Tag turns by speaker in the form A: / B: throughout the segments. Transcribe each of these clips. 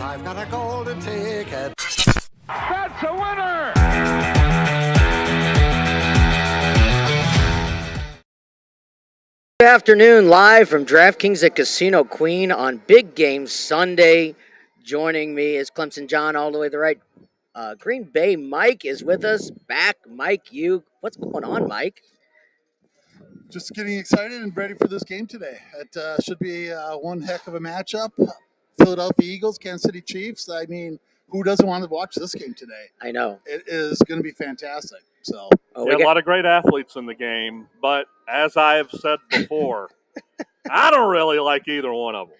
A: I've got a golden ticket.
B: That's a winner!
C: Good afternoon, live from DraftKings at Casino Queen on Big Game Sunday. Joining me is Clemson John, all the way to the right. Green Bay Mike is with us. Back, Mike, what's going on, Mike?
D: Just getting excited and ready for this game today. It should be one heck of a matchup. Philadelphia Eagles, Kansas City Chiefs. I mean, who doesn't want to watch this game today?
C: I know.
D: It is going to be fantastic. So,
E: a lot of great athletes in the game, but as I have said before, I don't really like either one of them.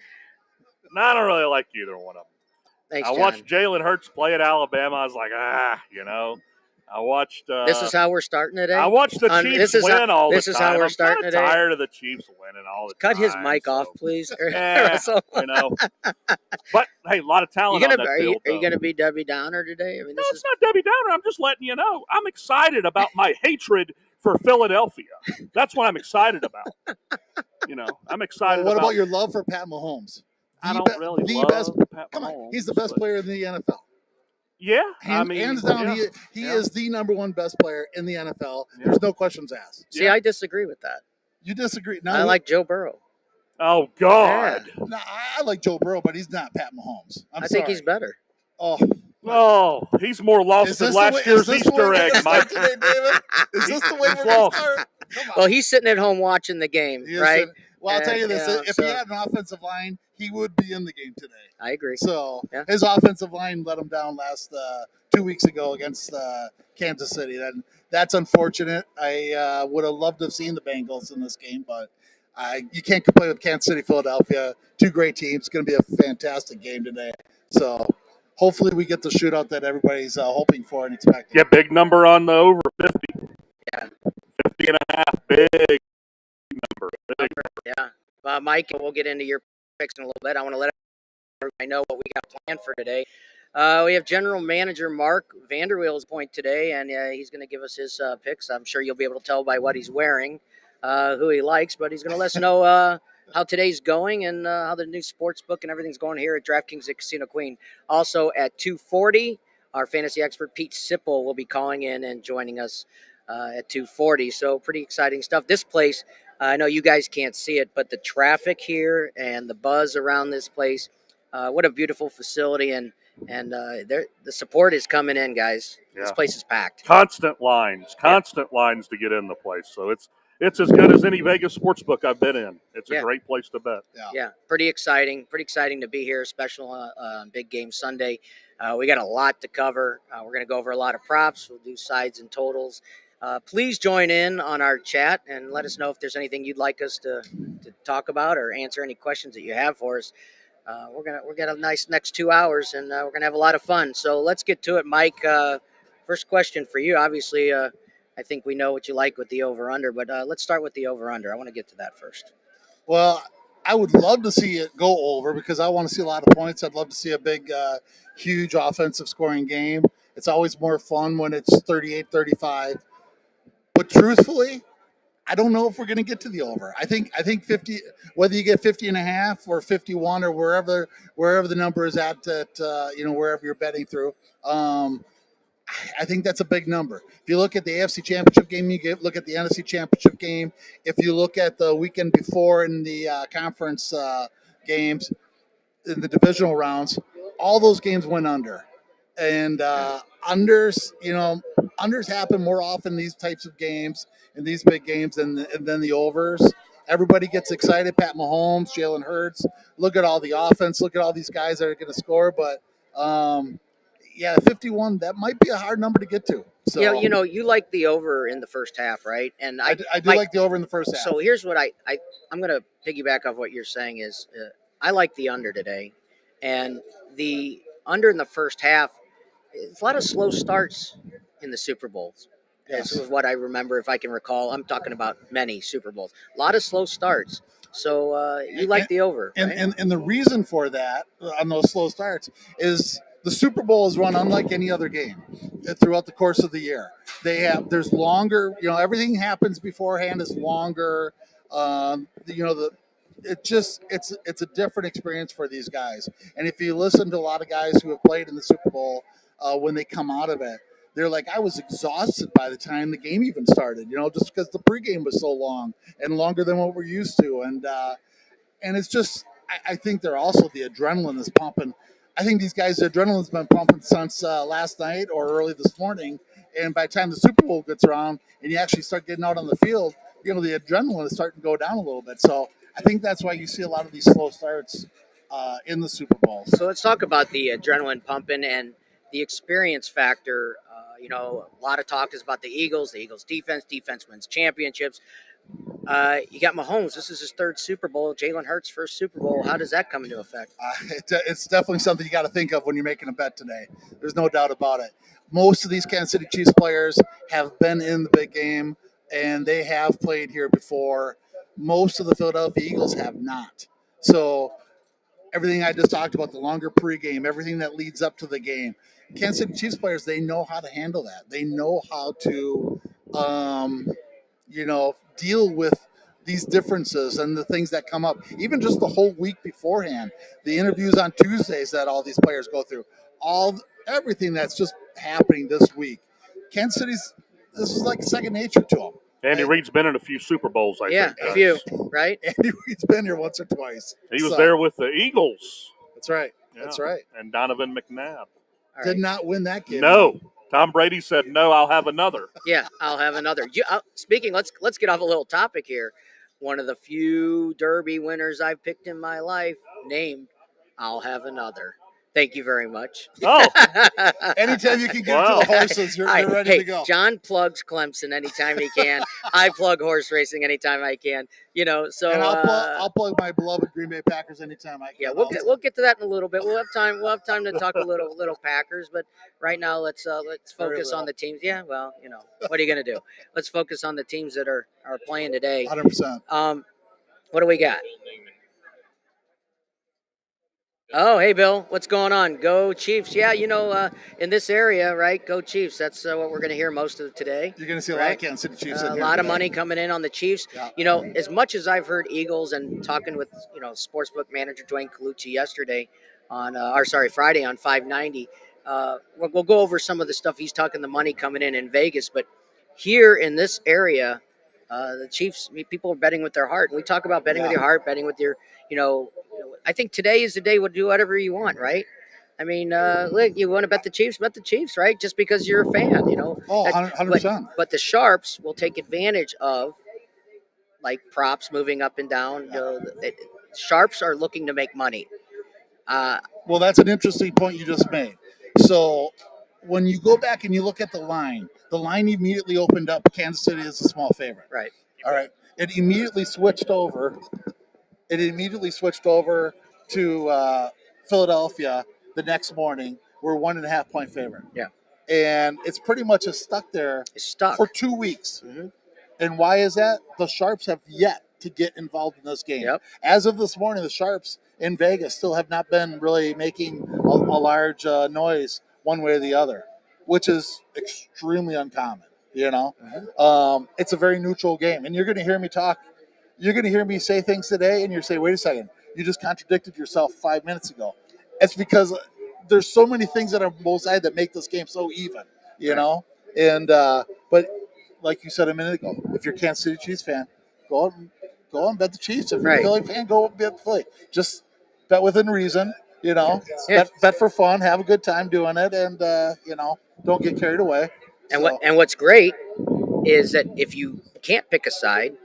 C: Thanks,
E: I
C: John.
E: watched Jalen Hurts play at Alabama. I was like, I watched.
C: This is how we're starting today.
E: I watched the Chiefs win all the time.
C: This is how we're starting today.
E: I'm tired of the Chiefs winning all the time.
C: Cut his mic off, please.
E: Yeah, But hey, a lot of talent on that field.
C: Are you going to be Debbie Downer today? I mean,
E: it's not Debbie Downer. I'm just letting you know. I'm excited about my hatred for Philadelphia. That's what I'm excited about. I'm excited.
D: What about your love for Pat Mahomes?
E: I don't really love Pat Mahomes.
D: Come on, he's the best player in the NFL.
E: Yeah,
D: hands down, he is the number one best player in the NFL. Yeah. There's no questions asked.
C: See, I disagree with that.
D: You disagree?
C: No, I like Joe Burrow.
E: Oh God!
D: Yeah. No, I like Joe Burrow, but he's not Pat Mahomes.
C: I think he's better.
E: Oh, he's more lost than last year's Easter egg, Mike.
D: Today, David? Is this the way we're going to start?
C: Well, he's sitting at home watching the game, right?
D: Well, I'll tell you this: if he had an offensive line, he would be in the game today.
C: I agree.
D: So his offensive line let him down last 2 weeks ago against Kansas City. That's unfortunate. I would have loved to have seen the Bengals in this game, but you can't complain with Kansas City, Philadelphia. Two great teams. It's going to be a fantastic game today. So hopefully we get the shootout that everybody's hoping for and expecting.
E: Yeah, big number on the over 50.
C: Yeah.
E: 50 and a half. Big number.
C: Yeah. Mike, we'll get into your picks in a little bit. I want to let everybody know what we got planned for today. We have General Manager Mark Vanderweel's point today, and he's going to give us his picks. I'm sure you'll be able to tell by what he's wearing who he likes, but he's going to let us know how today's going and how the new sports book and everything's going here at DraftKings at Casino Queen. Also at 2:40, our fantasy expert Pete Sipple will be calling in and joining us at 2:40. So pretty exciting stuff. This place, I know you guys can't see it, but the traffic here and the buzz around this place, what a beautiful facility, and the support is coming in, guys. Yeah. This place is packed.
E: Constant lines to get in the place. So it's as good as any Vegas sports book I've been in. It's a great place to bet.
C: Yeah, pretty exciting to be here, especially on Big Game Sunday. We got a lot to cover. We're going to go over a lot of props. We'll do sides and totals. Please join in on our chat and let us know if there's anything you'd like us to talk about or answer any questions that you have for us. We're gonna a nice next 2 hours, and we're gonna have a lot of fun. So let's get to it, Mike. First question for you. Obviously, I think we know what you like with the over/under, but let's start with the over/under. I want to get to that first.
D: Well, I would love to see it go over because I want to see a lot of points. I'd love to see a big, huge offensive scoring game. It's always more fun when it's 38-35. But truthfully, I don't know if we're going to get to the over. I think 50, whether you get 50 and a half or 51 or wherever the number is at, wherever you're betting through. I think that's a big number. If you look at the AFC Championship game, look at the NFC Championship game. If you look at the weekend before in the conference games, in the divisional rounds, all those games went under. And unders happen more often in these types of games, in these big games than the overs. Everybody gets excited. Pat Mahomes, Jalen Hurts. Look at all the offense. Look at all these guys that are going to score. But 51, that might be a hard number to get to. So
C: you like the over in the first half, right? And
D: I do like the over in the first half.
C: So here's what I'm going to piggyback off what you're saying is I like the under today, and the under in the first half. It's a lot of slow starts in the Super Bowls. Yes. This is what I remember, if I can recall. I'm talking about many Super Bowls. A lot of slow starts. So you like the over.
D: And,
C: right?
D: and the reason for that, on those slow starts, is the Super Bowl is run unlike any other game throughout the course of the year. There's longer, everything happens beforehand is longer. it's a different experience for these guys. And if you listen to a lot of guys who have played in the Super Bowl, when they come out of it, they're like, I was exhausted by the time the game even started. Just because the pregame was so long and longer than what we're used to, and it's just I think they're also the adrenaline is pumping. I think these guys, the adrenaline's been pumping since last night or early this morning. And by the time the Super Bowl gets around and you actually start getting out on the field, the adrenaline is starting to go down a little bit. So I think that's why you see a lot of these slow starts in the Super Bowl.
C: So let's talk about the adrenaline pumping and the experience factor. A lot of talk is about the Eagles. The Eagles defense. Defense wins championships. You got Mahomes. This is his third Super Bowl. Jalen Hurts' first Super Bowl. How does that come into effect?
D: It's definitely something you got to think of when you're making a bet today. There's no doubt about it. Most of these Kansas City Chiefs players have been in the big game, and they have played here before. Most of the Philadelphia Eagles have not. So everything I just talked about, the longer pregame, everything that leads up to the game, Kansas City Chiefs players, they know how to handle that. They know how to, deal with these differences and the things that come up. Even just the whole week beforehand, the interviews on Tuesdays that all these players go through, everything that's just happening this week. Kansas City's, this is like second nature to them.
E: Andy Reid's been in a few Super Bowls, I think.
C: Yeah, a few, right?
D: Andy Reid's been here once or twice.
E: He was there with the Eagles.
D: That's right.
E: Yeah.
D: That's right.
E: And Donovan McNabb.
C: All
D: Did
C: right.
D: not win that game.
E: No. Tom Brady said, no, I'll have another.
C: Yeah, I'll have another. Speaking, let's get off a little topic here. One of the few Derby winners I've picked in my life, named I'll have another. Thank you very much.
E: Oh,
D: Anytime you can get
E: Wow.
D: to the horses, you're ready to go.
C: John plugs Clemson anytime he can. I plug horse racing anytime I can. So
D: And I'll plug my beloved Green Bay Packers anytime I can.
C: yeah, we'll get to that in a little bit. We'll have time to talk a little Packers, but right now let's focus on the teams. Yeah, well, what are you gonna do? Let's focus on the teams that are playing today.
D: 100%.
C: What do we got? Oh, hey, Bill. What's going on? Go Chiefs. Yeah, in this area, right? Go Chiefs. That's what we're going to hear most of today.
D: You're going to see a lot of Kansas City Chiefs in
C: A
D: here
C: lot of
D: today.
C: money coming in on the Chiefs.
D: Yeah.
C: As much as I've heard Eagles and talking with, sportsbook manager Dwayne Colucci yesterday Friday on 590, we'll go over some of the stuff he's talking the money coming in Vegas. But here in this area, the Chiefs, people are betting with their heart. And we talk about betting with your heart, betting with your, I think today is the day we'll do whatever you want, right? I mean, look, you want to bet the Chiefs, right? Just because you're a fan,
D: Oh, 100%.
C: But the sharps will take advantage of, like, props moving up and down. Sharps are looking to make money.
D: Well, that's an interesting point you just made. So when you go back and you look at the line immediately opened up. Kansas City is a small favorite.
C: Right.
D: All right. It immediately switched over to Philadelphia the next morning. We're 1.5 point favorite.
C: Yeah.
D: And it's pretty much stuck there
C: It's stuck.
D: for 2 weeks.
C: Mm-hmm.
D: And why is that? The Sharps have yet to get involved in this game.
C: Yep.
D: As of this morning, the Sharps in Vegas still have not been really making a large noise one way or the other, which is extremely uncommon.
C: Mm-hmm.
D: It's a very neutral game. And you're going to hear me talk. You're going to hear me say things today, and you're saying, wait a second, you just contradicted yourself 5 minutes ago. It's because there's so many things that are both sides that make this game so even, And but like you said a minute ago, if you're a Kansas City Chiefs fan, go out and bet the Chiefs. If you're a Philly fan, go bet Philly. Just bet within reason,
C: Yeah.
D: Bet for fun, have a good time doing it, and don't get carried away.
C: And what's great is that if you can't pick a side,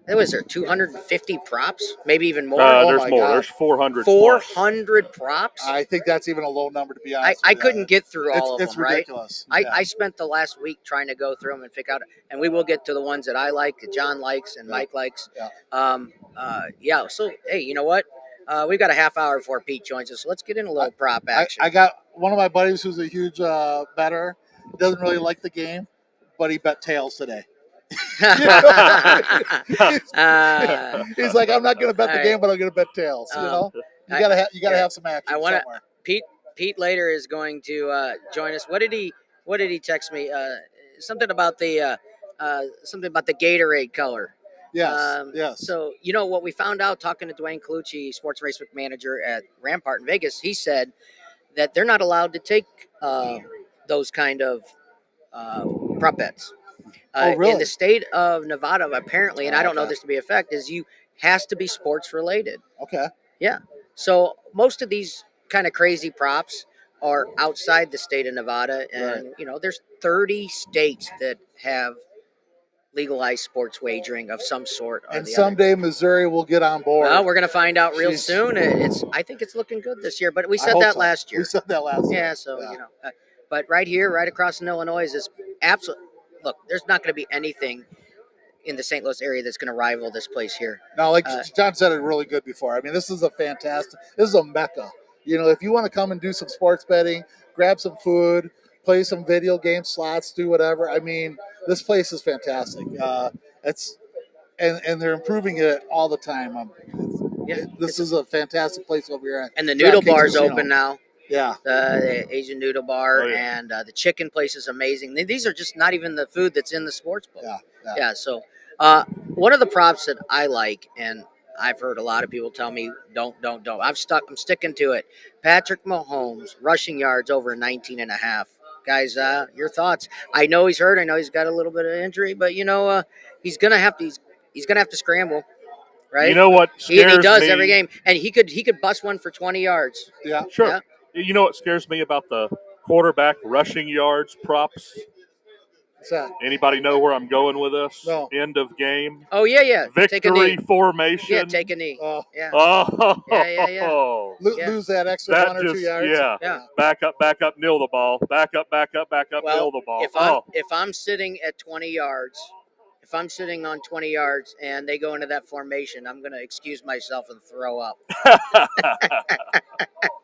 C: was there 250 props, maybe even more?
E: There's more.
D: God.
E: There's 400.
C: 400 props.
D: I think that's even a low number, to be honest.
C: I couldn't get through all of
D: it's
C: them, right?
D: ridiculous.
C: I spent the last week trying to go through them and pick out, and we will get to the ones that I like, that John likes, and Mike likes.
D: Yeah.
C: So, hey, you know what? We've got a half hour before Pete joins us, so let's get in a little prop action.
D: I got one of my buddies who's a huge bettor. He doesn't really like the game, but he bet tails today. He's like, I'm not going to bet the game, but I'm going to bet tails. You gotta have some action somewhere.
C: Pete later is going to join us. What did he text me? Something about the Gatorade color.
D: Yes. Yes.
C: So, what we found out talking to Dwayne Colucci, sports racebook manager at Rampart in Vegas, he said that they're not allowed to take those kind of prop bets.
D: Oh, really?
C: In the state of Nevada, apparently, and I don't know
D: Okay.
C: this to be a fact, is you has to be sports related.
D: Okay.
C: Yeah. So most of these kind of crazy props are outside the state of Nevada, and there's 30 states that have legalized sports wagering of some sort or
D: And
C: the other.
D: someday Missouri will get on board.
C: Well, we're going to find out real
D: Jeez.
C: soon. I think it's looking good this year, but we
D: I
C: said
D: hope
C: that
D: so.
C: last year.
D: We said that last year.
C: Yeah, so but right here, right across in Illinois, is absolute. Look, there's not going to be anything in the St. Louis area that's going to rival this place here.
D: Now, like John said it really good before. I mean, this is a mecca. If you want to come and do some sports betting, grab some food, play some video game slots, do whatever. I mean, this place is fantastic. And they're improving it all the time. This is a fantastic place over here.
C: And the noodle
D: DraftKings
C: bar's
D: Casino.
C: open now.
D: Yeah.
C: The Asian noodle bar,
E: Oh, yeah.
C: and the chicken place is amazing. These are just not even the food that's in the sports book.
D: Yeah.
C: So one of the props that I like, and I've heard a lot of people tell me, don't. I'm sticking to it. Patrick Mahomes, rushing yards over 19.5. Guys, your thoughts? I know he's hurt. I know he's got a little bit of injury, but he's gonna have to scramble, right?
E: You know what
C: he
E: scares
C: does
E: me?
C: every game, and he could bust one for 20 yards.
D: Yeah.
E: Sure.
C: Yeah.
E: You know what scares me about the quarterback rushing yards props?
D: What's that?
E: Anybody know where I'm going with this?
D: No.
E: End of game.
C: Oh yeah. Take a knee.
E: Victory formation.
C: Yeah, take a knee. Yeah.
E: Oh.
C: Yeah.
D: Lose that extra
E: That
D: 1 or 2
E: just-
D: yards.
C: Yeah.
E: Back up, kneel the ball. Back up,
C: Well,
E: kneel the ball.
C: if I'm sitting at 20 yards, if I'm sitting on 20 yards and they go into that formation, I'm going to excuse myself and throw up.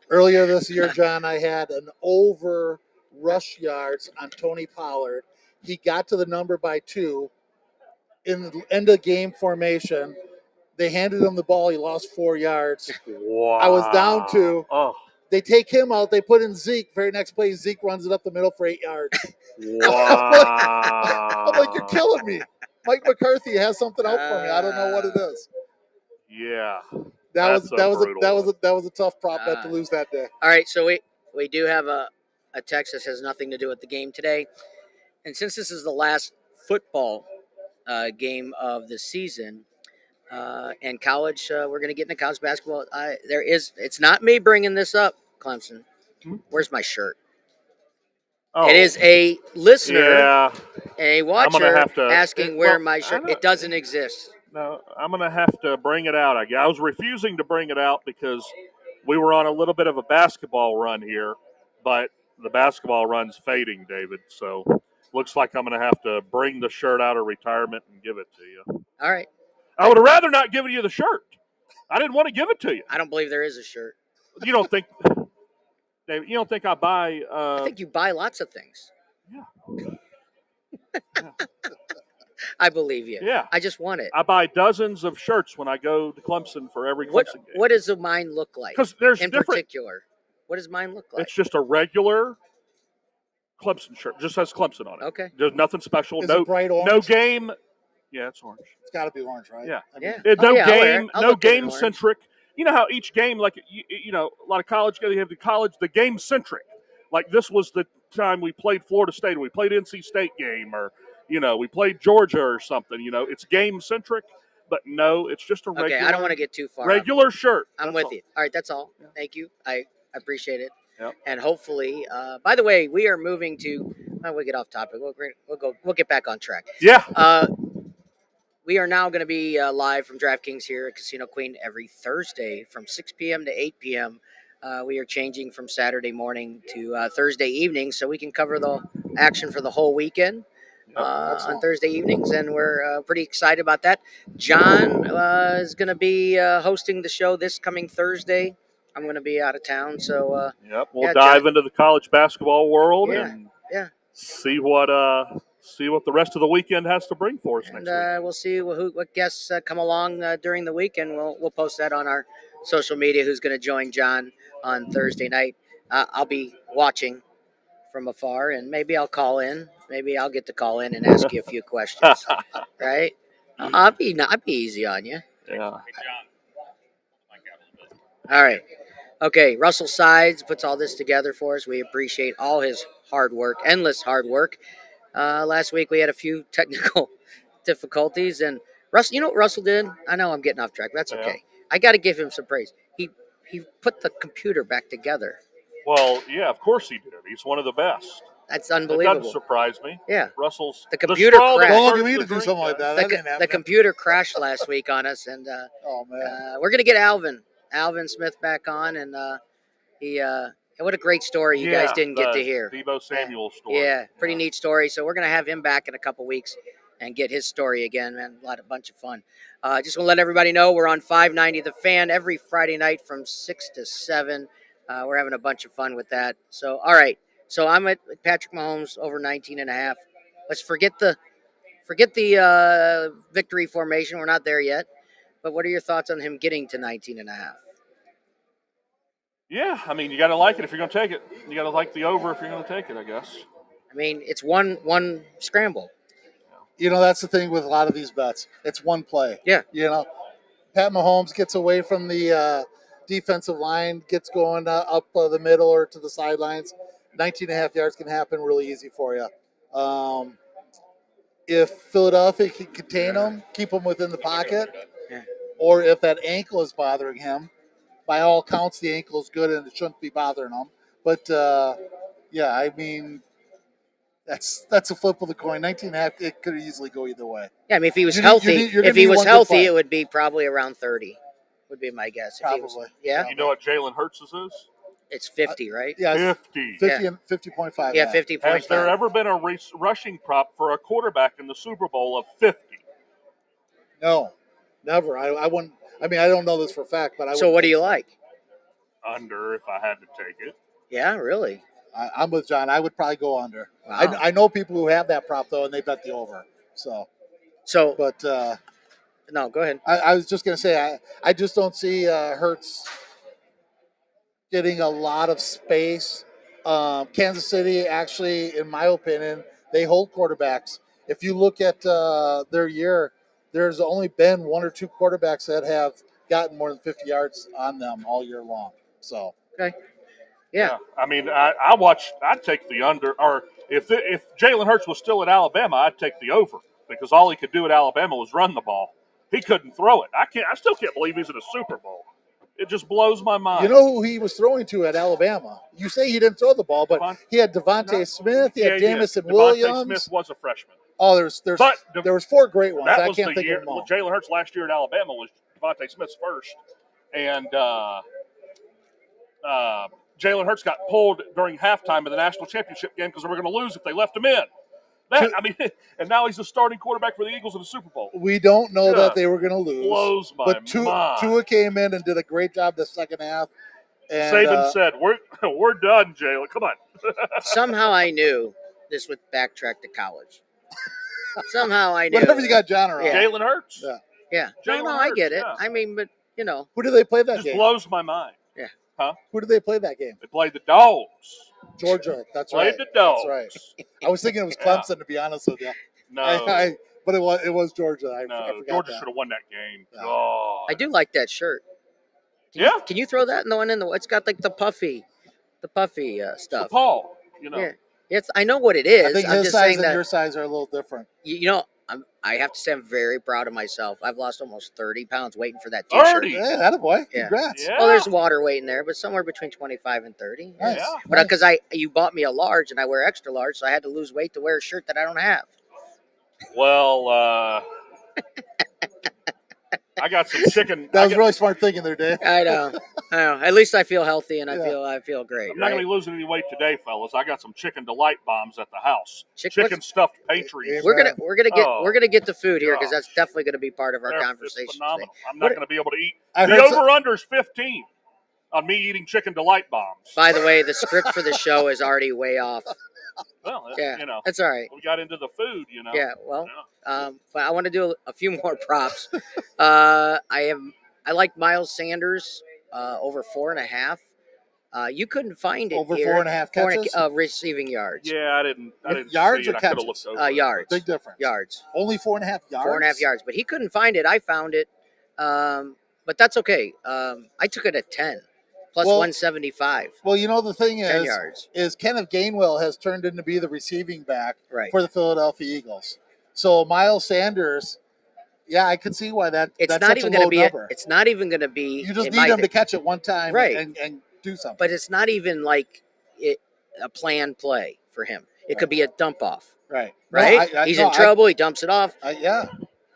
D: Earlier this year, John, I had an over rush yards on Tony Pollard. He got to the number by 2 in the end of game formation. They handed him the ball. He lost 4 yards.
E: Wow.
D: I was down 2.
E: Oh,
D: They take him out. They put in Zeke. Very next play, Zeke runs it up the middle for 8 yards.
E: wow.
D: I'm like, you're killing me. Mike McCarthy has something out for me. I don't know what it is.
E: Yeah.
D: That
E: That's
D: was a tough prop bet to lose that day.
C: All right, so we do have a text that has nothing to do with the game today. And since this is the last football game of the season, and college, we're going to get into college basketball. It's not me bringing this up, Clemson. Where's my shirt?
E: Oh,
C: It is a listener,
E: Yeah.
C: a
E: I'm
C: watcher
E: gonna have to-
C: asking where
E: well,
C: my
E: I
C: shirt.
E: don't-
C: It doesn't exist.
E: No, I'm going to have to bring it out. I was refusing to bring it out because we were on a little bit of a basketball run here, but the basketball run's fading, David. So looks like I'm going to have to bring the shirt out of retirement and give it to you.
C: All right.
E: I would have rather not given you the shirt. I didn't want to give it to you.
C: I don't believe there is a shirt.
E: You don't think, David, you don't think I buy.
C: I think you buy lots of things.
E: Yeah.
C: I believe you.
E: Yeah.
C: I just want it.
E: I buy dozens of shirts when I go to Clemson for every
C: What
E: Clemson game.
C: What does mine look like?
E: Because there's
C: in
E: different.
C: particular, what does mine look like?
E: It's just a regular Clemson shirt. Just says Clemson on it.
C: Okay.
E: There's nothing special.
D: Is
E: no,
D: it bright orange?
E: no game. Yeah, it's orange.
D: It's got to be orange, right?
E: Yeah.
D: I mean,
C: Yeah.
E: No
C: Oh, yeah, I'll wear
E: game.
C: it. I'll
E: No
C: look at it in
E: game
C: orange.
E: centric. You know how each game, like a lot of college, you have the game centric. Like this was the time we played Florida State, or we played NC State game, or we played Georgia or something. It's game centric, but no, it's just a regular.
C: Okay, I don't want to get too far. off.
E: regular shirt.
C: I'm
E: That's
C: with
E: all.
C: you. All right, that's all. Thank you. I appreciate it.
E: Yep.
C: And hopefully, by the way, we are moving to. We'll get off topic. We'll get back on track.
E: Yeah.
C: We are now going to be live from DraftKings here at Casino Queen every Thursday from 6 p.m. to 8 p.m. We are changing from Saturday morning to Thursday evening so we can cover the action for the whole weekend on Thursday evenings, and we're pretty excited about that. John is going to be hosting the show this coming Thursday. I'm going to be out of town, so
E: Yep. We'll
C: yeah,
E: dive
C: John.
E: into the college basketball world
C: Yeah,
E: and
C: yeah.
E: see what the rest of the weekend has to bring for us
C: And
E: next week.
C: we'll see what guests come along during the weekend. We'll post that on our social media. Who's going to join John on Thursday night? I'll be watching from afar, and maybe I'll call in. Maybe I'll get to call in and ask you a few questions. Right? I'll be easy on you.
E: Yeah.
C: All right. Okay. Russell Sides puts all this together for us. We appreciate all his hard work, endless hard work. Last week we had a few technical difficulties, and Russell, you know what Russell did? I know I'm getting off track. But that's
E: Yeah.
C: okay. I got to give him some praise. He put the computer back together.
E: Well, yeah, of course he did. He's one of the best.
C: That's
E: It
C: unbelievable.
E: doesn't surprise me.
C: Yeah.
E: Russell's
C: The computer
E: straw that
C: crashed.
D: Don't
E: stirs
D: get me
E: the
D: to do
E: drink,
D: something like
E: guys.
D: that. That didn't
C: The
D: happen.
C: computer crashed last week on us, and
D: Oh man.
C: we're gonna get Alvin Smith back on, and he what a great story you guys didn't get to hear.
E: Debo Samuel story.
C: Yeah, pretty neat story. So we're gonna have him back in a couple weeks and get his story again, man. A bunch of fun. Just want to let everybody know we're on 590 The Fan every Friday night from 6 to 7. We're having a bunch of fun with that. So all right. So I'm at Patrick Mahomes over 19.5. Let's forget the victory formation. We're not there yet. But what are your thoughts on him getting to 19.5?
E: Yeah, I mean, you got to like it if you're going to take it. You got to like the over if you're going to take it, I guess.
C: I mean, it's one scramble.
D: You know, that's the thing with a lot of these bets. It's one play.
C: Yeah.
D: You know, Pat Mahomes gets away from the defensive line, gets going up the middle or to the sidelines. 19.5 yards can happen really easy for you. If Philadelphia can contain him, keep him within the pocket,
C: Yeah.
D: or if that ankle is bothering him, by all counts, the ankle is good and it shouldn't be bothering him. But, yeah, I mean, that's a flip of the coin. 19.5, it could easily go either way.
C: Yeah, I mean, if he was
D: You need-
C: healthy,
D: you're gonna
C: if he
D: need
C: was
D: one good
C: healthy,
D: play.
C: it would be probably around 30. Would be my guess. If he was-
D: Probably.
C: yeah,
E: You know what Jalen Hurts is?
C: it's 50, right?
D: Yeah,
E: 50.
D: 50 and 50.5.
C: Yeah, 50.5.
E: Has there ever been a rushing prop for a quarterback in the Super Bowl of 50?
D: No, never. I wouldn't. I mean, I don't know this for a fact, but I.
C: So what do you like?
E: Under, if I had to take it.
C: Yeah, really.
D: I'm with John. I would probably go under.
C: Wow.
D: I know people who have that prop though, and they bet the over. So, but
C: no, go ahead.
D: I was just gonna say I just don't see Hurts getting a lot of space. Kansas City, actually, in my opinion, they hold quarterbacks. If you look at their year, there's only been one or two quarterbacks that have gotten more than 50 yards on them all year long. So
C: okay, yeah.
E: I mean, I'd take the under, or if Jalen Hurts was still at Alabama, I'd take the over because all he could do at Alabama was run the ball. He couldn't throw it. I still can't believe he's in a Super Bowl. It just blows my mind.
D: you know who he was throwing to at Alabama? You say he didn't throw the ball, but he had Devontae Smith, he had Jamison Williams.
E: Devontae Smith was a freshman.
D: Oh, there was four great ones.
E: That
D: I
E: was
D: can't
E: the
D: think
E: year.
D: of them all.
E: Jalen Hurts last year at Alabama was Devontae Smith's first, and Jalen Hurts got pulled during halftime of the national championship game because they were going to lose if they left him in. And now he's the starting quarterback for the Eagles in the Super Bowl.
D: We don't know that they were going to lose.
E: Blows my
D: but
E: mind.
D: Tua came in and did a great job the second half. And,
E: Saban said, "We're done, Jalen. Come on."
C: Somehow I knew this would backtrack to college. Somehow I knew.
D: whatever you got John around.
C: Yeah.
E: Jalen Hurts.
D: Yeah.
C: Yeah.
E: Jalen
C: No, I
E: Hurts,
C: get it.
E: yeah.
C: I mean, but you know,
D: Who did they play
E: It
D: that
E: just
D: game?
E: blows my mind.
C: Yeah.
E: Huh?
D: Who did they play that game?
E: They played the Dogs.
D: Georgia. That's
E: Played
D: right.
E: the Dogs.
D: That's right. I was thinking it was
E: Yeah.
D: Clemson, to be honest with you.
E: No,
D: But it was Georgia. I
E: no.
D: forgot
E: Georgia
D: that.
E: should have won that game.
D: Yeah.
E: God.
C: I do like that shirt.
E: Yeah.
C: Can you throw that in the one in the? It's got like the puffy
E: So
C: stuff.
E: Paul, you know.
C: Yeah. It's. I know what it is.
D: I think
C: I'm
D: his
C: just
D: size
C: saying
D: and
C: that.
D: your size are a little different.
C: You know, I have to say I'm very proud of myself. I've lost almost 30 pounds waiting for that T-shirt.
E: 30.
D: Yeah, attaboy.
C: Yeah.
D: Congrats.
E: Yeah.
C: Well, there's water weight in there, but somewhere between 25 and 30.
D: Nice.
E: Yeah.
C: But because you bought me a large and I wear extra large, so I had to lose weight to wear a shirt that I don't have.
E: Well, I got some chicken.
D: That was really smart thinking there, Dave.
C: I know. At least I feel healthy and
D: Yeah.
C: I feel great.
E: I'm not going
C: Right?
E: to be losing any weight today, fellas. I got some chicken delight bombs at the house.
C: Chicken-
E: Chicken stuffed pastries.
C: We're gonna get to food here because
E: gosh.
C: that's definitely gonna be part of our
E: They're- it's
C: conversation today.
E: phenomenal. I'm
C: What-
E: not going to be able to eat.
D: I
E: The
D: heard some-
E: over-under is 15 on me eating chicken delight bombs.
C: By the way, the script for the show is already way off.
E: Well,
C: Yeah,
E: you know,
C: that's all right.
E: we got into the food, you know.
C: Yeah, well,
E: Yeah.
C: but I want to do a few more props. I like Miles Sanders over 4.5. You couldn't find it
D: Over
C: here.
D: 4.5 catches?
C: Receiving yards.
E: Yeah, I didn't
D: Yards
E: see
D: or
E: it. I could have
D: catches?
E: looked over it.
C: Yards.
D: Big difference.
C: Yards.
D: Only 4.5 yards?
C: 4.5 yards. But he couldn't find it. I found it. But that's okay. I took it at 10 plus
D: Well-
C: 175.
D: Well, the thing
C: 10
D: is,
C: yards.
D: Kenneth Gainwell has turned into be the receiving back
C: Right.
D: for the Philadelphia Eagles. So Miles Sanders, yeah, I could see why that's
C: It's not
D: such
C: even
D: a
C: going
D: low
C: to be.
D: number.
C: It's not even going to be.
D: You just
C: in
D: need
C: my
D: him
C: thi-
D: to catch it one time
C: Right.
D: and do something.
C: But it's not even like a planned play for him. It could be a dump off.
D: Right.
C: Right.
D: No,
C: He's in trouble. He dumps it off.
D: Yeah,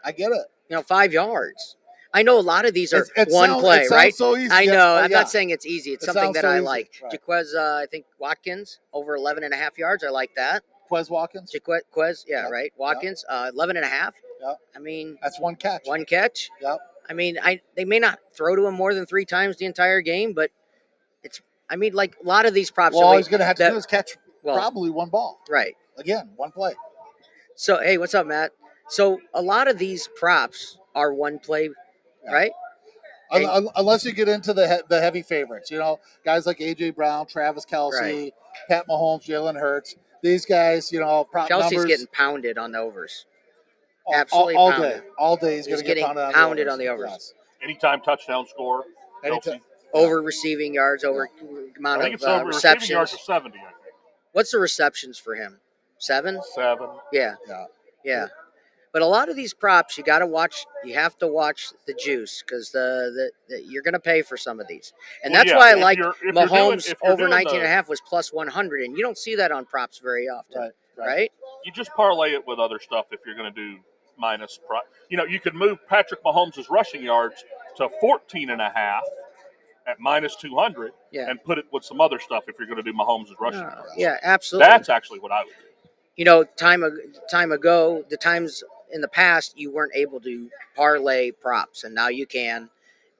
D: I get it.
C: 5 yards. I know a lot of these are
D: It
C: one
D: sounds-
C: play,
D: it sounds
C: right?
D: so easy.
C: I
D: Yeah.
C: know.
D: Oh,
C: I'm
D: yeah.
C: not saying it's easy. It's
D: It
C: something
D: sounds
C: that
D: so
C: I
D: easy.
C: like.
D: Right.
C: Jaquez, I think Watkins over 11.5 yards. I like that.
D: Quez Watkins.
C: Jaquez, yeah,
D: Yep.
C: right. Watkins, 11.5.
D: Yep.
C: I mean,
D: That's one catch.
C: one catch.
D: Yep.
C: I mean, they may not throw to him more than 3 times the entire game, but like a lot of these props.
D: Well, all he's going to have to do is catch
C: well,
D: probably one ball.
C: right.
D: Again, one play.
C: So, hey, what's up, Matt? So, a lot of these props are one play,
D: Yeah.
C: right?
D: Unless you get into the heavy favorites, guys like A.J. Brown, Travis Kelce,
C: Right.
D: Pat Mahomes, Jalen Hurts. These guys, prop
C: Kelsey's
D: numbers
C: getting pounded on the overs.
D: all-
C: absolutely
D: all
C: pounded.
D: day. All day he's
C: He's
D: going to get
C: getting
D: pounded
C: on the overs.
D: Yes.
E: Anytime touchdown score.
D: Anytime.
E: Kelsey.
C: Over receiving yards, over
E: I
C: amount
E: think
C: of
E: it's over receiving yards
C: receptions.
E: are 70. I think
C: What's the receptions for him? 7?
E: 7.
C: Yeah.
D: Yeah.
C: Yeah. But a lot of these props, you got to watch. You have to watch the juice because you're going to pay for some of these, and
E: Well,
C: that's
E: yeah,
C: why I
E: if
C: like
E: you're doing-
C: Mahomes
E: if you're
C: over
E: doing
C: 19.5 was plus 100, and you don't see that on props very often, right?
E: You just parlay it with other stuff if you're going to do minus. You could move Patrick Mahomes' rushing yards to 14.5 at minus 200,
C: Yeah.
E: and put it with some other stuff if you're going to do Mahomes' rushing yards.
C: Yeah, absolutely.
E: That's actually what I would do.
C: Time ago, the times in the past you weren't able to parlay props, and now you can,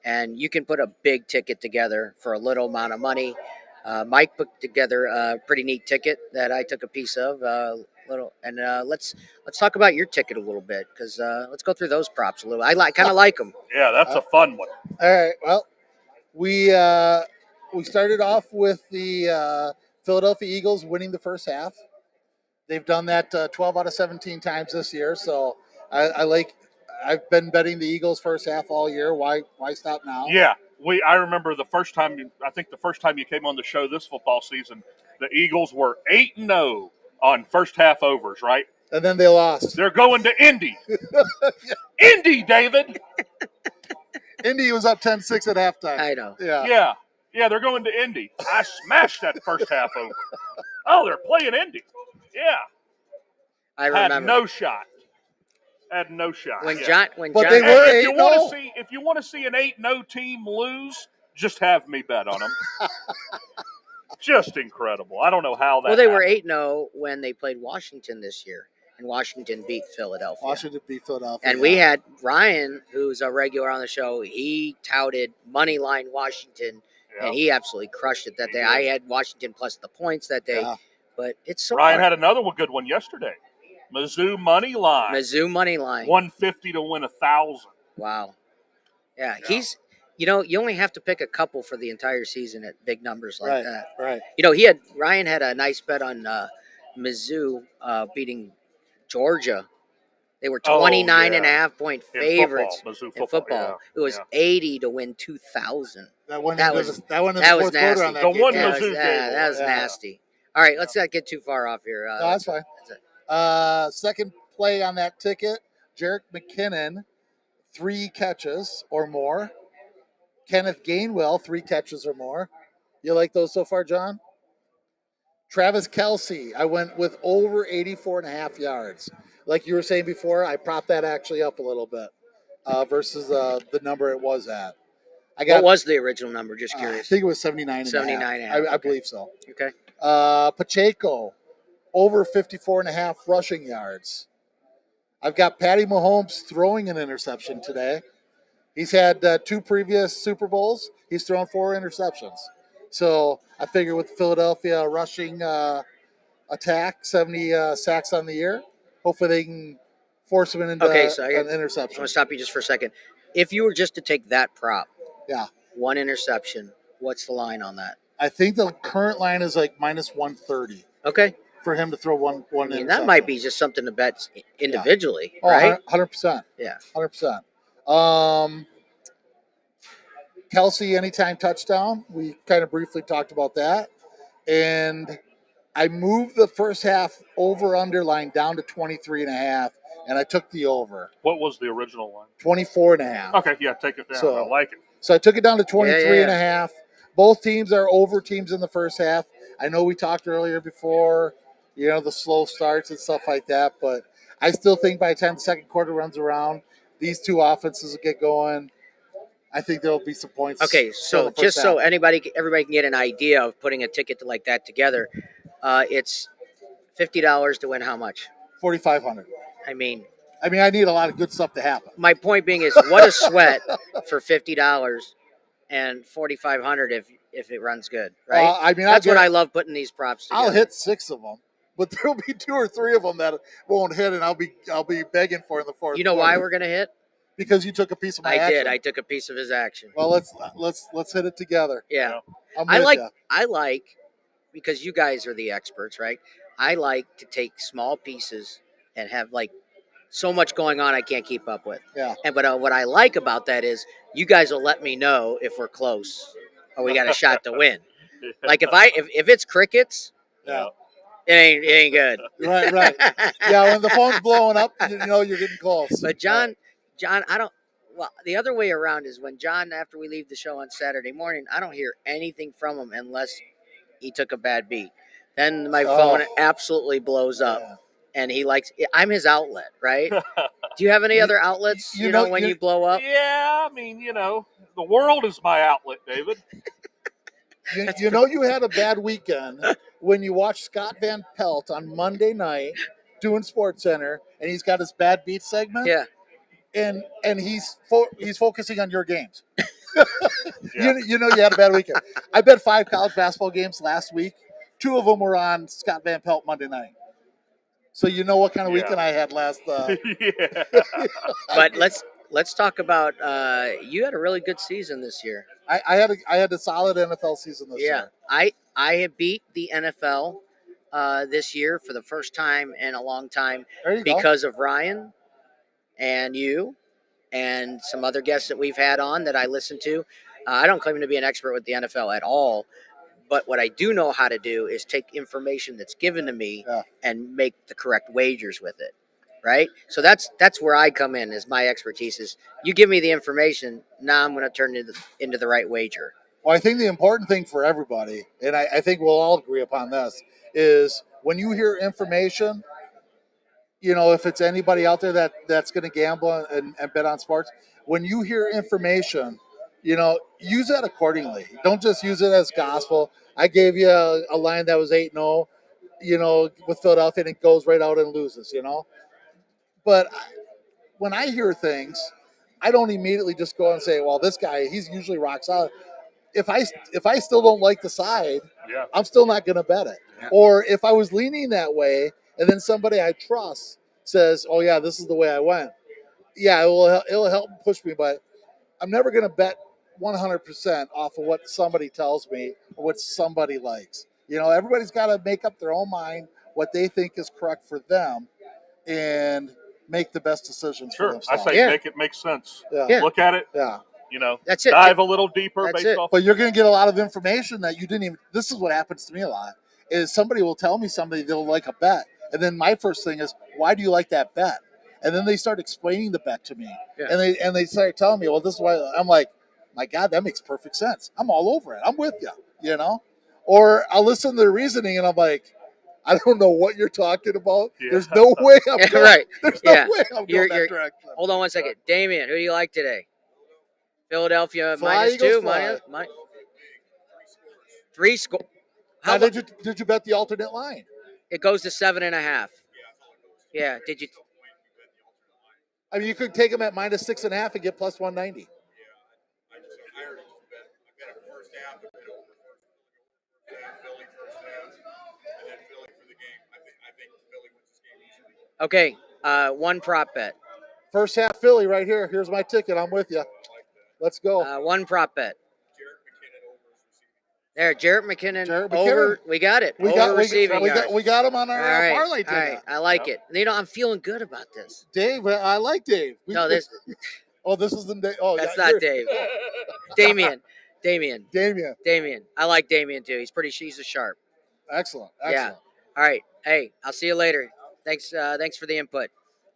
C: and you can put a big ticket together for a little amount of money. Mike put together a pretty neat ticket that I took a piece of. Let's talk about your ticket a little bit because let's go through those props a little. I kind of like them.
E: Yeah, that's a fun one.
D: All right. Well, we started off with the Philadelphia Eagles winning the first half. They've done that 12 out of 17 times this year, so I've been betting the Eagles first half all year. Why stop now?
E: Yeah, I remember the first time you came on the show this football season, the Eagles were 8-0 on first half overs, right?
D: And then they lost.
E: They're going to Indy. Indy, David.
D: Indy was up 10-6 at halftime.
C: I know.
D: Yeah.
E: Yeah, they're going to Indy. I smashed that first half over. Oh, they're playing Indy. Yeah.
C: I remember.
E: Had no shot.
C: When
E: yeah.
C: John,
D: But they
E: And
D: were
E: if you want to see an 8-0 team lose, just have me bet on them. Just incredible. I don't know how that.
C: well, they were
E: happened.
C: 8-0 when they played Washington this year, and Washington beat Philadelphia.
D: Washington beat Philadelphia.
C: And we had Ryan, who's a regular on the show. He touted moneyline Washington,
E: Yeah.
C: and he absolutely crushed it that
E: He
C: day.
E: did.
C: I had Washington plus the points that day,
D: Yeah.
C: but it's so
E: Ryan
C: hard.
E: had another good one yesterday. Mizzou money line.
C: Mizzou money line.
E: 150 to win 1,000.
C: Wow. Yeah,
E: Yeah.
C: he's. You only have to pick a couple for the entire season at big numbers like
D: Right.
C: that.
D: Right.
C: Ryan had a nice bet on Mizzou beating Georgia. They were 29.5 point
E: In
C: favorites
E: football, Mizzou
C: in football.
E: yeah,
C: It was
E: yeah.
C: 80 to win 2,000.
D: That went
C: That
D: into
C: was-
D: the fourth
C: that was
D: quarter on
C: nasty.
D: that
E: The
D: game.
E: one
C: That
E: Mizzou
C: was,
E: game.
C: that was
D: Yeah.
C: nasty. All right, let's not get too far off here.
D: No, that's fine. Second play on that ticket, Jerick McKinnon, 3 catches or more. Kenneth Gainwell, 3 catches or more. You like those so far, John? Travis Kelce, I went with over 84.5 yards. Like you were saying before, I propped that actually up a little bit versus the number it was at.
C: What was the original number? Just
D: I
C: curious.
D: think it was 79
C: 79
D: I
C: okay.
D: believe so.
C: Okay.
D: Pacheco, over 54.5 rushing yards. I've got Patty Mahomes throwing an interception today. He's had 2 previous Super Bowls. He's thrown 4 interceptions. So I figure with Philadelphia rushing attack, 70 sacks on the year, hopefully they can force him into
C: Okay, so
D: an
C: I'm
D: interception.
C: going to stop you just for a second. If you were just to take that prop,
D: Yeah.
C: 1 interception, what's the line on that?
D: I think the current line is like minus 130
C: Okay.
D: for him to throw one
C: I mean,
D: interception.
C: that might be just something to bet individually,
D: Oh,
C: right?
D: 100%.
C: Yeah.
D: 100%. Kelsey, anytime touchdown. We kind of briefly talked about that. And I moved the first half over underline down to 23.5, and I took the over.
E: What was the original one?
D: 24.5.
E: Okay, yeah, take it down.
D: So-
E: I like it.
D: So I took it down to 23
C: Yeah.
D: and a half. Both teams are over teams in the first half. I know we talked earlier before, the slow starts and stuff like that, but I still think by the time the second quarter runs around, these two offenses will get going. I think there'll be some points.
C: Okay,
D: still in
C: so
D: the first
C: just so
D: half.
C: everybody can get an idea of putting a ticket like that together, it's $50 to win how much?
D: 4,500.
C: I mean,
D: I need a lot of good stuff to happen.
C: my point being is, what a sweat for $50 and 4,500 if it runs good, right? That's what I love putting these props together.
D: I'll hit 6 of them, but there'll be 2 or 3 of them that won't hit, and I'll be begging for in the fourth.
C: You know why we're gonna hit?
D: Because you took a piece of my
C: I
D: action.
C: did. I took a piece of his action.
D: Well, let's hit it together.
C: Yeah.
D: I
C: like because you guys are the experts, right? I like to take small pieces and have like so much going on I can't keep up with.
D: Yeah.
C: But what I like about that is you guys will let me know if we're close or we got a shot to win. Like if it's crickets,
D: Yeah.
C: it ain't good.
D: Right. Yeah, when the phone's blowing up, you're getting close.
C: But John, the other way around is when John, after we leave the show on Saturday morning, I don't hear anything from him unless he took a bad beat. Then my phone absolutely blows up, and I'm his outlet, right? Do you have any other outlets, when you blow up?
E: Yeah, the world is my outlet, David.
D: You had a bad weekend when you watched Scott Van Pelt on Monday night doing Sports Center, and he's got his bad beat segment.
C: Yeah.
D: And he's focusing on your games.
E: Yeah.
D: You had a bad weekend. I bet 5 college basketball games last week. 2 of them were on Scott Van Pelt Monday night. So you know what kind of weekend I had last.
E: Yeah.
C: But let's talk about you had a really good season this year.
D: I had a solid NFL season this year.
C: I have beat the NFL this year for the first time in a long time because of Ryan and you and some other guests that we've had on that I listen to. I don't claim to be an expert with the NFL at all, but what I do know how to do is take information that's given to me and make the correct wagers with it, right? So that's where I come in, is my expertise is you give me the information, now I'm going to turn it into the right wager.
D: Well, I think the important thing for everybody, and I think we'll all agree upon this, is when you hear information, if it's anybody out there that's going to gamble and bet on sports, when you hear information, use that accordingly. Don't just use it as gospel. I gave you a line that was 8-0, with Philadelphia, and it goes right out and loses, But when I hear things, I don't immediately just go and say, well, this guy, he's usually rock solid. If I still don't like the side, I'm still not going to bet it.
C: Yeah.
D: Or if I was leaning that way, and then somebody I trust says, "Oh yeah, this is the way I went," it'll help push me. But I'm never going to bet 100% off of what somebody tells me or what somebody likes. Everybody's got to make up their own mind what they think is correct for them, and make the best decisions for themselves.
E: I say make it make sense.
D: Yeah.
E: Look at it.
D: Yeah.
C: That's it.
E: Dive a little deeper
C: That's
E: based
C: it.
E: off.
D: But you're going to get a lot of information that you didn't even. This is what happens to me a lot. Is somebody will tell me somebody they'll like a bet, and then my first thing is, why do you like that bet? And then they start explaining the bet to me, and they start telling me, well, this is why. I'm like, my God, that makes perfect sense. I'm all over it. I'm with you. Or I'll listen to the reasoning, and I'm like, I don't know what you're talking about.
E: Yeah.
D: There's no way I'm going.
C: Right.
D: There's no way I'm going that direction.
C: Hold on one second. Damien, who do you like today? Philadelphia
D: Fly,
C: -2,
D: Eagles, fly.
C: 3 score.
D: How did you bet the alternate line?
C: It goes to 7.5. Yeah. Did you?
D: You could take them at -6.5 and get plus 190.
C: Okay. One prop bet.
D: First half Philly right here. Here's my ticket. I'm with you. Let's go.
C: One prop bet. There, Jarrett McKinnon
D: Jarrett
C: over.
D: McKinnon.
C: We got it.
D: We
C: over
D: got
C: receiving yards.
D: we got him on our
C: all right,
D: parlay
C: all right.
D: ticket.
C: I like
E: Yep.
C: it. I'm feeling good about this.
D: Dave, I like Dave.
C: No, this
D: Oh, this is the Dave. Oh,
C: that's
D: yeah,
C: not
D: you're-
C: Dave. Damian.
D: Damien.
C: Damian. I like Damian too. He's a sharp.
D: Excellent.
C: Yeah. All right. Hey, I'll see you later. Thanks for the input.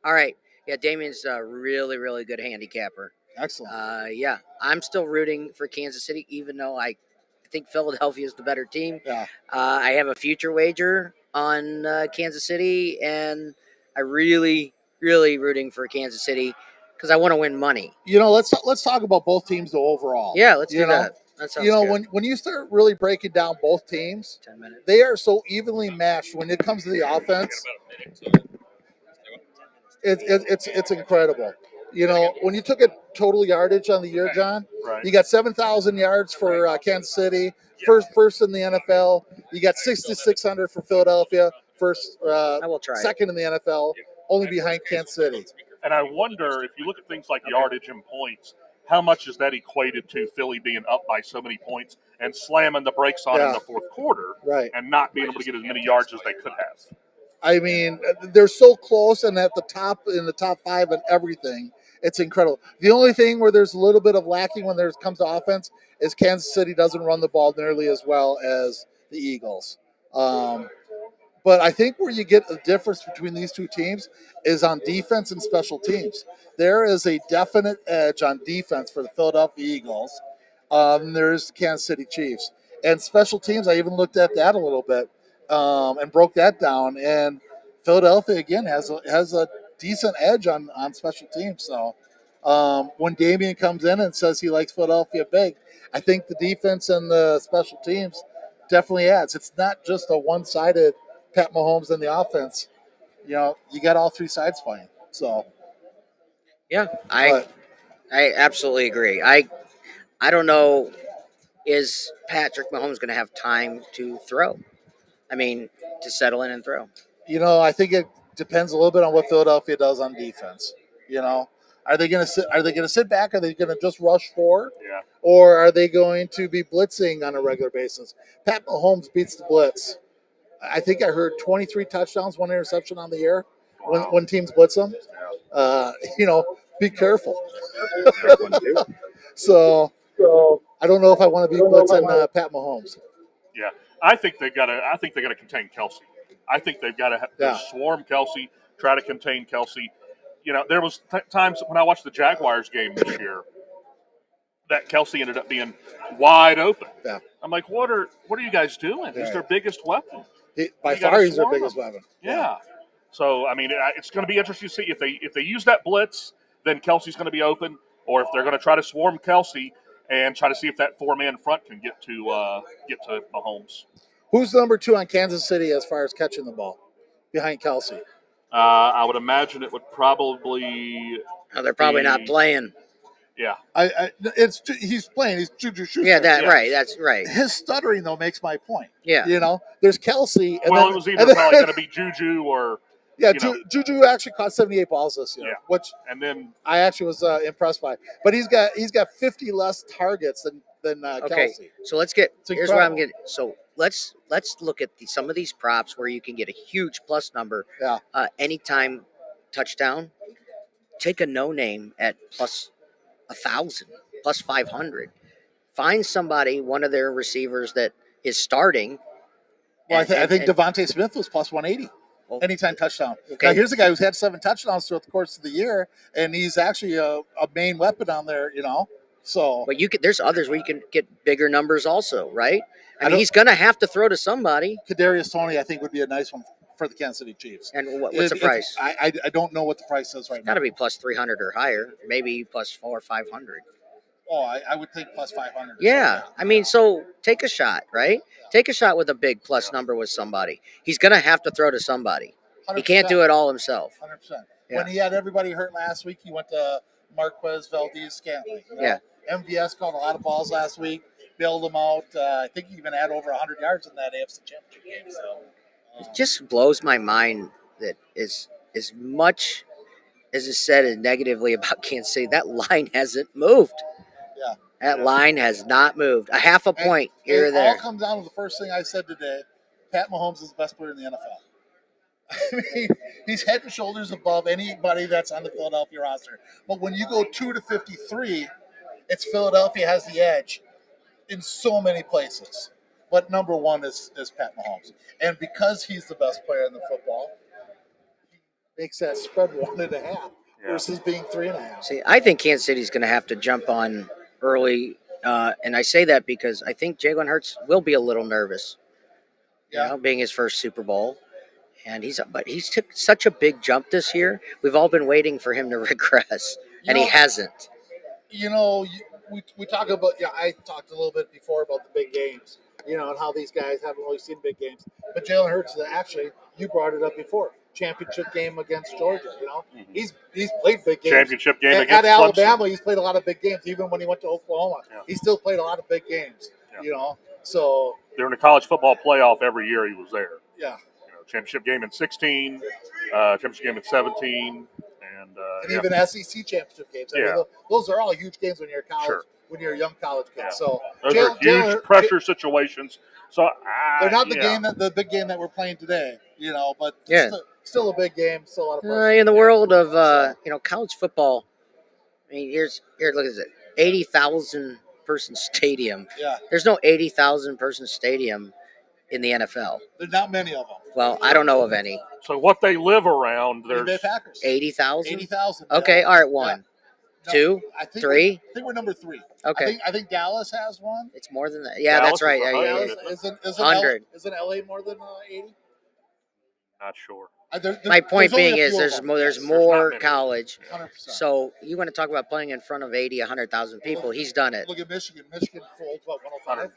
C: All right. Yeah, Damian's a really, really good handicapper.
D: Excellent.
C: Yeah, I'm still rooting for Kansas City, even though I think Philadelphia is the better team.
D: Yeah.
C: I have a future wager on Kansas City, and I really, really rooting for Kansas City because I want to win money.
D: Let's talk about both teams though overall.
C: Yeah, let's do
D: You know?
C: that. That sounds good.
D: when you start really breaking down both teams,
C: 10 minutes.
D: they are so evenly matched when it comes to the offense. It's incredible. When you took a total yardage on the year, John,
E: Right.
D: you got 7,000 yards for Kansas City, first in the NFL. You got 6,600 for Philadelphia,
C: I will try.
D: second in the NFL, only behind Kansas City.
E: And I wonder if you look at things like yardage and points, how much is that equated to Philly being up by so many points and slamming the brakes on in
D: Yeah.
E: the fourth quarter
D: Right.
E: and not being able to get as many yards as they could have?
D: I mean, they're so close and at the top in the top five and everything. It's incredible. The only thing where there's a little bit of lacking when it comes to offense is Kansas City doesn't run the ball nearly as well as the Eagles. But I think where you get the difference between these two teams is on defense and special teams. There is a definite edge on defense for the Philadelphia Eagles. There's the Kansas City Chiefs. And special teams, I even looked at that a little bit and broke that down. And Philadelphia, again, has a decent edge on special teams. So when Damian comes in and says he likes Philadelphia big, I think the defense and the special teams definitely adds. It's not just a one-sided Pat Mahomes and the offense. You got all three sides playing. So
C: Yeah,
D: but
C: I absolutely agree. I don't know, is Patrick Mahomes going to have time to throw? I mean, to settle in and throw.
D: I think it depends a little bit on what Philadelphia does on defense. Are they going to sit? Are they going to sit back? Are they going to just rush forward?
E: Yeah.
D: Or are they going to be blitzing on a regular basis? Pat Mahomes beats the blitz. I think I heard 23 touchdowns, 1 interception on the year
E: Wow.
D: when teams blitz them. Be careful. So I don't know if I want to be blitzing Pat Mahomes.
E: Yeah, I think they got to contain Kelsey. I think they've got to
D: Yeah.
E: swarm Kelsey, try to contain Kelsey. There was times when I watched the Jaguars game this year that Kelsey ended up being wide open.
D: Yeah.
E: I'm like, what are you guys doing? He's
D: Right.
E: their biggest weapon.
D: By
E: You gotta
D: far, he's their
E: swarm
D: biggest
E: him.
D: weapon.
E: Yeah. So I mean, it's going to be interesting to see if they use that blitz, then Kelsey's going to be open, or if they're going to try to swarm Kelsey and try to see if that 4-man front can get to Mahomes.
D: Who's number 2 on Kansas City as far as catching the ball behind Kelsey?
E: I would imagine it would probably.
C: No, they're probably not playing.
E: Yeah.
D: He's playing. He's Juju Schuster.
C: Yeah,
E: Yeah.
C: right. That's right.
D: His stuttering though makes my point.
C: Yeah.
D: There's Kelsey. And
E: Well,
D: then,
E: it was
D: and
E: either
D: then-
E: probably going to be Juju or
D: yeah.
E: you know.
D: Juju actually caught 78 balls this year,
E: Yeah.
D: which
E: and then
D: I actually was impressed by. But he's got 50 less targets than
C: Okay.
D: Kelsey.
C: So here's
D: incredible.
C: what I'm getting. So let's look at some of these props where you can get a huge plus number.
D: Yeah.
C: Anytime touchdown. Take a no name at plus 1,000, plus 500. Find somebody, one of their receivers that is starting.
D: Well,
C: and-
D: I think
C: and-
D: Devontae Smith was plus 180.
C: Oh,
D: Anytime touchdown.
C: Okay.
D: Now, here's a guy who's had 7 touchdowns throughout the course of the year, and he's actually a main weapon on there, So,
C: But there's others where you can get bigger numbers also, right? I mean,
D: don't-
C: he's going to have to throw to somebody.
D: Kadarius Toney, I think, would be a nice one for the Kansas City Chiefs.
C: And what's the price?
D: I don't know what the price is right
C: Got
D: now.
C: to be plus 300 or higher, maybe plus 400 or 500.
D: Oh, I would think plus 500.
C: Yeah, I mean, so take a shot, right? Take a shot with a big plus number with somebody. He's going to have to throw to somebody. He can't do it all himself.
D: 100%.
C: Yeah.
D: When he had everybody hurt last week, he went to Marquez Valdez-Scantling.
C: Yeah.
D: MVS caught a lot of balls last week, bailed them out. I think he even had over 100 yards in that AFC Championship game. So,
C: It just blows my mind that as much as is said negatively about Kansas City, that line hasn't moved.
D: Yeah.
C: That line has not moved. A half a point
D: And
C: here or
D: it
C: there.
D: all comes down to the first thing I said today. Pat Mahomes is the best player in the NFL. I mean, he's head and shoulders above anybody that's on the Philadelphia roster. But when you go 2 to 53, it's Philadelphia has the edge in so many places. But number one is Pat Mahomes. And because he's the best player in the football, he makes that spread 1.5 versus being 3.5.
C: See, I think Kansas City's going to have to jump on early. And I say that because I think Jalen Hurts will be a little nervous, being his first Super Bowl. And he's took such a big jump this year. We've all been waiting for him to regress, and he hasn't.
D: We talk about, I talked a little bit before about the big games, and how these guys haven't really seen big games. But Jalen Hurts, actually, you brought it up before, championship game against Georgia. He's played big games.
E: Championship game against
D: at Alabama.
E: Clemson.
D: He's played a lot of big games. Even when he went to Oklahoma, he still played a lot of big games. So
E: during the college football playoff every year he was there.
D: Yeah.
E: Championship game in 16, championship game in 17, and
D: even SEC championship games. I mean, those are all huge games when you're college, when you're a young college kid. So
E: those are huge pressure situations. So
D: they're not the big game that we're playing today, but still a big game, still a lot of pressure.
C: In the world of college football, I mean, here look at it, 80,000 person stadium.
D: Yeah.
C: There's no 80,000 person stadium in the NFL.
D: There's not many of them.
C: Well, I don't know of any.
E: So what they live around, there's
C: 80,000.
D: 80,000.
C: Okay, all right, one, two, three.
D: I think we're number 3.
C: Okay,
D: I think Dallas has one.
C: it's more than that. Yeah,
E: Dallas
C: that's right.
E: is
C: Yeah.
D: Isn't
C: 100.
D: Isn't LA more than 80?
E: not sure.
C: My point being is there's
E: There's
C: more
E: not many.
C: college.
D: 100%.
C: So you want to talk about playing in front of 80, 100,000 people? He's done it.
D: Look at Michigan. Michigan holds what, 105?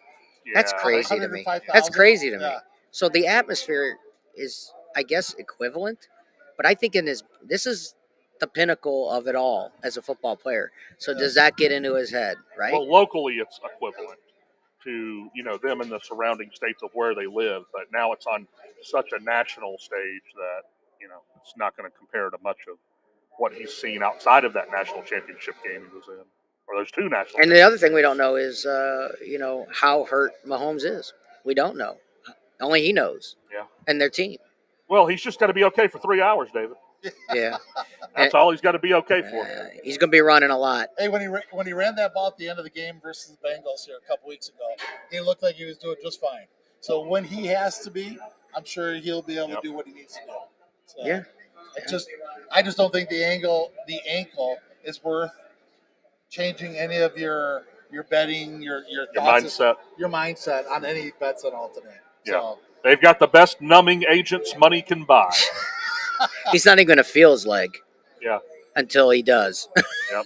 C: That's
E: Yeah.
C: crazy to me.
D: 105,000?
C: That's crazy to me.
D: Yeah.
C: So the atmosphere is, I guess, equivalent, but I think this is the pinnacle of it all as a football player. So does that get into his head, right?
E: Well, locally it's equivalent to them in the surrounding states of where they live, but now it's on such a national stage that it's not going to compare to much of what he's seen outside of that national championship game he was in, or those two national.
C: And the other thing we don't know is, how hurt Mahomes is. We don't know. Only he knows.
E: Yeah.
C: And their team.
E: Well, he's just got to be okay for 3 hours, David.
C: Yeah.
E: That's all he's got to be okay for.
C: He's going to be running a lot.
D: Hey, when he ran that ball at the end of the game versus the Bengals here a couple weeks ago, he looked like he was doing just fine. So when he has to be, I'm sure he'll be able to do what he needs to do. So
C: Yeah.
D: I just don't think the ankle is worth changing any of your betting, your
E: mindset.
D: your mindset on any bets at all today.
E: Yeah.
D: So,
E: They've got the best numbing agents money can buy.
C: He's not even going to feel his leg.
E: Yeah.
C: Until he does.
E: Yep.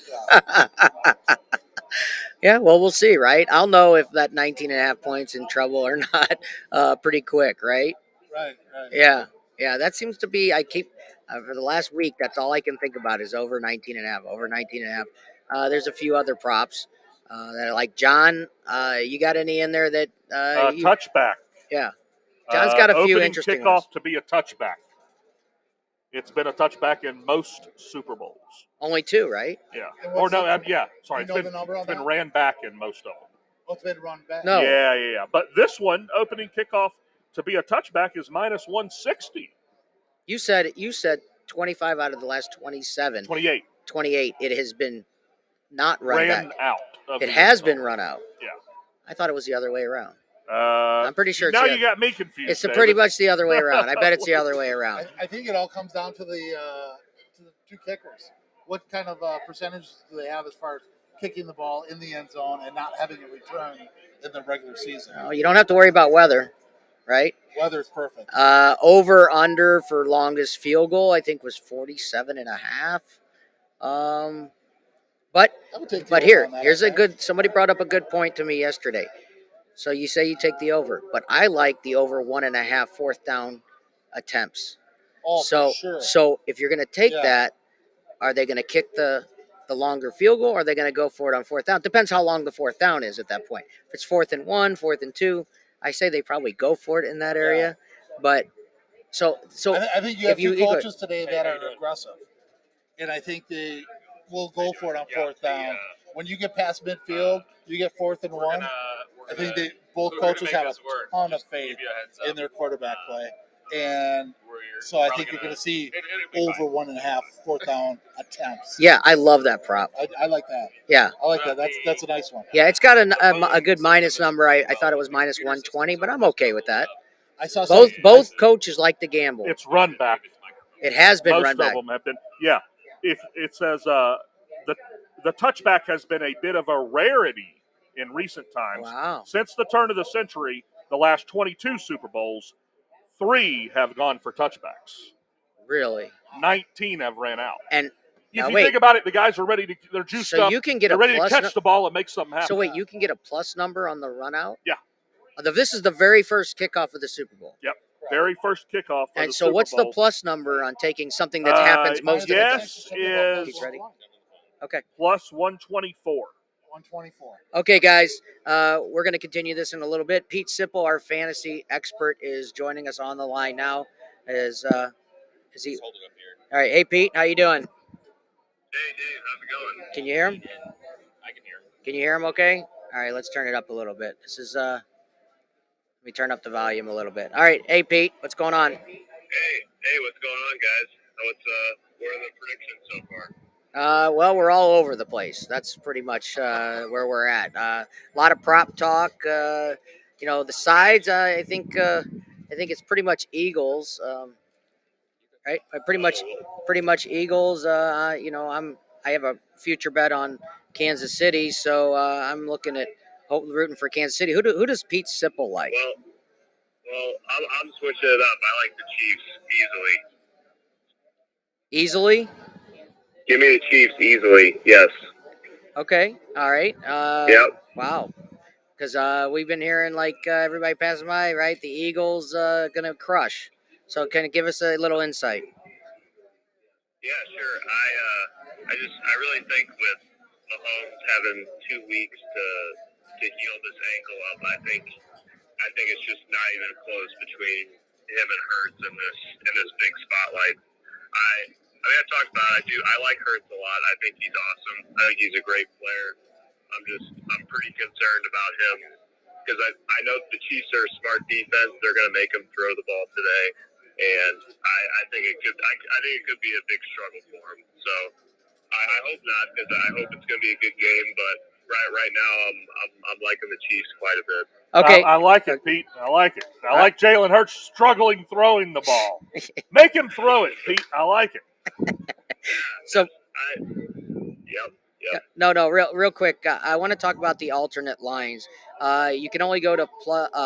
C: Yeah, well, we'll see, right? I'll know if that 19.5 points in trouble or not pretty quick, right?
D: Right.
C: Yeah, that seems to be, I keep, for the last week, that's all I can think about is over 19.5. There's a few other props that are like, John, you got any in there that...
E: touchback.
C: Yeah. John's got a few
E: opening
C: interesting
E: kickoff
C: ones.
E: to be a touchback. It's been a touchback in most Super Bowls.
C: Only 2, right?
E: Yeah.
D: And
E: Or
D: what's
E: no,
D: the-
E: yeah. Sorry,
D: you know the number on
E: it's been
D: that?
E: ran back in most of them.
D: What's been run back?
C: No.
E: Yeah. But this one, opening kickoff to be a touchback, is minus 160.
C: You said 25 out of the last 27.
E: 28.
C: 28. It has been not run
E: Ran
C: back.
E: out. Of
C: It
E: the
C: has
E: end
C: been
E: zone.
C: run out.
E: Yeah.
C: I thought it was the other way around. I'm pretty sure it's
E: now
C: the
E: you got me confused.
C: It's
E: David.
C: pretty much the other way around. I bet it's the other way around.
D: I think it all comes down to the 2 kickers. What kind of percentage do they have as far as kicking the ball in the end zone and not having it return in the regular season?
C: No, you don't have to worry about weather, right?
D: Weather's perfect.
C: Over under for longest field goal, I think was 47.5. But
D: I would take the
C: but
D: over on that,
C: here's
D: I
C: a
D: think.
C: good. Somebody brought up a good point to me yesterday. So you say you take the over, but I like the over 1.5 fourth down attempts.
D: Oh,
C: so
D: for sure.
C: so if you're going to take
D: Yeah.
C: that, are they going to kick the longer field goal, or are they going to go for it on fourth down? Depends how long the fourth down is at that point. If it's 4th and 1, 4th and 2, I say they probably go for it in that area. But so
D: I think you have
C: if you-
D: 2
C: you go-
D: coaches today that are aggressive, and I think they will go for it on fourth down. when you get past midfield, you get 4th and 1. I think both coaches have a ton of faith in their quarterback play, and so I think you're going to see over 1.5 4th down attempts.
C: Yeah, I love that prop.
D: I like that.
C: Yeah.
D: I like that. That's a nice one.
C: Yeah, it's got a good minus number. I thought it was minus 120, but I'm okay with that.
D: I saw
C: Both coaches like to gamble.
E: It's run back.
C: It has been
E: Most
C: run
E: of
C: back.
E: them have been. Yeah. If it says the touchback has been a bit of a rarity in recent times.
C: Wow.
E: Since the turn of the century, the last 22 Super Bowls, 3 have gone for touchbacks.
C: Really?
E: 19 have ran out.
C: And
E: if you think about it, the guys are ready to. They're juiced
C: so
E: up.
C: you can get
E: they're
C: a
E: ready to
C: plus
E: catch the ball and make something happen.
C: So wait, you can get a plus number on the run out?
E: Yeah.
C: This is the very first kickoff of the Super Bowl.
E: Yep. Very first kickoff.
C: And
E: the
C: so,
E: Super
C: what's
E: Bowl.
C: the plus number on taking something that happens most of the time?
E: Yes, is
C: He's ready. Okay.
E: plus 124.
D: 124.
C: Okay, guys, we're going to continue this in a little bit. Pete Sipple, our fantasy expert, is joining us on the line now. Is he? All right. Hey, Pete, how you doing?
F: Hey, Dave, how's it going?
C: Can you hear him?
F: I can hear him.
C: Can you hear him? Okay. All right. Let's turn it up a little bit. This is Let me turn up the volume a little bit. All right. Hey, Pete, what's going on?
F: Hey, what's going on, guys? What are the predictions so far?
C: Well, we're all over the place. That's pretty much where we're at. A lot of prop talk. The sides. I think it's pretty much Eagles. Right? Pretty much Eagles. I have a future bet on Kansas City, so I'm looking at rooting for Kansas City. Who does Pete Sipple like?
F: Well, I'm switching it up. I like the Chiefs easily.
C: Easily?
F: Give me the Chiefs easily. Yes.
C: Okay. All right.
F: Yep.
C: Wow. Because we've been hearing everybody passing by, right? The Eagles gonna crush. So can you give us a little insight?
F: Yeah, sure. I really think with Mahomes having 2 weeks to heal this ankle up, I think it's just not even close between him and Hurts in this big spotlight. I talked about it. I like Hurts a lot. I think he's awesome. I think he's a great player. I'm pretty concerned about him because I know the Chiefs are a smart defense. They're going to make him throw the ball today, and I think it could be a big struggle for him. So I hope not, because I hope it's going to be a good game. But right now I'm liking the Chiefs quite a bit.
C: Okay.
E: I like it, Pete. I like it. I like Jalen Hurts struggling throwing the ball. Make him throw it, Pete. I like it.
C: So.
F: Yep.
C: No, real quick. I want to talk about the alternate lines. You can only go to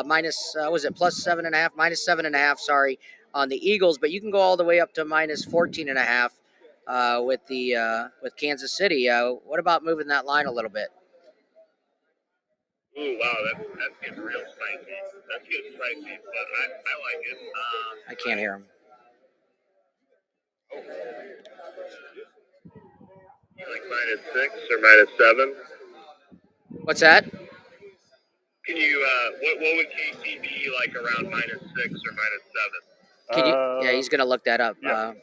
C: minus. Was it plus 7.5? Minus 7.5. Sorry, on the Eagles, but you can go all the way up to minus 14.5 with Kansas City. What about moving that line a little bit?
F: Ooh, wow, that's getting real spicy. That's getting spicy, but I like it.
C: I can't hear him.
F: You like minus 6 or minus 7?
C: What's that?
F: Can you what would KC be like around minus 6 or minus 7?
C: Can you? Yeah, he's gonna look that up
E: yeah.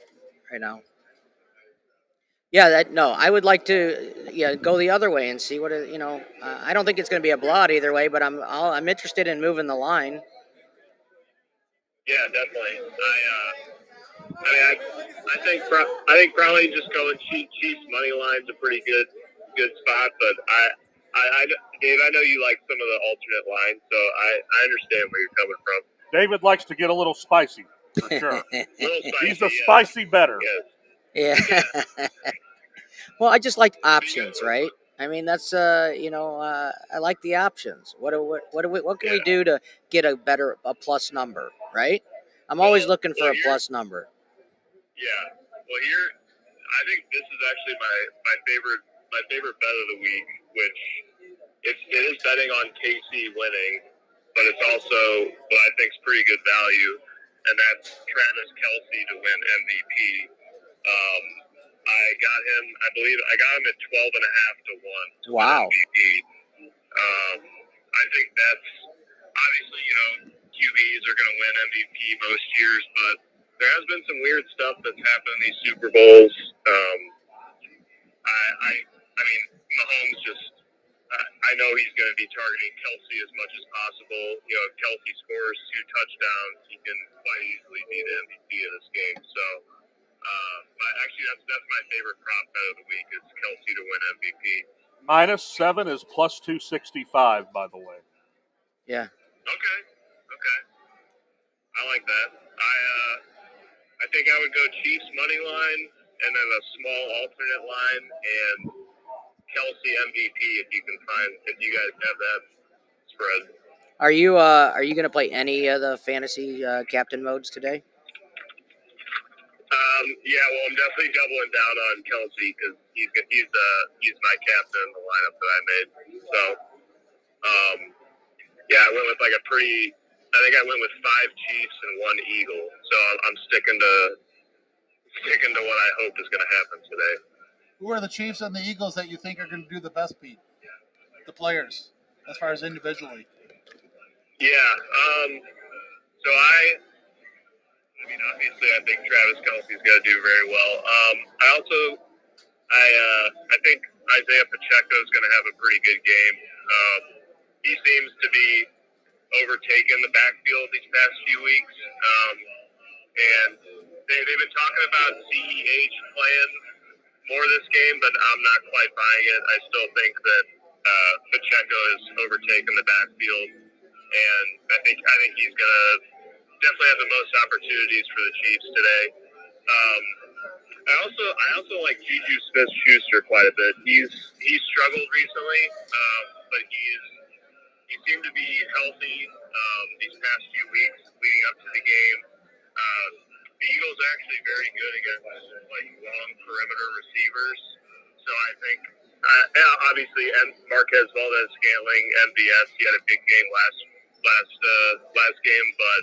C: right now. Yeah, I would like to go the other way and see what I don't think it's going to be a blowout either way, but I'm interested in moving the line.
F: Yeah, definitely. I think probably just going Chiefs money line's a pretty good spot, but Dave, I know you like some of the alternate lines, so I understand where you're coming from.
E: David likes to get a little spicy, for sure.
F: Spicy,
E: He's a spicy bettor.
C: Yeah. Well, I just like options, right? I mean, that's I like the options. What can we do to get a plus number, right? I'm always looking for a plus number.
F: Yeah. Well, I think this is actually my favorite bet of the week, which it is betting on KC winning, but it's also what I think is pretty good value, and that's Travis Kelce to win MVP. I got him at 12.5 to 1.
C: Wow.
F: MVP. I think that's obviously, QBs are going to win MVP most years, but there has been some weird stuff that's happened in these Super Bowls. I mean, Mahomes just, I know he's going to be targeting Kelsey as much as possible. You know, if Kelsey scores 2 touchdowns, he can quite easily be the MVP of this game. So, actually, that's my favorite prop bet of the week is Kelsey to win MVP.
E: -7 is plus 265, by the way.
C: Yeah.
F: Okay. I like that. I think I would go Chiefs money line and then a small alternate line and Kelsey MVP if you guys have that spread.
C: Are you going to play any of the fantasy captain modes today?
F: Yeah, well, I'm definitely doubling down on Kelsey because he's my captain in the lineup that I made. So, yeah, I went with I think I went with 5 Chiefs and 1 Eagle. So I'm sticking to what I hope is going to happen today.
D: Who are the Chiefs and the Eagles that you think are going to do the best, Pete? The players, as far as individually.
F: Yeah. So I mean, obviously, I think Travis Kelsey's going to do very well. I think Isaiah Pacheco is going to have a pretty good game. He seems to be overtaking the backfield these past few weeks. And they've been talking about CEH playing more this game, but I'm not quite buying it. I still think that Pacheco is overtaking the backfield, and I think he's going to definitely have the most opportunities for the Chiefs today. I also like Juju Smith-Schuster quite a bit. He's struggled recently, but he seemed to be healthy these past few weeks leading up to the game. The Eagles are actually very good against like long perimeter receivers, so I think obviously and Marquez Valdez-Scantling, MVS, he had a big game last game, but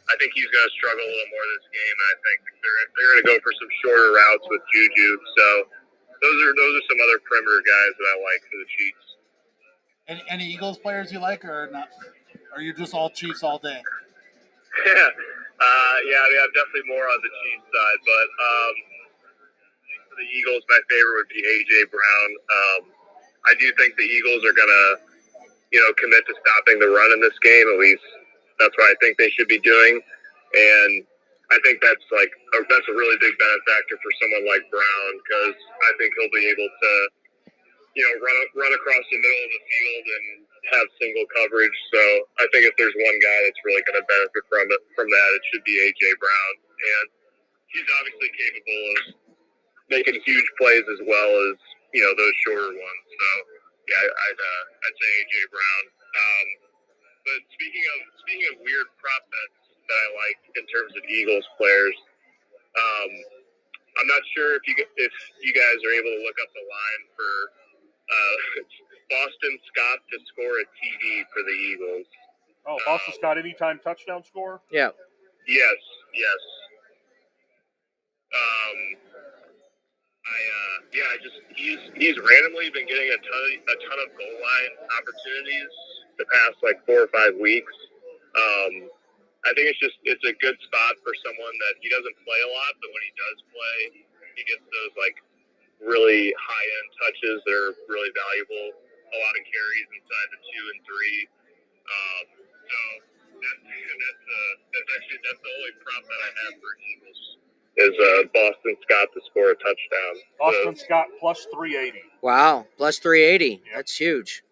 F: I think he's going to struggle a little more this game, and I think they're going to go for some shorter routes with Juju. So those are some other perimeter guys that I like for the Chiefs.
D: Any Eagles players you like, or not? Are you just all Chiefs all day?
F: Yeah, I mean, I'm definitely more on the Chiefs side, but for the Eagles, my favorite would be A.J. Brown. I do think the Eagles are going to, commit to stopping the run in this game. At least that's what I think they should be doing. And I think that's a really big benefactor for someone like Brown because I think he'll be able to, run across the middle of the field and have single coverage. So I think if there's one guy that's really going to benefit from that, it should be A.J. Brown. And he's obviously capable of making huge plays as well as, those shorter ones. So, yeah, I'd say A.J. Brown. But speaking of weird prop bets that I like in terms of Eagles players, I'm not sure if you guys are able to look up the line for Boston Scott to score a TD for the Eagles.
E: Oh, Boston Scott anytime touchdown score?
C: Yeah.
F: Yes. He's randomly been getting a ton of goal line opportunities the past 4 or 5 weeks. I think it's a good spot for someone that he doesn't play a lot, but when he does play, he gets those really high end touches that are really valuable. A lot of carries inside the 2 and 3. So that's the only prop that I have for Eagles is Boston Scott to score a touchdown.
E: Boston Scott plus 380.
C: Wow, plus 380.
E: Yep.
C: That's huge.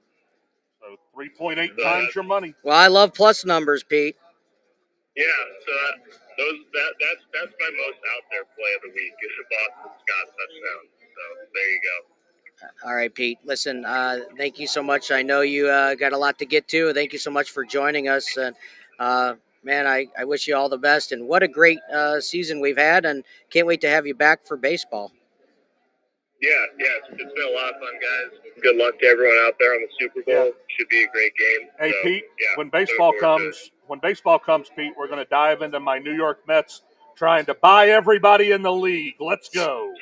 E: So 3.8 times your money.
C: Well, I love plus numbers, Pete.
F: Yeah, so that's my most out there play of the week is the Boston Scott touchdown. So there you go.
C: All right, Pete. Listen, thank you so much. I know you got a lot to get to. Thank you so much for joining us. And man, I wish you all the best. And what a great season we've had. And can't wait to have you back for baseball.
F: Yeah, it's been a lot of fun, guys. Good luck to everyone out there on the Super Bowl.
E: Yeah.
F: Should be a great game.
E: Hey,
F: so,
E: Pete,
F: yeah,
E: when baseball comes, Pete, we're going to dive into my New York Mets trying to buy everybody in the league. Let's go.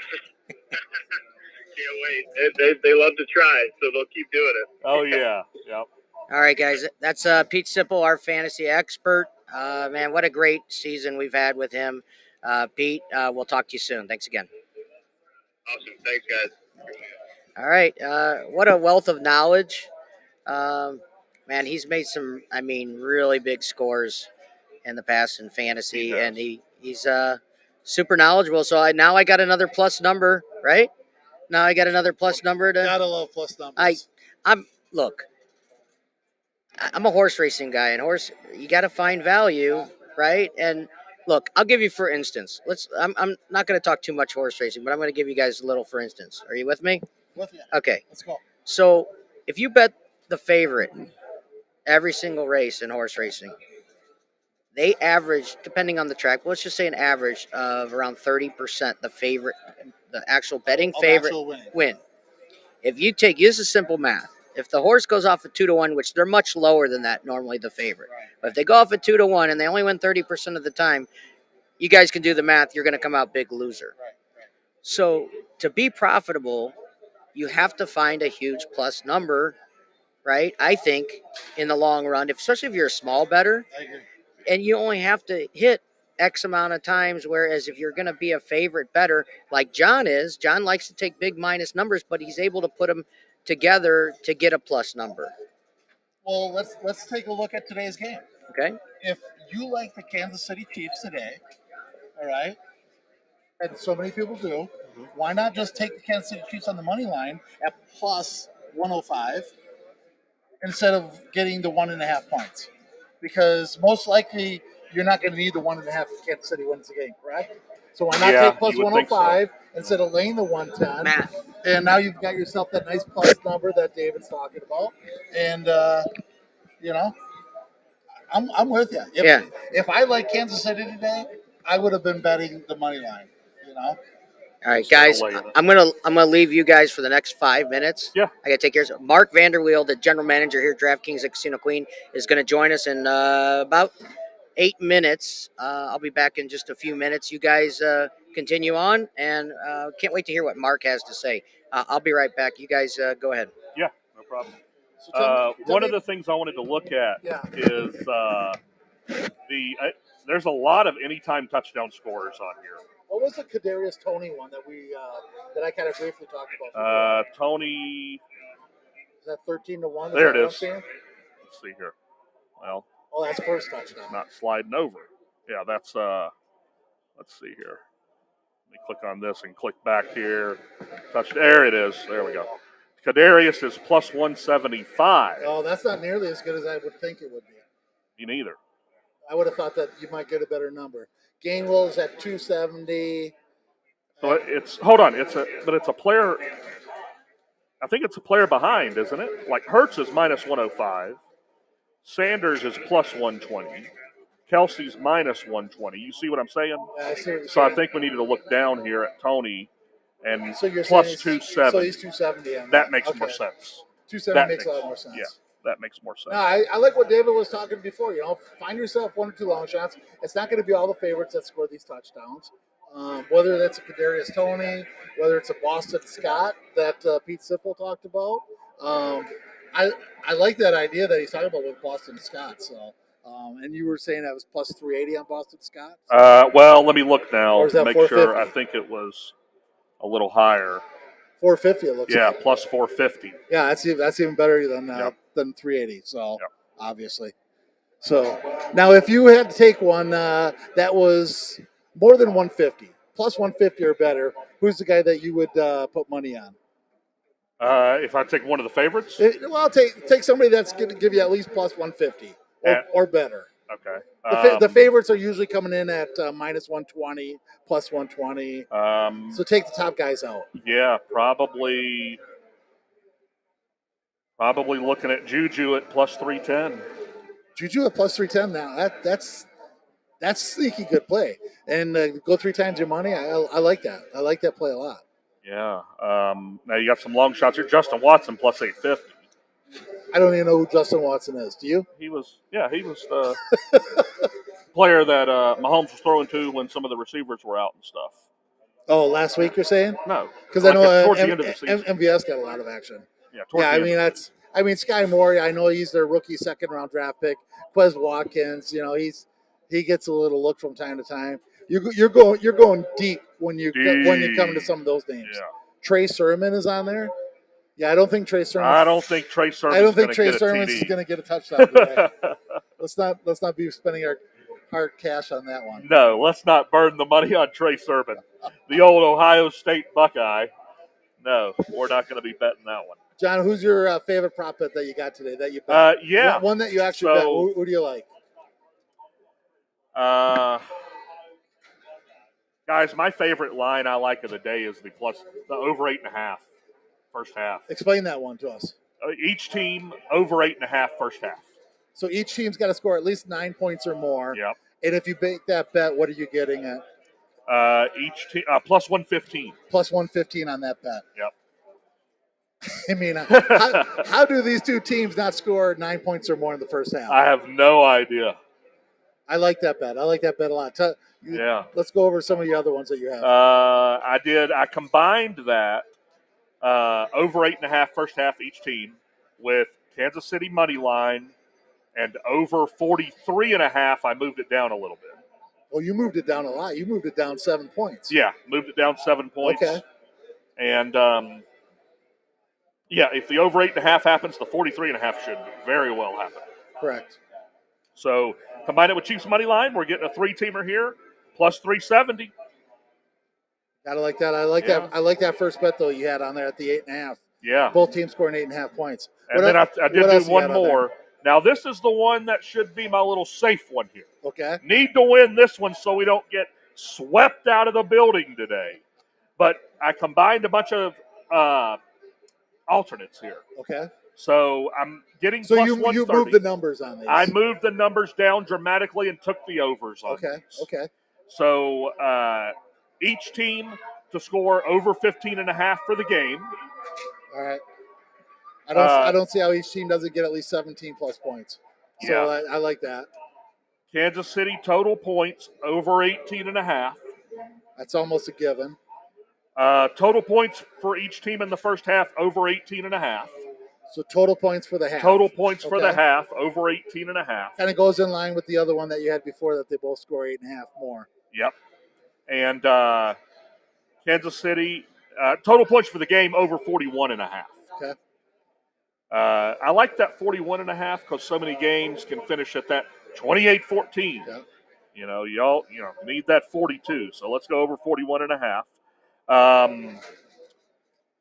F: Can't wait. They love to try, so they'll keep doing it.
E: Oh, yeah. Yep.
C: All right, guys. That's Pete Sipple, our fantasy expert. Man, what a great season we've had with him. Pete, we'll talk to you soon. Thanks again.
F: Awesome. Thanks, guys.
C: All right. What a wealth of knowledge. Man, he's made some, really big scores in the past in fantasy,
E: He has.
C: and he's super knowledgeable. So now I got another plus number, right? Now I got another plus number to.
D: Gotta love plus numbers.
C: Look. I'm a horse racing guy, and you got to find value, right? And look, I'll give you for instance. I'm not going to talk too much horse racing, but I'm going to give you guys a little for instance. Are you with me?
D: With you.
C: Okay.
D: Let's go.
C: So if you bet the favorite every single race in horse racing, they average, depending on the track, let's just say an average of around 30%. The actual betting favorite
D: Actual
C: win. If you take, this is simple math. If the horse goes off at 2-1, which they're much lower than that normally, the favorite.
D: Right.
C: But if they go off at 2-1 and they only win 30% of the time, you guys can do the math. You're going to come out big loser.
D: Right.
C: So to be profitable, you have to find a huge plus number, right? I think in the long run, especially if you're a small bettor,
D: I agree.
C: and you only have to hit X amount of times. Whereas if you're going to be a favorite bettor like John likes to take big minus numbers, but he's able to put them together to get a plus number.
D: Well, let's take a look at today's game.
C: Okay.
D: If you like the Kansas City Chiefs today, all right, and so many people do, why not just take the Kansas City Chiefs on the money line at plus 105 instead of getting the 1.5 points? Because most likely you're not going to need the 1.5 if Kansas City wins the game, correct? So why not take plus
E: you would think
D: 105 instead of laying the 110?
C: Matt.
D: And now you've got yourself that nice plus number that David's talking about. And, you know, I'm with you. If I like Kansas City today, I would have been betting the money line, you know?
C: All right, guys, I'm gonna leave you guys for the next 5 minutes.
E: Yeah.
C: I gotta take care of Mark Vanderweel, the general manager here at DraftKings at Casino Queen, is gonna join us in about 8 minutes. I'll be back in just a few minutes. You guys continue on, and can't wait to hear what Mark has to say. I'll be right back. You guys go ahead.
E: Yeah, no problem.
D: So tell
E: One
D: me-
E: of the things I wanted to look at
D: Yeah.
E: is there's a lot of anytime touchdown scorers on here.
D: What was the Kadarius Toney one that that I kind of briefly talked about?
E: Tony,
D: Is that 13-1?
E: there it
D: that what I'm
E: is.
D: saying?
E: Let's see here. Well,
D: Oh, that's first touchdown.
E: not sliding over. Yeah, that's let's see here. Let me click on this and click back here. There it is. There we go. Kadarius is plus 175.
D: Oh, that's not nearly as good as I would think it would be.
E: Me neither.
D: I would have thought that you might get a better number. Gainwell is at 270.
E: So it's hold on. It's a player. I think it's a player behind, isn't it? Like Hurts is minus 105. Sanders is plus 120. Kelsey's minus 120. You see what I'm saying?
D: I see what you're
E: So I
D: saying.
E: think we needed to look down here at Tony and
D: So you're
E: plus
D: saying
E: 270.
D: So he's 270. On
E: That makes
D: okay.
E: more sense.
D: 270 makes a lot more sense.
E: Yeah, that makes more sense.
D: No, I like what David was talking before. You know, find yourself one or two long shots. It's not going to be all the favorites that score these touchdowns. Whether that's a Kadarius Toney, whether it's a Boston Scott that Pete Sipple talked about. I like that idea that he's talking about with Boston Scott. So, and you were saying that was plus 380 on Boston Scott.
E: Well, let me look now
D: Or is
E: to
D: that
E: make sure.
D: 450?
E: I think it was a little higher.
D: 450. It looks
E: Yeah,
D: like.
E: plus 450.
D: Yeah, that's even better
E: Yep.
D: than 380. So
E: Yep.
D: obviously. So now, if you had to take one that was more than 150, plus 150 or better, who's the guy that you would put money on?
E: If I take one of the favorites,
D: Well, take somebody that's going to give you at least plus 150 or better.
E: okay.
D: The favorites are usually coming in at minus 120, plus 120. So take the top guys out.
E: Yeah, probably looking at Juju at plus 310.
D: Juju at plus 310 now. That's sneaky good play. And go 3 times your money. I like that. I like that play a lot.
E: Yeah. Now you got some long shots here. Justin Watson plus 850.
D: I don't even know who Justin Watson is. Do you?
E: He was the player that Mahomes was throwing to when some of the receivers were out and stuff.
D: Oh, last week you're saying?
E: No,
D: Because I know
E: towards the end of the season.
D: MVS got a lot of action.
E: Yeah, towards the end.
D: I mean Sky Moore. I know he's their rookie second round draft pick. Quez Watkins. You know he gets a little look from time to time. You're going deep when you come to some of those names.
E: Yeah.
D: Trey Sermon is on there. Yeah, I don't think Trey Sermon.
E: I don't think Trey Sermon.
D: I don't think Trey Sermon is going to get a touchdown today. Let's not be spending our hard cash on that one.
E: No, let's not burn the money on Trey Sermon, the old Ohio State Buckeye. No, we're not going to be betting that one.
D: John, who's your favorite prop bet that you got today that you bet?
E: Yeah.
D: One that you actually bet. Who do you like?
E: Guys, my favorite line I like of the day is the over 8.5 first half.
D: Explain that one to us.
E: Each team over 8.5 first half.
D: So each team's got to score at least 9 points or more.
E: Yep.
D: And if you make that bet, what are you getting at?
E: Each team plus 115.
D: Plus 115 on that bet.
E: Yep.
D: I mean, how do these two teams not score 9 points or more in the first half?
E: I have no idea.
D: I like that bet. I like that bet a lot.
E: Yeah.
D: Let's go over some of the other ones that you have.
E: I combined that over 8.5 first half each team with Kansas City money line and over 43.5. I moved it down a little bit.
D: Oh, you moved it down a lot. You moved it down 7 points.
E: Yeah, moved it down 7 points.
D: Okay.
E: And if the over 8.5 happens, the 43.5 should very well happen.
D: Correct.
E: So combine it with Chiefs money line. We're getting a 3-teamer here, plus 370.
D: Gotta like that. I like that. I like that first bet though you had on there at the 8.5.
E: Yeah.
D: Both teams scoring 8.5 points.
E: And then I did do one more. Now this is the one that should be my little safe one here.
D: Okay.
E: Need to win this one so we don't get swept out of the building today. But I combined a bunch of alternates here.
D: Okay.
E: So I'm getting
D: so
E: plus
D: you
E: 130.
D: moved the numbers on these.
E: I moved the numbers down dramatically and took the overs on these.
D: Okay.
E: So each team to score over 15.5 for the game.
D: All right. I don't see how each team doesn't get at least 17 plus points. So
E: yeah.
D: I like that.
E: Kansas City total points over 18.5.
D: That's almost a given.
E: Total points for each team in the first half over 18.5.
D: So total points for the half.
E: Total points for the half over 18.5.
D: And it goes in line with the other one that you had before that they both score 8.5 more.
E: Yep. And Kansas City total points for the game over 41.5.
D: Okay.
E: I like that 41.5 because so many games can finish at that 28-14.
D: Yeah.
E: Y'all need that 42. So let's go over 41.5.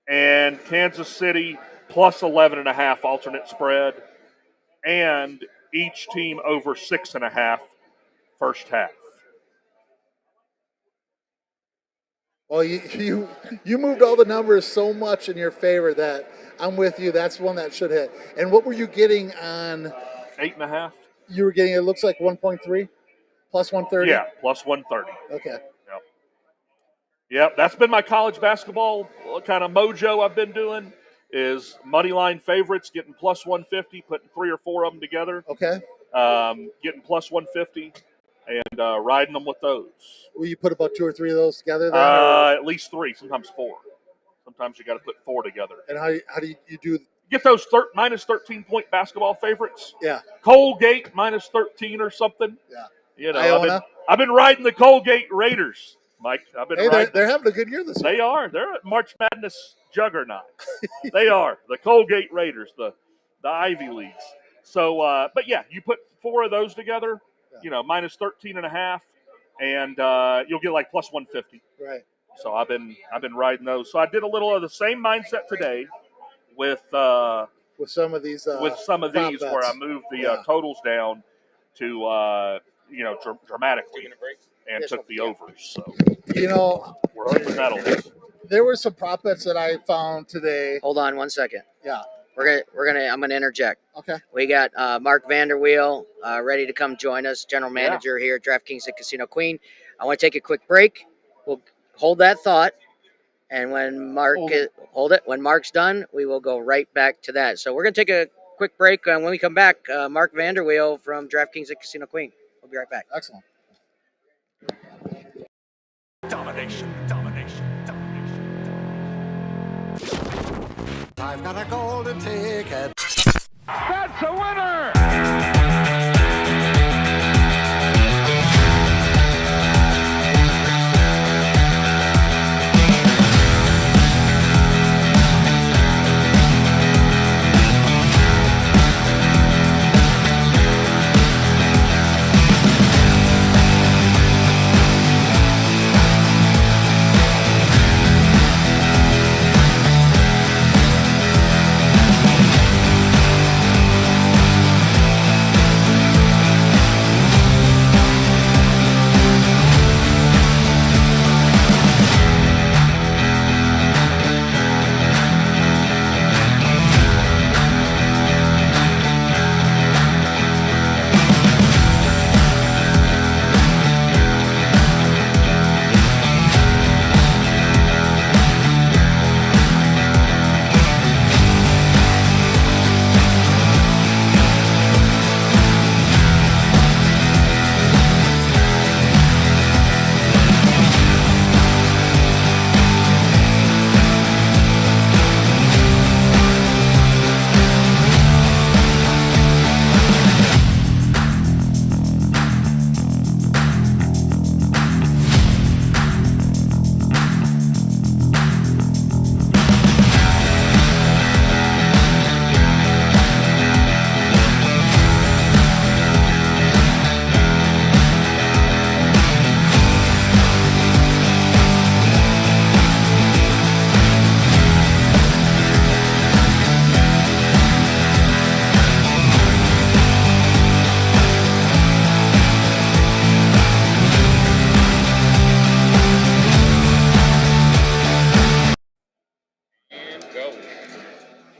E: And Kansas City plus 11.5 alternate spread, and each team over 6.5 first half.
D: Well, you moved all the numbers so much in your favor that I'm with you. That's one that should hit. And what were you getting on
E: 8.5?
D: You were getting, it looks like 1.3 plus 130.
E: Yeah, plus 130.
D: Okay.
E: Yep, that's been my college basketball kind of mojo I've been doing is money line favorites, getting plus 150, putting 3 or 4 of them together.
D: Okay.
E: Getting plus 150 and riding them with those.
D: Will you put about 2 or 3 of those together then?
E: At least 3, sometimes 4. Sometimes you got to put 4 together.
D: And how do you do?
E: Get those minus 13-point basketball favorites.
D: Yeah.
E: Colgate minus 13 or something.
D: Yeah.
E: I've been riding the Colgate Raiders, Mike.
D: They're having a good year this year.
E: They are. They're a March Madness juggernaut. They are. The Colgate Raiders, the Ivy Leagues. So, but yeah, you put 4 of those together, minus 13.5, and you'll get like plus 150.
D: Right.
E: So I've been riding those. So I did a little of the same mindset today with
D: some of these
E: where I moved the totals down to dramatically and took the overs. So we're hoping that'll hit.
D: There were some prop bets that I found today.
C: Hold on 1 second.
D: Yeah.
C: I'm gonna interject.
D: Okay.
C: We got Mark Vanderweel ready to come join us, general manager here at DraftKings at Casino Queen. I want to take a quick break. We'll hold that thought, and when when Mark's done, we will go right back to that. So we're gonna take a quick break, and when we come back, Mark Vanderweel from DraftKings at Casino Queen. We'll be right back.
D: Excellent.
A: Domination. I've got a golden ticket.
B: That's a winner!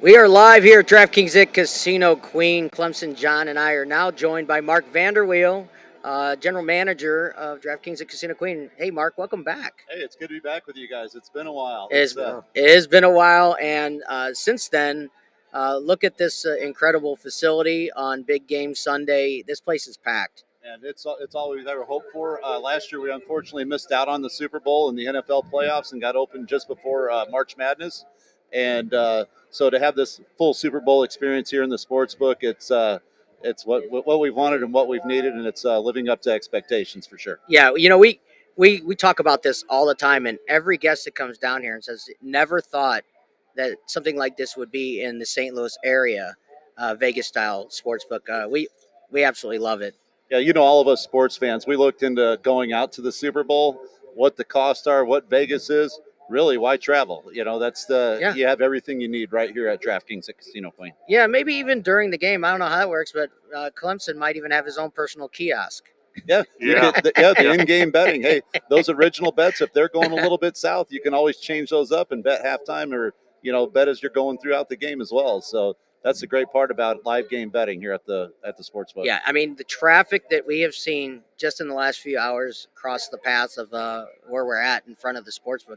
C: We are live here at DraftKings at Casino Queen. Clemson, John, and I are now joined by Mark Vanderweel, General Manager of DraftKings at Casino Queen. Hey, Mark, welcome back.
G: Hey, it's good to be back with you guys. It's been a while.
C: It has been a while, and since then, look at this incredible facility on Big Game Sunday. This place is packed.
G: And it's all we've ever hoped for. Last year, we unfortunately missed out on the Super Bowl and the NFL playoffs and got open just before March Madness. And so to have this full Super Bowl experience here in the sports book, it's what we've wanted and what we've needed, and it's living up to expectations for sure.
C: Yeah, we talk about this all the time, and every guest that comes down here and says never thought that something like this would be in the St. Louis area, Vegas style sportsbook. We absolutely love it.
G: Yeah, all of us sports fans, we looked into going out to the Super Bowl, what the costs are, what Vegas is. Really, why travel? You have everything you need right here at DraftKings at Casino Queen.
C: Yeah, maybe even during the game. I don't know how that works, but Clemson might even have his own personal kiosk.
G: Yeah, the in-game betting. Hey, those original bets, if they're going a little bit south, you can always change those up and bet halftime or, bet as you're going throughout the game as well. So that's the great part about live game betting here at the sportsbook.
C: Yeah, I mean, the traffic that we have seen just in the last few hours across the paths of where we're at in front of the sportsbook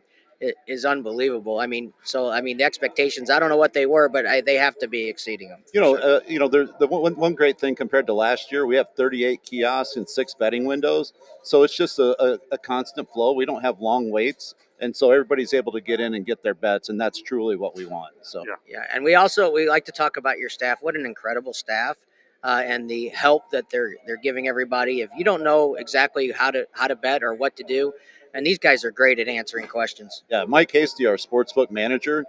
C: is unbelievable. The expectations, I don't know what they were, but they have to be exceeding them.
G: There's the one great thing compared to last year, we have 38 kiosks and 6 betting windows. So it's just a constant flow. We don't have long waits. And so everybody's able to get in and get their bets, and that's truly what we want. So
C: yeah. And we like to talk about your staff. What an incredible staff, and the help that they're giving everybody. If you don't know exactly how to bet or what to do, and these guys are great at answering questions.
G: Yeah, Mike Hasty, our sportsbook manager,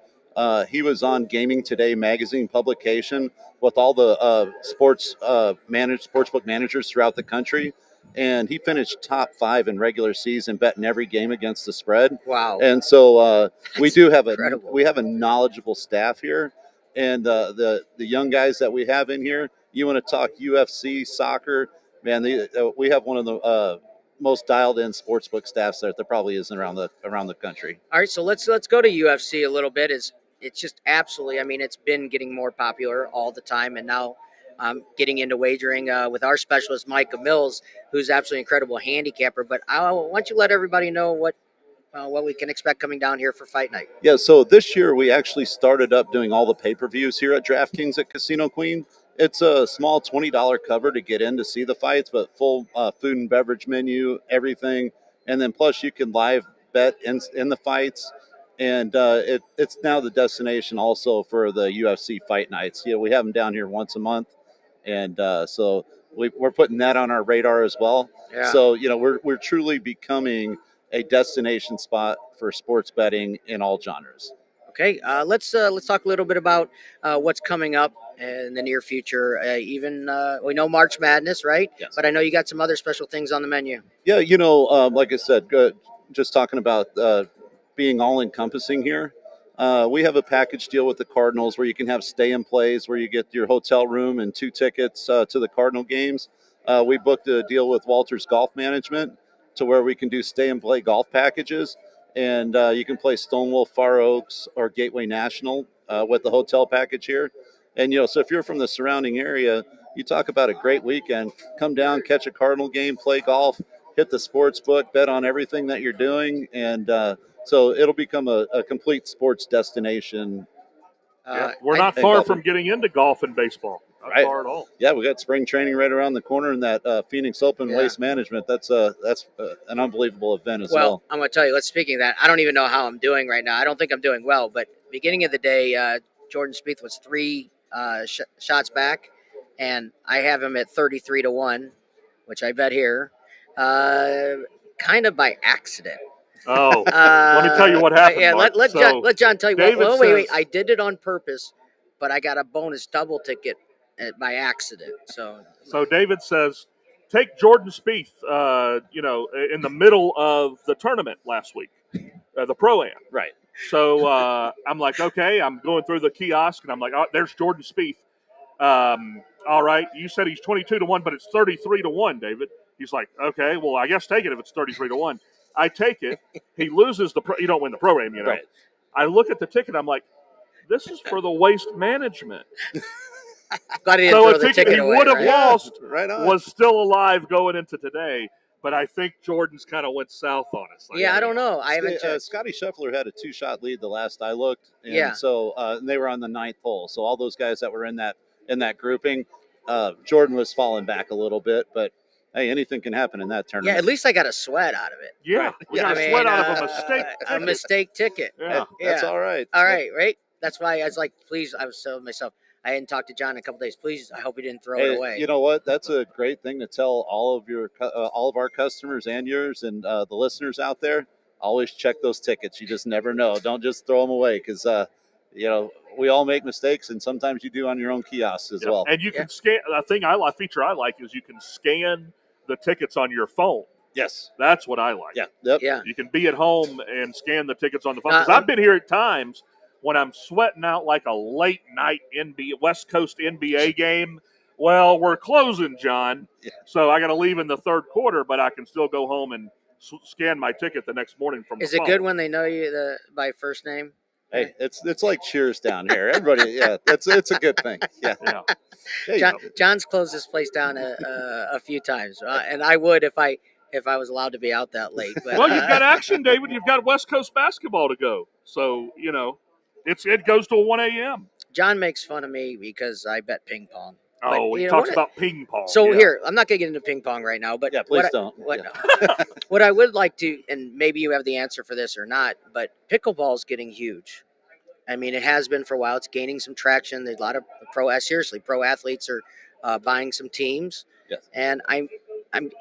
G: he was on Gaming Today magazine publication with all the sportsbook managers throughout the country. And he finished top 5 in regular season, betting every game against the spread.
C: Wow!
G: And so we do have
C: incredible.
G: a knowledgeable staff here, and the young guys that we have in here. You want to talk UFC, soccer, man? We have one of the most dialed-in sportsbook staffs that there probably is around the country.
C: All right, so let's go to UFC a little bit. It's just absolutely. I mean, it's been getting more popular all the time, and now. Getting into wagering with our specialist, Micah Mills, who's absolutely incredible handicapper. But I want you to let everybody know what we can expect coming down here for Fight Night.
G: Yeah, so this year we actually started up doing all the pay-per-views here at DraftKings at Casino Queen. It's a small $20 cover to get in to see the fights, but full food and beverage menu, everything. And then plus you can live bet in the fights. And it's now the destination also for the UFC fight nights. We have them down here once a month. And so we're putting that on our radar as well.
C: Yeah.
G: So, we're truly becoming a destination spot for sports betting in all genres.
C: Okay, let's talk a little bit about what's coming up in the near future. We know March Madness, right?
G: Yes.
C: But I know you got some other special things on the menu.
G: Yeah, like I said, just talking about being all-encompassing here. We have a package deal with the Cardinals where you can have stay and plays, where you get your hotel room and 2 tickets to the Cardinal games. We booked a deal with Walters Golf Management to where we can do stay and play golf packages. And you can play Stonewall, Far Oaks, or Gateway National with the hotel package here. And, so if you're from the surrounding area, you talk about a great weekend. Come down, catch a Cardinal game, play golf, hit the sports book, bet on everything that you're doing. And so it'll become a complete sports destination.
E: We're not far from getting into golf and baseball. Not
G: right.
E: far at all.
G: Yeah, we got spring training right around the corner, and that Phoenix Open Waste Management. That's an unbelievable event as well.
C: I'm going to tell you. Speaking of that, I don't even know how I'm doing right now. I don't think I'm doing well. But beginning of the day, Jordan Spieth was 3 shots back, and I have him at 33-1, which I bet here, kind of by accident.
E: Oh, let me tell you what happened.
C: Yeah,
E: Mark.
C: let John tell you.
E: David
C: Wait. I did it on purpose, but I got a bonus double ticket by accident. So
E: David says, take Jordan Spieth, in the middle of the tournament last week, the Pro-Am.
G: Right.
E: So I'm like, okay, I'm going through the kiosk, and I'm like, oh, there's Jordan Spieth. All right, you said he's 22-1, but it's 33-1, David. He's like, okay, well, I guess take it if it's 33-1. I take it. He loses you don't win the Pro-Am,
G: Right.
E: I look at the ticket. I'm like, this is for the waste management.
C: Glad he didn't
E: So
C: throw
E: a
C: the
E: ticket
C: ticket
E: he
C: away.
E: would have
C: right?
E: lost
G: right on.
E: was still alive going into today. But I think Jordan's kind of went south on us.
C: Yeah, I don't know. I haven't checked.
G: Scotty Scheffler had a 2-shot lead the last I looked, and
C: Yeah.
G: so they were on the 9th hole. So all those guys that were in that grouping, Jordan was falling back a little bit, but hey, anything can happen in that
C: Yeah,
G: tournament.
C: at least I got a sweat out of it.
E: Yeah,
G: Right.
E: we
G: Yeah,
E: got
C: I
E: a sweat
C: mean,
E: out of a mistake.
C: A mistake ticket.
E: Yeah.
G: That's
C: Yeah.
G: all right.
C: All right. That's why I was like, please. I was telling myself I hadn't talked to John in a couple days. Please, I hope he didn't throw it
G: Hey,
C: away.
G: you know what? That's a great thing to tell all of our customers and yours and the listeners out there. Always check those tickets. You just never know. Don't just throw them away because we all make mistakes, and sometimes you do on your own kiosk as
E: Yeah.
G: well.
E: And you can scan. A feature I like is you can scan the tickets on your phone.
G: Yes.
E: That's what I like.
G: Yeah. Yep.
C: Yeah.
E: You can be at home and scan the tickets on the phone.
C: Now,
E: Because I've been here at times when I'm sweating out like a late night West Coast NBA game. Well, we're closing, John.
G: Yeah.
E: So I got to leave in the third quarter, but I can still go home and scan my ticket the next morning from
C: Is
E: the
C: it
E: phone.
C: good when they know you by first name?
G: Hey, it's like Cheers down here. Everybody, yeah, it's a good thing. Yeah.
E: Yeah.
G: Hey,
C: John's closed this place down a few times, and I would if I was allowed to be out that late. But,
E: Well, you've got action, David. You've got West Coast basketball to go. So, it goes to 1 a.m.
C: John makes fun of me because I bet ping pong.
E: Oh,
C: But,
E: he
C: you know,
E: talks
C: what-
E: about ping pong.
C: So
E: yeah.
C: here, I'm not going to get into ping pong right now, but
G: Yeah, please
C: what
G: don't.
C: what I would like to, and maybe you have the answer for this or not, but pickleball is getting huge. I mean, it has been for a while. It's gaining some traction. There's a lot of pro athletes are buying some teams.
G: Yes.
C: And I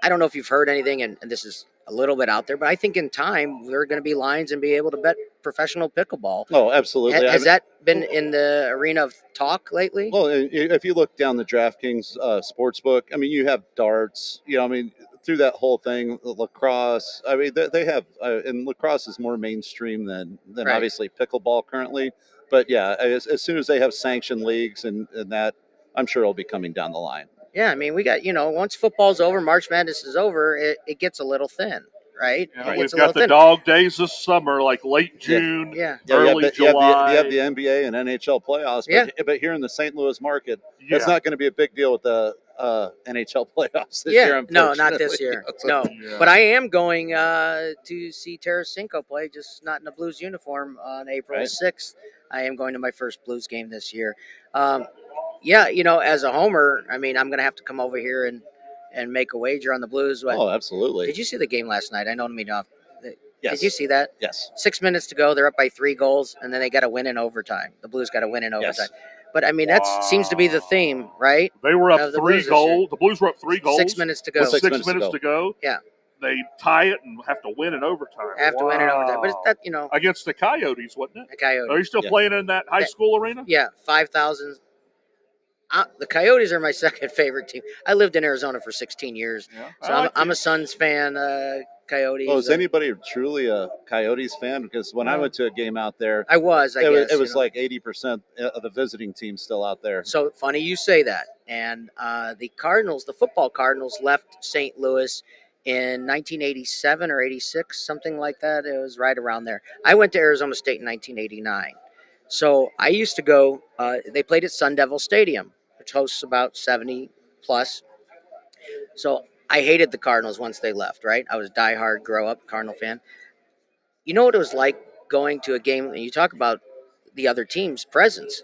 C: don't know if you've heard anything, and this is a little bit out there, but I think in time there are going to be lines and be able to bet professional pickleball.
G: Oh, absolutely.
C: Has that been in the arena of talk lately?
G: Well, if you look down the DraftKings sportsbook, I mean, you have darts. Through that whole thing, lacrosse. I mean, they have, and lacrosse is more mainstream than
C: Right.
G: obviously pickleball currently. But yeah, as soon as they have sanctioned leagues and that, I'm sure it'll be coming down the line.
C: Yeah, I mean, we got, once football's over, March Madness is over, it gets a little thin, right?
E: Yeah,
C: It
E: we've
C: gets a
E: got
C: little
E: the
C: thin.
E: dog days this summer, like late June,
C: Yeah.
G: Yeah,
E: early July.
G: you have the NBA and NHL playoffs. But here in the St. Louis market,
E: Yeah.
G: that's not going to be a big deal with the NHL playoffs this
C: Yeah,
G: year.
C: no, not this
G: unfortunately.
C: year.
G: So-
C: No,
E: Yeah.
C: but I am going to see Tarasenko play, just not in a Blues uniform on April
G: Right.
C: 6th. I am going to my first Blues game this year. Yeah, as a homer, I mean, I'm going to have to come over here and make a wager on the Blues. But
G: Oh, absolutely.
C: did you see the game last night? I know me off.
G: Yes.
C: Did you see that?
G: Yes.
C: 6 minutes to go. They're up by 3 goals, and then they got to win in overtime. The Blues got to win in overtime.
G: Yes.
C: But I mean, that seems to be the theme, right?
E: They were up
C: Of the
E: 3
C: Blues this
E: goals. The Blues were up 3 goals.
C: 6 minutes to go.
G: With
E: 6
G: 6
E: minutes to go.
C: Yeah.
E: They tie it and have to win in overtime.
C: Have to win in overtime. But it's that,
E: Against the Coyotes, wasn't it?
C: the Coyotes.
E: Are you still
G: Yeah.
E: playing in that high school arena?
C: Yeah, 5,000. The Coyotes are my second favorite team. I lived in Arizona for 16 years,
E: Yeah.
C: so I'm a Suns fan. Coyotes.
G: Oh, is anybody truly a Coyotes fan? Because when I went to a game out there,
C: I was. I guess
G: it was like 80% of the visiting team still out there.
C: So funny you say that. And the Cardinals, the football Cardinals, left St. Louis in 1987 or 86, something like that. It was right around there. I went to Arizona State in 1989. So I used to go. They played at Sun Devil Stadium, which hosts about 70 plus. So I hated the Cardinals once they left, right? I was a diehard, grow up Cardinal fan. You know what it was like going to a game, and you talk about the other team's presence.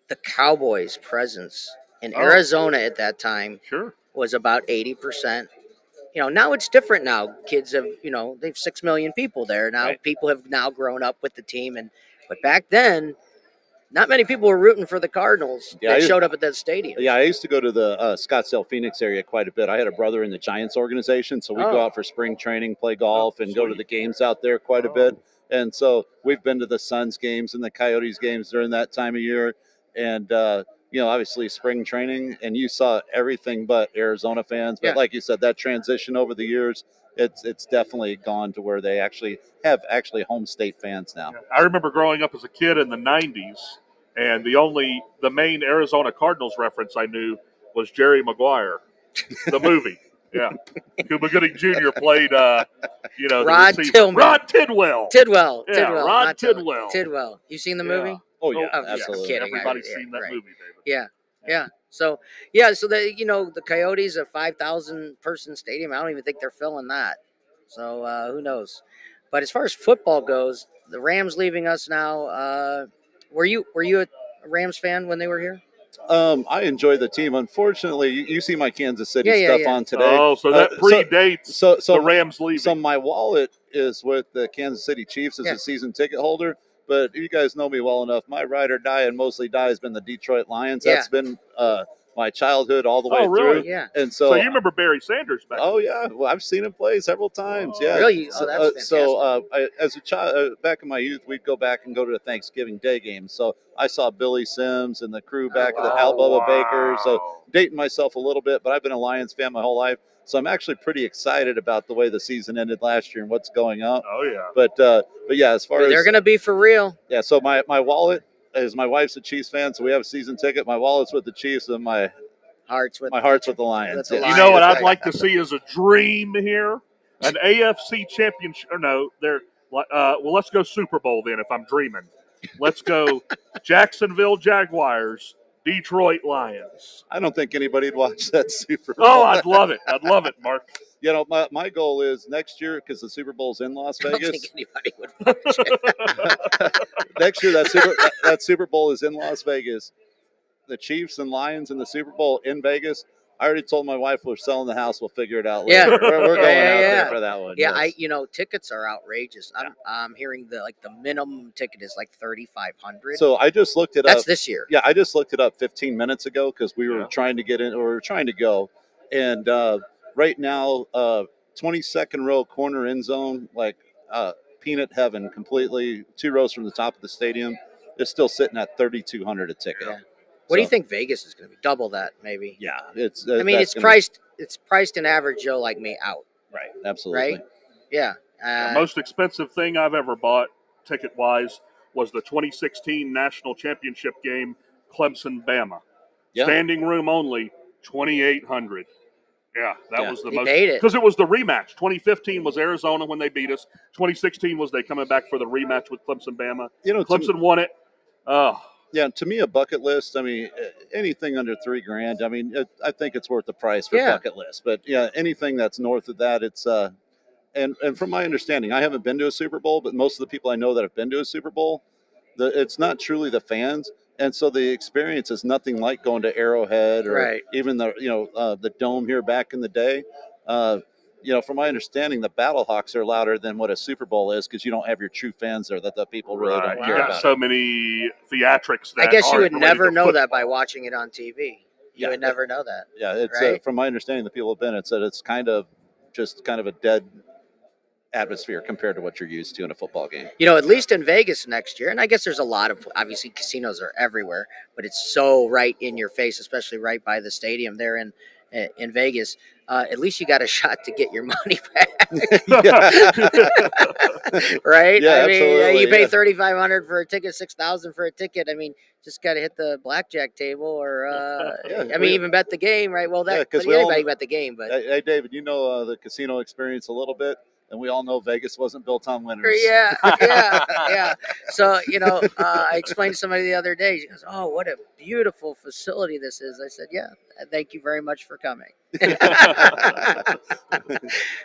C: The Cowboys' presence in Arizona at that time
E: Sure.
C: was about 80%. Now it's different now. Kids have, they've 6 million people there. Now
G: Right.
C: people have now grown up with the team. But back then, not many people were rooting for the Cardinals
G: Yeah,
C: that
G: I-
C: showed up at that stadium.
G: Yeah, I used to go to the Scottsdale, Phoenix area quite a bit. I had a brother in the Giants organization, so we'd go
C: Oh.
G: out for spring training, play golf, and go to
E: sweet.
G: the games out there quite a bit. And so we've been to the Suns games and the Coyotes games during that time of year. And, obviously spring training, and you saw everything but Arizona fans. But
C: Yeah.
G: like you said, that transition over the years, it's definitely gone to where they actually have home state fans now.
E: I remember growing up as a kid in the 90s, and the main Arizona Cardinals reference I knew was Jerry Maguire, the movie. Yeah. Cuba Gooding Jr. played, the
C: Rod
E: receiver.
C: Tillman.
E: Rod Tidwell.
C: Tidwell.
E: Yeah, Rod
C: not
E: Tidwell.
C: Tidwell. You seen the
E: Yeah.
C: movie?
G: Oh yeah,
C: I'm
G: absolutely.
C: kidding.
E: Everybody's
C: Yeah,
E: seen that
C: right.
E: movie, David.
C: Yeah, yeah. So the Coyotes, a 5,000 person stadium. I don't even think they're filling that. So who knows? But as far as football goes, the Rams leaving us now. Were you a Rams fan when they were here?
G: I enjoy the team. Unfortunately, you see my Kansas City
C: Yeah,
G: stuff
C: yeah.
G: on today.
E: Oh, so that predates
G: so
E: the Rams leaving.
G: So my wallet is with the Kansas City Chiefs as
C: Yeah.
G: a season ticket holder. But you guys know me well enough. My ride or die and mostly die has been the Detroit Lions.
C: Yeah.
G: That's been my childhood all the way
E: Oh, really?
G: through.
C: Yeah.
G: And
E: so you remember Barry Sanders back?
G: Oh yeah, well, I've seen him play several times. Yeah,
C: Really? Oh, that's fantastic.
G: As a child, back in my youth, we'd go back and go to the Thanksgiving Day games. So I saw Billy Sims and the crew back at the Al Bubba Baker. So dating myself a little bit, but I've been a Lions fan my whole life. So I'm actually pretty excited about the way the season ended last year and what's going on.
E: Oh yeah.
G: But yeah, as far as
C: they're going to be for real.
G: Yeah, so my wallet is my wife's a Chiefs fan, so we have a season ticket. My wallet's with the Chiefs, and my heart's with the Lions.
C: With the
G: Yeah.
E: You know what
C: Lions,
E: I'd like to see as a dream here? An AFC championship. Or no, they're well, let's go Super Bowl then if I'm dreaming. Let's go Jacksonville Jaguars, Detroit Lions.
G: I don't think anybody'd watch that Super Bowl.
E: Oh, I'd love it. I'd love it, Mark.
G: You know, my goal is next year, because the Super Bowl's in Las
C: I don't
G: Vegas.
C: think anybody would watch it.
G: Next year, that Super Bowl is in Las Vegas. The Chiefs and Lions in the Super Bowl in Vegas. I already told my wife we're selling the house. We'll figure it out later.
C: Yeah.
G: We're going out
C: Yeah.
G: there for that one.
C: Yeah,
G: yes.
C: tickets are outrageous. I'm hearing the minimum ticket is like 3,500.
G: So I just looked it up.
C: That's this year.
G: Yeah, I just looked it up 15 minutes ago because we were
E: Yeah.
G: trying to get in, or we were trying to go. And right now, 22nd row corner end zone, like peanut heaven, completely 2 rows from the top of the stadium, is still sitting at $3,200 a ticket.
C: Yeah. What do you think Vegas is going to be? Double that, maybe.
G: Yeah, it's.
C: I mean,
G: that's
C: it's
G: gonna-
C: priced. It's priced an average Joe like me out.
G: Right, absolutely.
C: Right. Yeah.
E: The most expensive thing I've ever bought, ticket wise, was the 2016 National Championship game, Clemson Bama.
G: Yeah.
E: Standing room only, 2,800. Yeah, that was the
C: He
E: most.
C: paid it.
E: Because it was the rematch. 2015 was Arizona when they beat us. 2016 was they coming back for the rematch with Clemson Bama.
G: You know,
E: Clemson won it. Oh,
G: yeah, to me, a bucket list. I mean, anything under $3,000. I mean, I think it's worth the price for
C: Yeah.
G: bucket list. But yeah, anything that's north of that, it's. And from my understanding, I haven't been to a Super Bowl, but most of the people I know that have been to a Super Bowl, it's not truly the fans, and so the experience is nothing like going to Arrowhead or
C: Right.
G: even the Dome here back in the day. From my understanding, the Battlehawks are louder than what a Super Bowl is because you don't have your true fans there that the people really
E: right.
G: don't
E: You
G: care
E: got
G: about.
E: so many theatrics that
C: I guess you
E: aren't
C: would
E: related
C: never
E: to
C: know that
E: football.
C: by watching it on TV. You
G: Yeah.
C: would never know that.
G: Yeah, it's
C: Right?
G: from my understanding, the people have been. It's that it's kind of a dead atmosphere compared to what you're used to in a football game.
C: At least in Vegas next year, and I guess there's a lot of, obviously casinos are everywhere, but it's so right in your face, especially right by the stadium there in Vegas. At least you got a shot to get your money back, right?
G: Yeah,
C: I mean,
G: absolutely,
C: you pay
G: yeah.
C: $3,500 for a ticket, $6,000 for a ticket. I mean, just got to hit the blackjack table, or even bet the game, right? Well,
G: Yeah, 'cause
C: but
G: we all-
C: anybody bet the game, but
G: Hey, David, you know the casino experience a little bit, and we all know Vegas wasn't built on winners.
C: yeah. So, I explained to somebody the other day, she goes, "Oh, what a beautiful facility this is." I said, "Yeah, thank you very much for coming."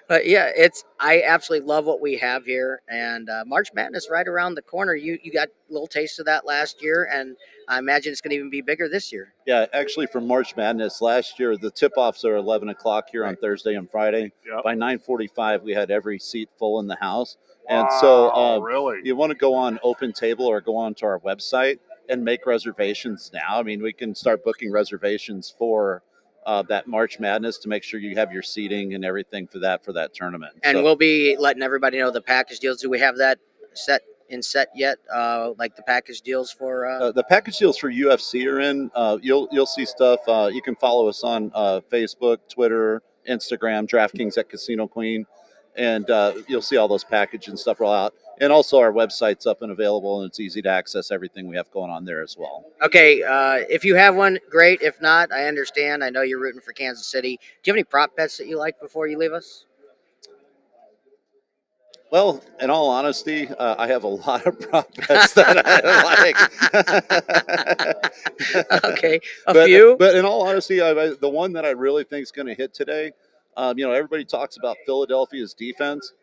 C: But yeah, I absolutely love what we have here, and March Madness right around the corner. You got a little taste of that last year, and I imagine it's going to even be bigger this year.
G: Yeah, actually, for March Madness last year, the tip-offs are 11 o'clock here on Thursday and Friday.
E: Yep.
G: By 9:45, we had every seat full in the house. And so
E: Wow, really?
G: you want to go on Open Table or go on to our website and make reservations now. I mean, we can start booking reservations for that March Madness to make sure you have your seating and everything for that tournament.
C: And
G: So-
C: we'll be letting everybody know the package deals. Do we have that set yet? Like the package deals for
G: the package deals for UFC are in. You'll see stuff. You can follow us on Facebook, Twitter, Instagram, DraftKings at Casino Queen, and you'll see all those packages and stuff roll out. And also our website's up and available, and it's easy to access everything we have going on there as well.
C: Okay, if you have one, great. If not, I understand. I know you're rooting for Kansas City. Do you have any prop bets that you like before you leave us?
G: Well, in all honesty, I have a lot of prop bets that I like.
C: Okay, a
G: but,
C: few.
G: But in all honesty, the one that I really think is going to hit today, everybody talks about Philadelphia's defense,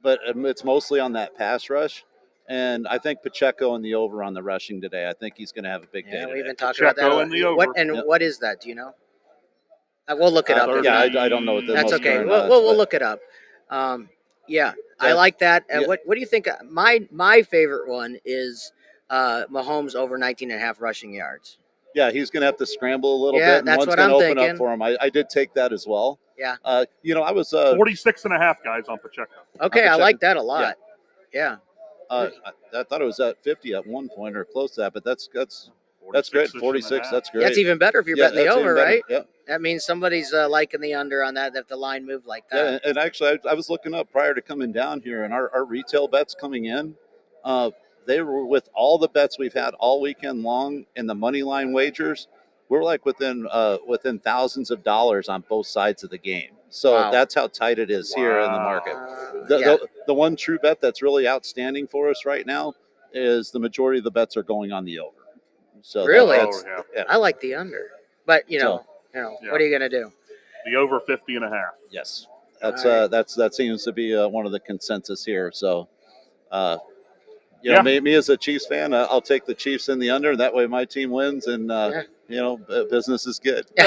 G: but it's mostly on that pass rush. And I think Pacheco in the over on the rushing today. I think he's going to have a big day
C: Yeah,
G: today.
C: we've been talking about
E: Pacheco
C: that.
E: in the
C: What
E: over.
C: and
G: Yep.
C: what is that? Do you know? We'll look it up. if
G: Yeah,
C: not.
G: I don't know what the
C: That's
G: most
C: okay.
G: current
C: We'll,
G: odds,
C: we'll
G: but-
C: look it up. Yeah, I
G: Yeah.
C: like that.
G: Yeah.
C: What do you think? My favorite one is Mahomes over 19.5 rushing yards.
G: Yeah, he's going to have to scramble a little
C: Yeah,
G: bit, and
C: that's
G: one's
C: what
G: going to
C: I'm
G: open
C: thinking.
G: up for him. I did take that as well.
C: Yeah.
G: I was
E: 46.5 guys on Pacheco.
C: Okay, I
G: Pacheco-
C: like that a lot. Yeah.
G: I thought it was at 50 at one point or close to that, but that's great. 46, that's great.
C: That's even better if you're betting the
G: that's even
C: over,
G: better.
C: right?
G: Yeah.
C: That means somebody's liking the under on that if the line moved like
G: Yeah,
C: that.
G: and actually, I was looking up prior to coming down here, and our retail bets coming in, they were with all the bets we've had all weekend long in the money line wagers. We're like within thousands of dollars on both sides of the game. So
C: Wow.
G: that's how tight it is here in the market.
C: Yeah.
G: The one true bet that's really outstanding for us right now is the majority of the bets are going on the over. So
C: Really?
G: yeah.
C: I like the under, but
E: Yeah.
C: what are you gonna do?
E: The over 50.5.
G: Yes, that's
C: All right.
G: that seems to be one of the consensus here. So,
E: Yeah.
G: me as a Chiefs fan, I'll take the Chiefs in the under. That way, my team wins, and business is good.
C: All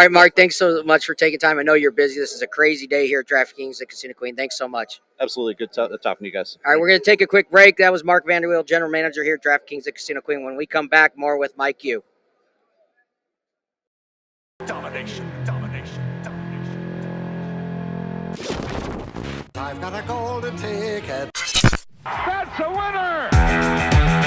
C: right, Mark. Thanks so much for taking time. I know you're busy. This is a crazy day here at DraftKings at Casino Queen. Thanks so much.
G: Absolutely good talking to you guys.
C: All right, we're going to take a quick break. That was Mark Vanderweel, General Manager here at DraftKings at Casino Queen. When we come back, more with Mike Yu.
A: Domination. I've got a golden ticket.
B: That's a winner!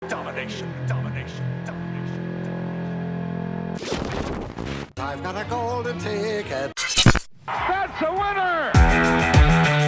A: Domination. I've got a golden ticket.
B: That's a winner!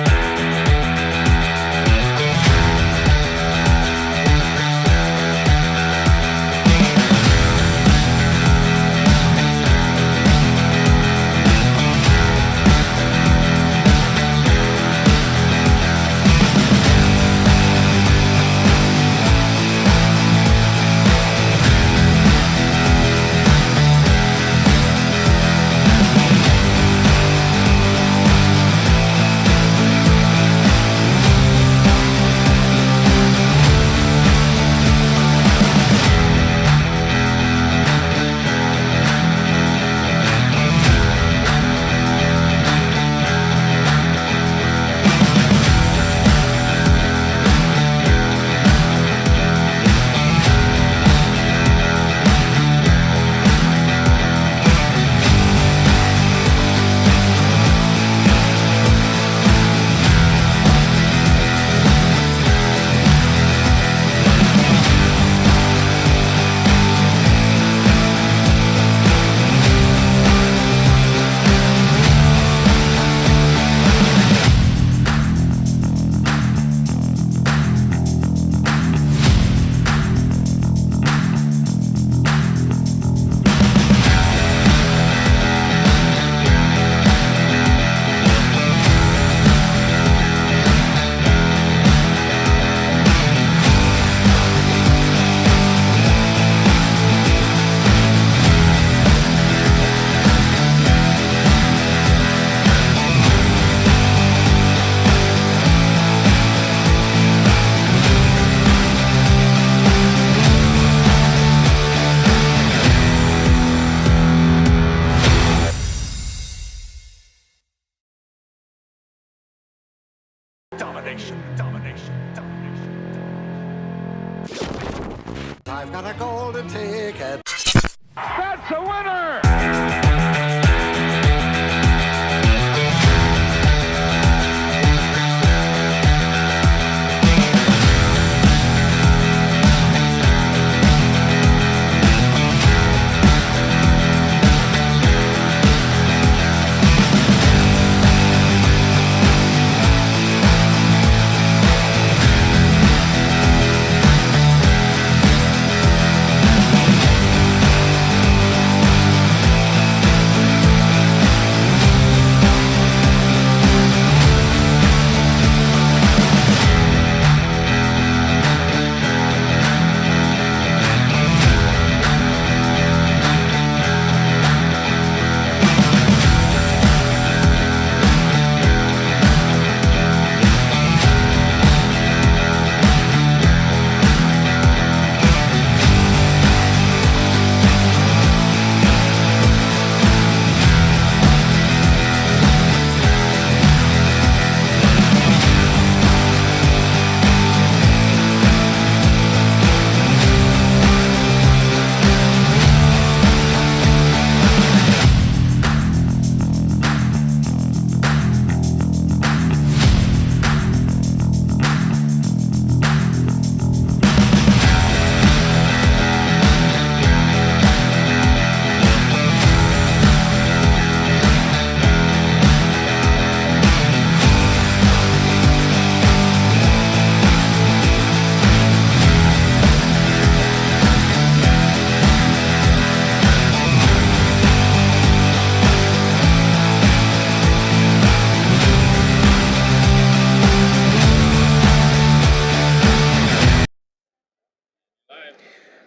A: Domination, domination, domination. I've got a golden ticket.
B: That's a winner!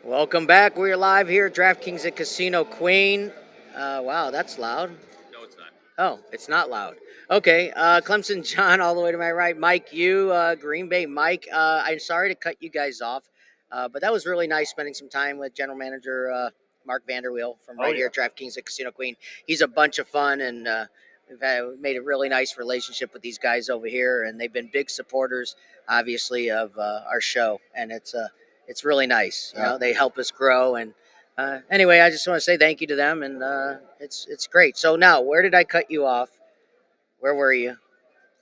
C: Welcome back. We're live here at DraftKings at Casino Queen. Wow, that's loud.
H: No, it's not.
C: Oh, it's not loud. Okay, Clemson John all the way to my right. Mike, you, Green Bay Mike. I'm sorry to cut you guys off, but that was really nice spending some time with General Manager Mark Vanderweel from right here at DraftKings at Casino Queen. He's a bunch of fun, and we've made a really nice relationship with these guys over here, and they've been big supporters, obviously, of our show, and it's really nice. You know, they help us grow, and anyway, I just want to say thank you to them, and it's great. So now, where did I cut you off? Where were you?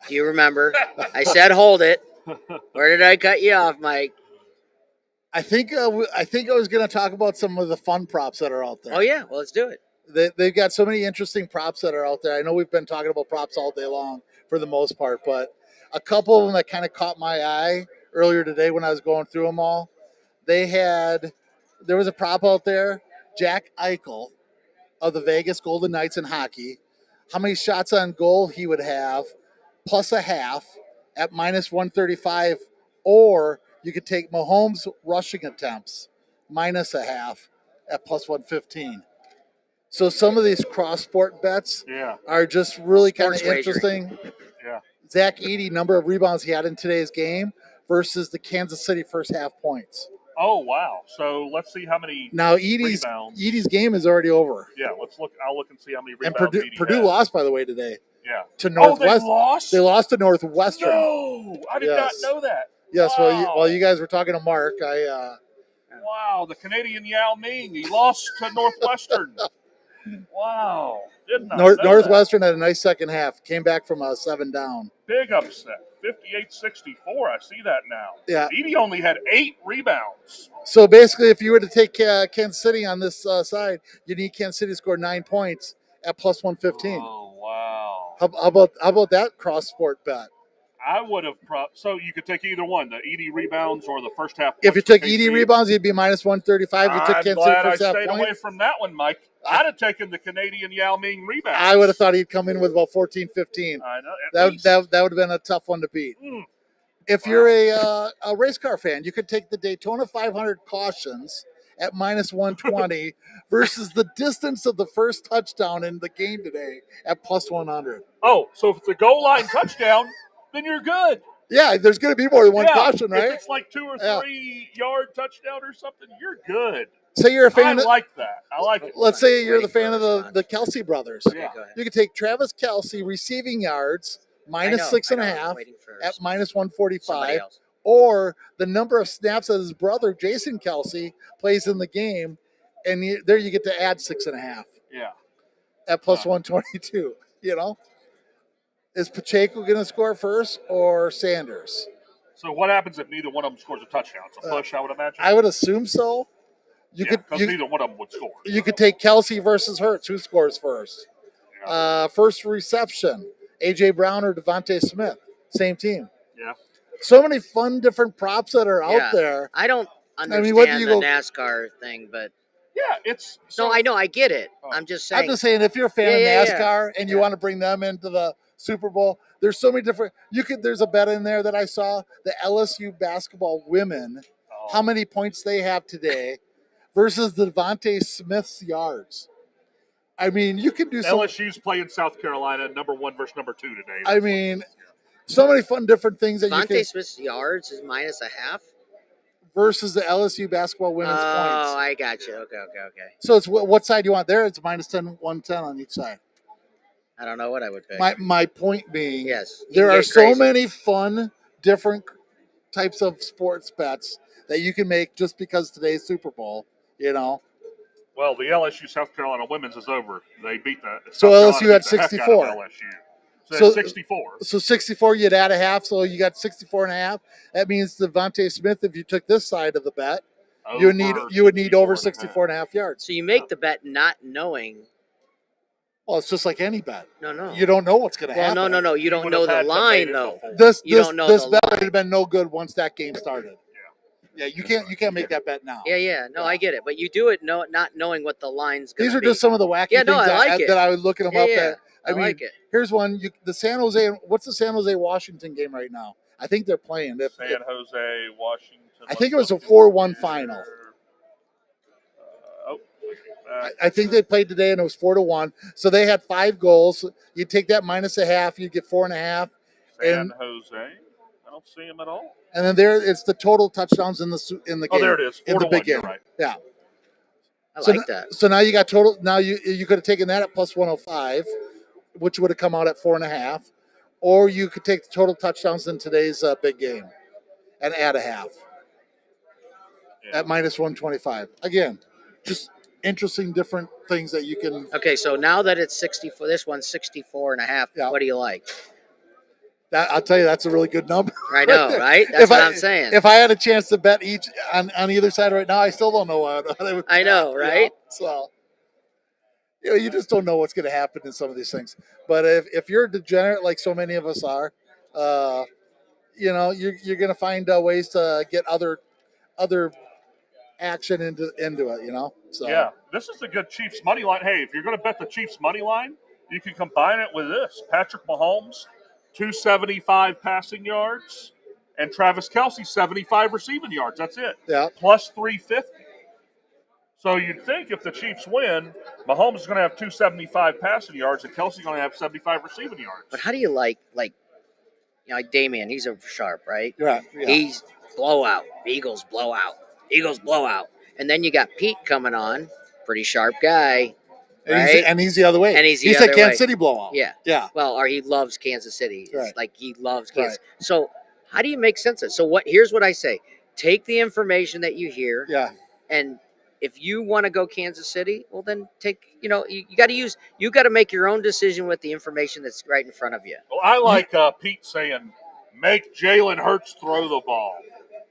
C: Do you remember? I said hold it. Where did I cut you off, Mike?
D: I think I was going to talk about some of the fun props that are out there.
C: Oh yeah, well let's do it.
D: They've got so many interesting props that are out there. I know we've been talking about props all day long for the most part, but a couple of them that kind of caught my eye earlier today when I was going through them all. There was a prop out there, Jack Eichel of the Vegas Golden Knights in hockey, how many shots on goal he would have, plus a half at minus 135, or you could take Mahomes' rushing attempts, minus a half at plus 115. So some of these cross-sport bets are just really kind of
C: Sports wager.
D: interesting.
E: Yeah.
D: Zach Edey, number of rebounds he had in today's game versus the Kansas City first half points.
E: Oh wow! So let's see how many
D: Now
E: rebounds.
D: Edey's game is already over.
E: Yeah, let's look. I'll look and see how many
D: And
E: rebounds.
D: Purdue
E: had.
D: lost, by the way, today
E: Yeah.
D: to Northwest.
E: Oh, they lost.
D: They lost to Northwestern.
E: No, I did
D: Yes.
E: not know that.
D: Yes,
E: Wow.
D: while you guys were talking to Mark,
E: Wow, the Canadian Yao Ming. He lost to Northwestern. Wow, did not know that.
D: Northwestern had a nice second half. Came back from a 7 down.
E: Big upset. 58-64. I see that now.
D: Yeah.
E: Edey only had 8 rebounds.
D: So basically, if you were to take Kansas City on this side, you need Kansas City to score 9 points at plus 115.
E: Oh wow.
D: How about that cross sport bet?
E: I would have so you could take either one, the Edey rebounds or the first half.
D: If you
E: points for
D: took
E: KC.
D: Edey rebounds, you'd be minus 135. If you took
E: I'm
D: Kansas City
E: glad I
D: first half
E: stayed away
D: points,
E: from that one, Mike. I'd have taken the Canadian Yao Ming rebounds.
D: I would have thought he'd come in with about 14, 15.
E: I know.
D: That would have been a tough one to beat. If you're a race car fan, you could take the Daytona 500 cautions at minus 120 versus the distance of the first touchdown in the game today at plus 100.
E: Oh, so if it's a goal line touchdown, then you're good.
D: Yeah, there's going to be more than one caution, right?
E: If it's like 2 or 3 yard touchdown or something, you're good.
D: Say you're a fan.
E: I like that. I like it.
D: Let's say you're the fan of the Kelsey brothers.
E: Yeah.
C: Go ahead.
D: You could take Travis Kelsey receiving yards minus
C: know,
D: 6.5
C: I know, I'm waiting for
D: at minus
C: somebody
D: 145,
C: else.
D: or the number of snaps that his brother Jason Kelsey plays in the game, and there you get to add 6.5
E: Yeah.
D: at plus 122. You know, is Pacheco going to score first or Sanders?
E: So what happens if neither one of them scores a touchdown? It's a push, I would imagine.
D: I would assume so.
E: Because neither one of them would score.
D: You could take Kelsey versus Hurts. Who scores first?
E: Yeah.
D: First reception, A.J. Brown or Devontae Smith. Same team.
E: Yeah.
D: So many fun different props that are
C: Yeah.
D: out there.
C: I don't understand
D: what do you
C: the
D: go-
C: NASCAR thing, but
E: Yeah, it's so,
C: no, I know, I get it.
E: Oh.
C: I'm just saying.
D: I'm just saying, if you're a fan
C: Yeah,
D: of
C: yeah,
D: NASCAR and you
C: Yeah.
D: want to bring them into the Super Bowl, there's so many different. There's a bet in there that I saw, the LSU basketball women, how many points they have today versus the Devontae Smith's yards. I mean, you can do
E: LSU's playing South Carolina, number 1 versus number 2 today.
D: I mean, so many fun different things that you
C: Devontae
D: can
C: Smith's yards is minus a half.
D: versus the LSU basketball women's
C: Oh,
D: points.
C: I got you. Okay.
D: So it's what side you want there? It's minus 10, 110 on each side.
C: I don't know what I would pick.
D: My point being,
C: Yes, you
D: there
C: can
D: are
C: get
D: so
C: crazy.
D: many fun, different types of sports bets that you can make just because today's Super Bowl, you know.
E: Well, the LSU South Carolina women's is over. They beat that.
D: So
E: South
D: LSU
E: Carolina
D: had
E: beat the heck out of
D: 64.
E: LSU. So,
D: So-
E: that's 64.
D: So 64, you'd add a half, so you got 64.5. That means Devontae Smith, if you took this side of the bet, you would need over 64.5 yards.
C: So you make the bet not knowing.
D: Well, it's just like any bet.
C: No.
D: You don't know what's going to
C: Well,
D: happen.
C: no. You don't
E: would
C: know
E: have
C: the
E: had to
C: line
E: made it
C: though.
E: before.
D: This
C: You don't know
D: this
C: the
D: bet
C: line.
D: would have been no good once that game started. Yeah, you can't make that bet now.
C: Yeah. No, I get it, but you do it not knowing what the line's going
D: These
C: to
D: are
C: be.
D: just some of the wacky
C: Yeah, no,
D: things
C: I like it.
D: that I was looking them
C: Yeah,
D: up.
C: yeah,
D: That
C: I like it.
D: Here's one. The San Jose. What's the San Jose Washington game right now? I think they're playing.
E: San Jose, Washington.
D: I think it was a 4-1 final. I think they played today and it was 4-1. So they had 5 goals. You take that minus a half, you get 4.5.
E: San Jose. I don't see him at all.
D: And then there, it's the total touchdowns in the game.
E: Oh, there it is. 4
D: in the
E: to
D: big
E: 1. You're
D: game.
E: right.
D: Yeah.
C: I
D: So
C: like that.
D: So now you got total. Now you could have taken that at plus 105, which would have come out at 4.5, or you could take the total touchdowns in today's big game and add a half at minus 125. Again, just interesting different things that you can.
C: Okay, so now that it's 64, this one's 64 and a half.
D: Yeah.
C: What do you like?
D: That I'll tell you, that's a really good number.
C: I know, right? That's what I'm saying.
D: If I had a chance to bet each on either side right now, I still don't know what I would.
C: I know,
D: bet,
C: right?
D: So, you just don't know what's going to happen in some of these things. But if you're a degenerate like so many of us are, you're going to find ways to get other action into it. So
E: Yeah, this is a good Chiefs money line. Hey, if you're going to bet the Chiefs money line, you can combine it with this: Patrick Mahomes, 275 passing yards, and Travis Kelce, 75 receiving yards. That's it.
D: Yeah.
E: Plus 350. So you'd think if the Chiefs win, Mahomes is going to have 275 passing yards, and Kelsey's going to have 75 receiving yards.
C: But how do you like Damian? He's a sharp, right?
D: Right. Yeah.
C: He's blowout. Eagles blowout. And then you got Pete coming on, pretty sharp guy.
D: And he's the other way.
C: And he's the
D: he
C: other
D: said Kansas
C: way.
D: City blowout.
C: Yeah.
D: Yeah.
C: Well, or he loves Kansas City. It's
D: Right.
C: like he loves Kansas. Right. So how do you make sense of it? So here's what I say. Take the information that you hear.
D: Yeah.
C: And if you want to go Kansas City, well then you got to make your own decision with the information that's right in front of you.
E: Well, I like Pete saying, make Jalen Hurts throw the ball.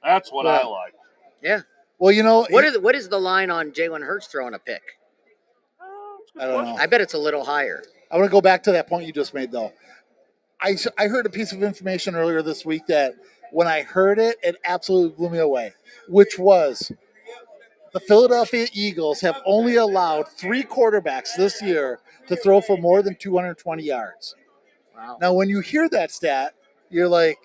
E: That's what I like.
C: Yeah.
D: Well,
C: what is the line on Jalen Hurts throwing a pick?
D: I don't know.
C: I bet it's a little higher.
D: I want to go back to that point you just made, though. I heard a piece of information earlier this week that when I heard it, it absolutely blew me away, which was the Philadelphia Eagles have only allowed 3 quarterbacks this year to throw for more than 220 yards.
C: Wow.
D: Now, when you hear that stat, you're like,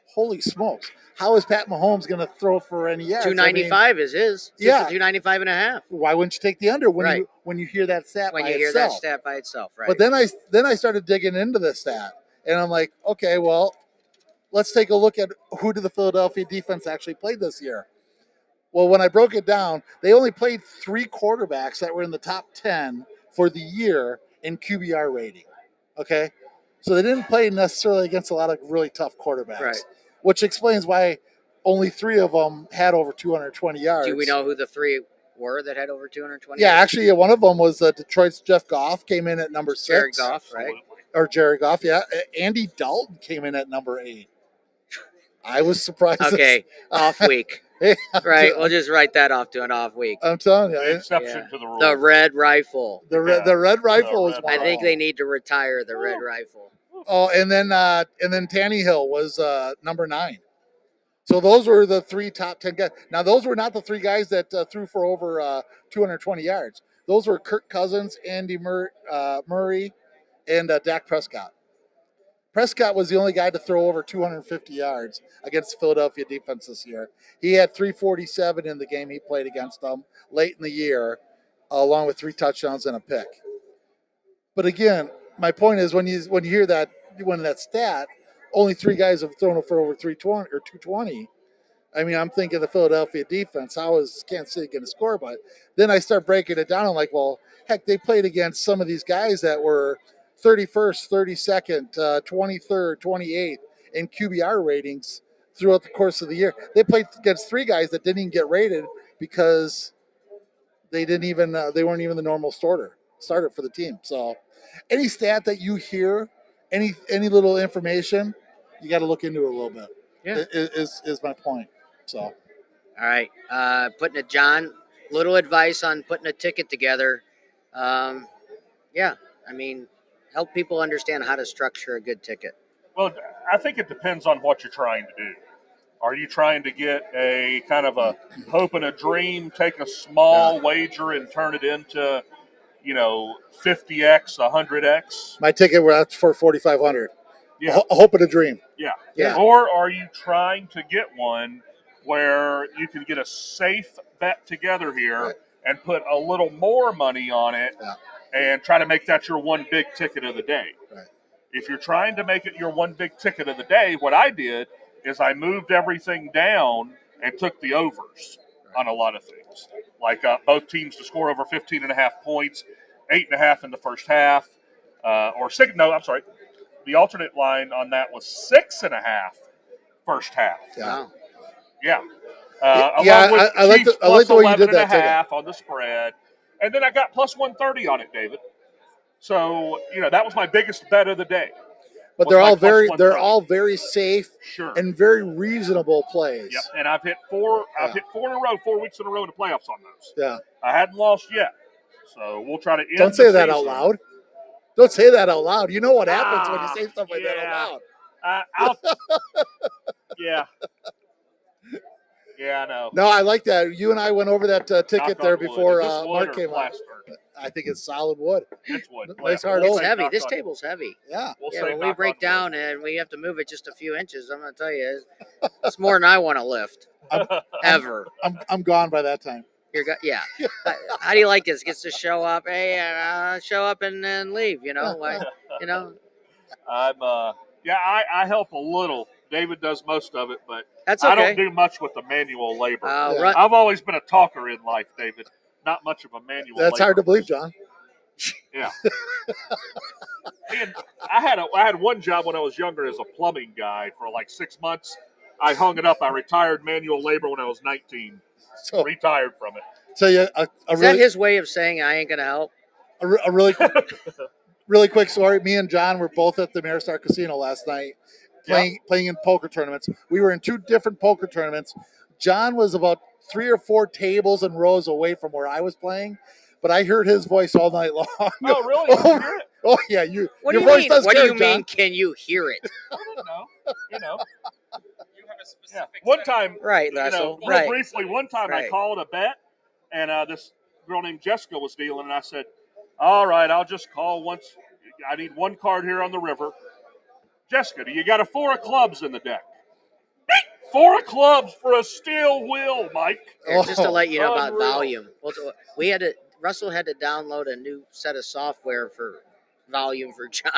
D: holy smokes. How is Pat Mahomes going to throw for any yards?
C: 295 is his.
D: Yeah.
C: 295 and a half.
D: Why wouldn't you take the under when
C: Right.
D: you hear that stat
C: When
D: by
C: you hear
D: itself?
C: that stat by itself, right?
D: But then I started digging into this stat, and I'm like, okay, well, let's take a look at who did the Philadelphia defense actually play this year. Well, when I broke it down, they only played 3 quarterbacks that were in the top 10 for the year in QBR rating. Okay, So they didn't play necessarily against a lot of really tough quarterbacks,
C: Right.
D: which explains why only 3 of them had over 220 yards.
C: Do we know who the 3 were that had over 220?
D: Yeah, actually, one of them was Detroit's Jeff Goff, came in at number 6.
C: Jared Goff, right?
E: Absolutely.
D: Or Jared Goff, yeah. Andy Dalton came in at number 8. I was surprised.
C: Okay, off week.
D: Hey,
C: Right, we'll just write that off to an off week.
D: I'm telling
E: The
D: you,
E: exception
C: Yeah.
E: to the rule.
C: The Red Rifle.
D: the red rifle was
E: Red
D: one
C: I
D: of
C: think
D: them.
C: they need to retire the Red Rifle.
D: Oh, and then Tannehill was number 9. So those were the 3 top 10 guys. Now those were not the 3 guys that threw for over 220 yards. Those were Kirk Cousins, Andy Murray, and Dak Prescott. Prescott was the only guy to throw over 250 yards against the Philadelphia defense this year. He had 347 in the game he played against them late in the year, along with 3 touchdowns and a pick. But again, my point is when you hear that stat, only 3 guys have thrown for over 320 or 220. I mean, I'm thinking the Philadelphia defense. How is Kansas City going to score? But then I start breaking it down. I'm like, well, heck, they played against some of these guys that were 31st, 32nd, 23rd, 28th in QBR ratings throughout the course of the year. They played against 3 guys that didn't even get rated because they weren't even the normal starter for the team. So, any stat that you hear, any little information, you got to look into it a little bit.
C: Yeah.
D: Is my point. So,
C: All right, John, little advice on putting a ticket together. Yeah, I mean, help people understand how to structure a good ticket.
E: Well, I think it depends on what you're trying to do. Are you trying to get a kind of a hope and a dream, take a small wager and turn it into, 50x, 100x?
D: my ticket was for 4,500.
E: Yeah.
D: A hope and a dream.
E: Yeah.
D: Yeah.
E: Or are you trying to get one where you can get a safe bet together here
D: Right.
E: and put a little more money on it and try to make that your one big ticket of the day?
D: Right.
E: If you're trying to make it your one big ticket of the day, what I did is I moved everything down and took the overs on a lot of things. Like both teams to score over 15.5 points, 8.5 in the first half, the alternate line on that was 6.5 first half.
D: Yeah.
C: Wow.
E: Yeah.
D: Yeah,
E: Along with
D: I like
E: Chiefs
D: the way you
E: plus
D: did that
E: 11.5 on the spread. And then I got plus 130 on it, David. So, that was my biggest bet of the day.
D: But
E: Was
D: they're
E: my
D: all
E: plus
D: very
E: 130.
D: very safe
E: Sure.
D: and very reasonable plays.
E: Yep. And I've hit 4 in a row, 4 weeks in a row in the playoffs on those.
D: Yeah.
E: I hadn't lost yet. So we'll try to end
D: Don't say
E: the
D: that out
E: season.
D: loud. Don't say that out loud. You know what happens when you say stuff like that
E: yeah.
D: out loud.
E: I'll, yeah. Yeah, I know.
D: No, I like that. You and I went over that ticket
E: Knock
D: there
E: on wood.
D: before
E: Is this wood
D: Mark
E: or
D: came on.
E: plaster?
D: I think it's solid wood.
E: It's wood.
D: Nice hard
E: We'll
D: oak.
C: It's
E: say
C: heavy.
E: knock
C: This
E: on-
C: table's heavy.
D: Yeah.
E: We'll
C: Yeah,
E: say
C: when we
E: knock
C: break
E: on
C: down
E: wood.
C: and we have to move it just a few inches, I'm going to tell you, it's more than I want to lift ever.
D: I'm gone by that time.
C: Yeah. How do you like this? Gets to show up, show up and then leave. Like,
E: I'm I help a little. David does most of it, but
C: that's
E: I
C: okay.
E: don't do much with the manual labor.
D: Yeah.
E: I've always been a talker in life, David. Not much of a manual
D: That's
E: labor.
D: hard to believe, John.
E: Yeah. And I had one job when I was younger as a plumbing guy for like 6 months. I hung it up. I retired manual labor when I was 19.
D: So,
E: Retired from it.
D: tell you
C: Is that his way of saying I ain't going to help?
D: a really quick story. Me and John were both at the Maristar Casino last night playing in poker tournaments. We were in 2 different poker tournaments. John was about 3 or 4 tables and rows away from where I was playing, but I heard his voice all night long.
E: Oh, really? You can hear it?
D: Oh yeah,
C: What
D: your
C: do you
D: voice
C: mean?
D: does
C: What do
D: carry,
C: you
D: John.
C: mean? Can you hear it?
E: You know. Yeah. One time,
C: Right, Russell.
E: real
C: Right.
E: briefly, one time I
C: Right.
E: called a bet, and this girl named Jessica was dealing, and I said, all right, I'll just call once. I need 1 card here on the river. Jessica, do you got a 4 of clubs in the deck? 4 of clubs for a steel wheel, Mike.
C: Here, just to
D: Oh,
C: let you know about
E: unreal.
C: volume. Russell had to download a new set of software for volume for John.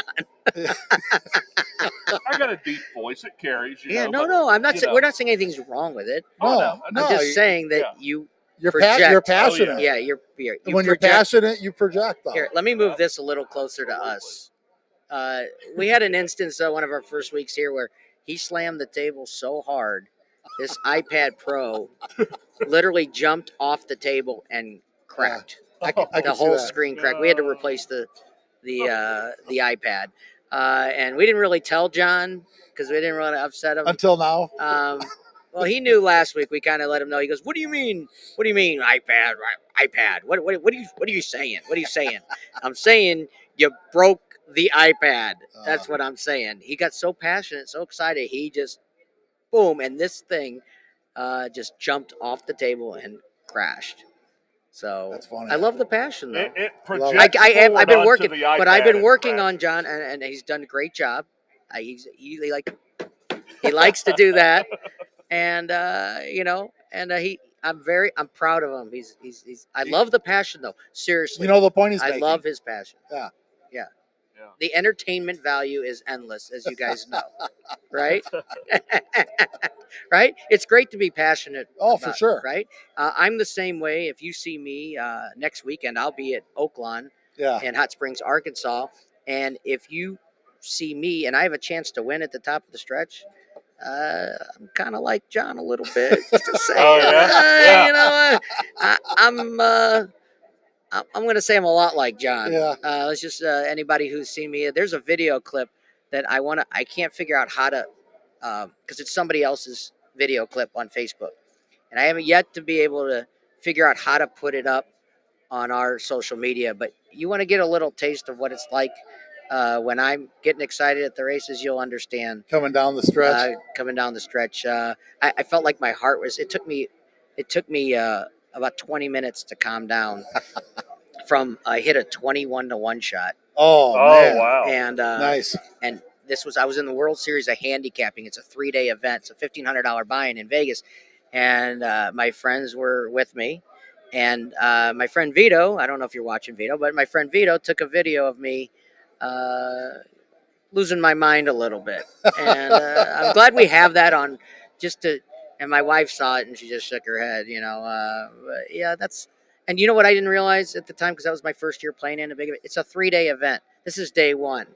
E: I got a deep voice. It carries.
C: Yeah,
E: but,
C: no, I'm not.
E: you know.
C: We're not saying anything's wrong with it.
E: Oh,
D: No,
E: no.
C: I'm just saying that
E: yeah.
C: you're
D: you're
C: project.
D: passionate.
C: Yeah, you
D: When you're
C: project.
D: passionate, you project. Though.
C: Here, let me move this a little closer to us. We had an instance one of our first weeks here where he slammed the table so hard, this iPad Pro literally jumped off the table and cracked.
D: I
C: The
D: can see
C: whole
D: that.
C: screen cracked. We had to replace the iPad, and we didn't really tell John because we didn't want to upset him.
D: Until now.
C: Well, he knew last week. We kind of let him know. He goes, "What do you mean? What do you mean iPad? iPad? What are you saying? What are you saying? I'm saying you broke the iPad. That's what I'm saying." He got so passionate, so excited. He just boom, and this thing just jumped off the table and crashed. So
D: That's funny.
C: I love the passion, though.
E: It
D: Love it.
E: projects
C: I've been
E: forward
C: working,
E: onto the
C: but I've
E: iPad
C: been
E: and
C: working
E: crashes.
C: on John, and he's done a great job. He likes to do that, and I'm proud of him. I love the passion, though. Seriously,
D: You know the point he's
C: I
D: making.
C: love his passion.
D: Yeah.
C: Yeah.
E: Yeah.
C: The entertainment value is endless, as you guys know, right? Right? It's great to be passionate.
D: Oh, for
C: about,
D: sure.
C: Right? I'm the same way. If you see me next weekend, I'll be at Oaklawn
D: Yeah.
C: in Hot Springs, Arkansas. And if you see me and I have a chance to win at the top of the stretch, I'm kind of like John a little bit, just to say,
E: Oh, yeah?
C: you know, I'm going to say I'm a lot like John.
D: Yeah.
C: It's just anybody who's seen me. There's a video clip that I can't figure out how to, because it's somebody else's video clip on Facebook, and I haven't yet to be able to figure out how to put it up on our social media. But you want to get a little taste of what it's like when I'm getting excited at the races, you'll understand.
D: Coming down the stretch.
C: Coming down the stretch, I felt like my heart was. It took me about 20 minutes to calm down. From I hit a 21-1 shot.
D: Oh man.
E: Wow.
C: And
D: Nice.
C: And I was in the World Series of Handicapping. It's a 3-day event. It's a $1,500 buy-in in Vegas, and my friends were with me. And my friend Vito, I don't know if you're watching Vito, but my friend Vito took a video of me losing my mind a little bit. And I'm glad we have that on and my wife saw it and she just shook her head, but yeah, that's, and you know what I didn't realize at the time, because that was my first year playing in a big event. It's a 3-day event. This is day one.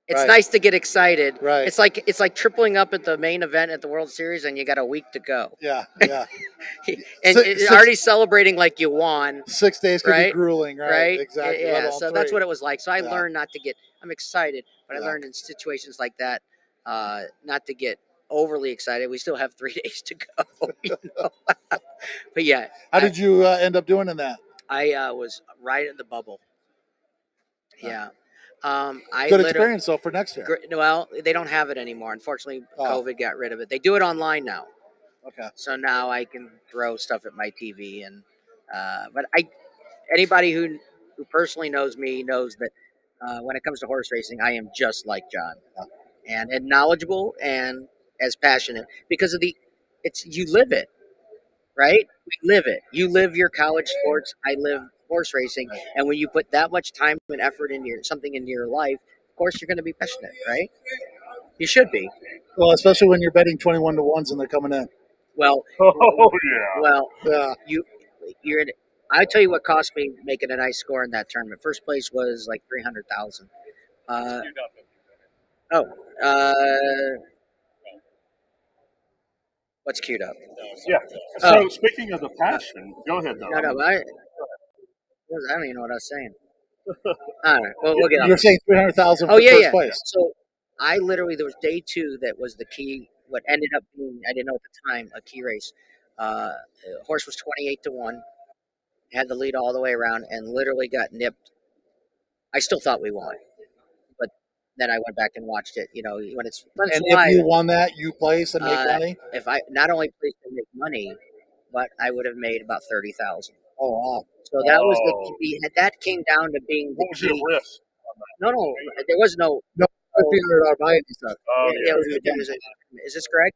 C: It's
D: Right.
C: nice to get excited.
D: Right.
C: It's like tripling up at the main event at the World Series and you got a week to go.
D: Yeah. Yeah.
C: And
D: Six-
C: already celebrating like you won.
D: 6 days could be
C: Right?
D: grueling, right?
C: Right?
D: Exactly.
C: Yeah.
D: let alone
C: So that's
D: 3.
C: what it was like. So I
D: Yeah.
C: learned not to get. I'm excited, but I
D: Yeah.
C: learned in situations like that not to get overly excited. We still have 3 days to go. But yeah,
D: How did you end up doing in that?
C: I was right at the bubble. Yeah. I
D: Good
C: literally.
D: experience though for next year.
C: Well, they don't have it anymore. Unfortunately,
D: Oh.
C: COVID got rid of it. They do it online now.
D: Okay.
C: So now I can throw stuff at my TV, and but anybody who personally knows me knows that when it comes to horse racing, I am just like John, and knowledgeable and as passionate because of you live it, right? We live it. You live your college sports. I live horse racing,
D: Right.
C: and when you put that much time and effort into something into your life, of course you're going to be passionate, right? You should be.
D: Well, especially when you're betting 21-1s and they're coming in.
C: Well,
E: Oh, yeah.
C: well,
D: Yeah.
C: you're. I tell you what cost me making a nice score in that tournament. First place was like 300,000. What's queued up?
E: Yeah. So speaking of the passion, go ahead, though.
C: No, I don't even know what I was saying. All right, well, we'll get
D: You're
C: on.
D: saying 300,000 for
C: Oh yeah,
D: first
C: yeah.
D: place.
C: So I literally there was day 2 that was the key. What ended up being, I didn't know at the time, a key race. The horse was 28-1, had the lead all the way around, and literally got nipped. I still thought we won, but then I went back and watched it. When it's
D: And
C: live,
D: if you won that, you place and make
C: Uh,
D: money.
C: if I not only placed to make money, but I would have made about 30,000.
D: Oh wow.
C: So that was
E: Oh.
C: that came down to being the
E: What was your
C: key.
E: risk?
C: No, there was no.
D: No, $1,500 buy-in you said.
E: Oh,
C: Yeah, is this Greg?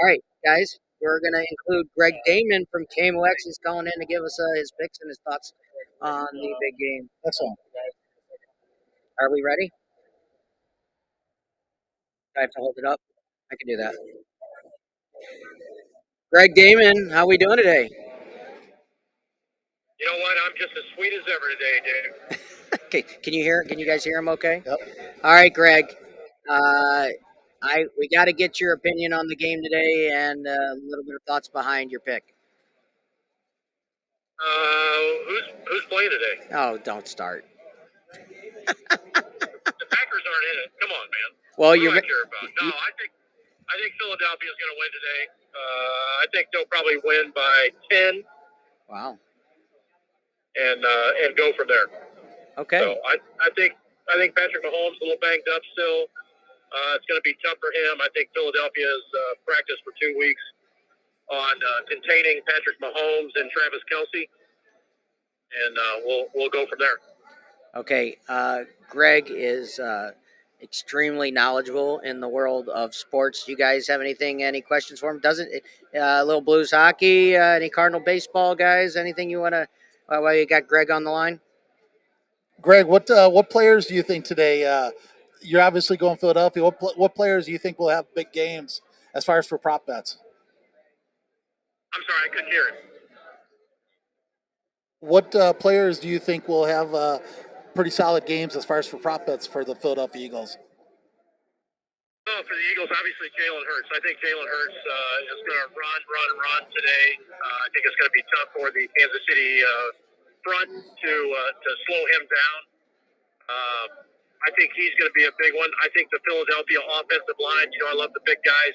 C: All right, guys, we're gonna include Greg Damon from KMOX. He's calling in to give us his picks and his thoughts on the big game.
D: Excellent.
C: Are we ready? I have to hold it up. I can do that. Greg Damon, how we doing today?
F: You know what? I'm just as sweet as ever today, dude.
C: Okay, can you hear? Can you guys hear him? Okay.
D: Yep.
C: All right, Greg. Uh, we got to get your opinion on the game today and a little bit of thoughts behind your pick.
F: Who's playing today?
C: Oh, don't start.
F: The Packers aren't in it. Come on, man.
C: Well,
F: What do
C: you're.
F: I care about? No, I think Philadelphia is going to win today. I think they'll probably win by 10
C: Wow.
F: and go from there.
C: Okay.
F: So I think Patrick Mahomes is a little banged up still. It's going to be tough for him. I think Philadelphia's practiced for 2 weeks on containing Patrick Mahomes and Travis Kelce, and we'll go from there.
C: Okay. Greg is extremely knowledgeable in the world of sports. You guys have any questions for him? Doesn't little Blues hockey? Any Cardinal baseball guys? Anything you want to? While you got Greg on the line.
D: Greg, what players do you think today? You're obviously going Philadelphia. What players do you think will have big games as far as for prop bets?
F: I'm sorry, I couldn't hear it.
D: What players do you think will have pretty solid games as far as for prop bets for the Philadelphia Eagles?
F: Oh, for the Eagles, obviously Jalen Hurts. I think Jalen Hurts is going to run today. I think it's going to be tough for the Kansas City front to slow him down. I think he's going to be a big one. I think the Philadelphia offensive line, I love the big guys.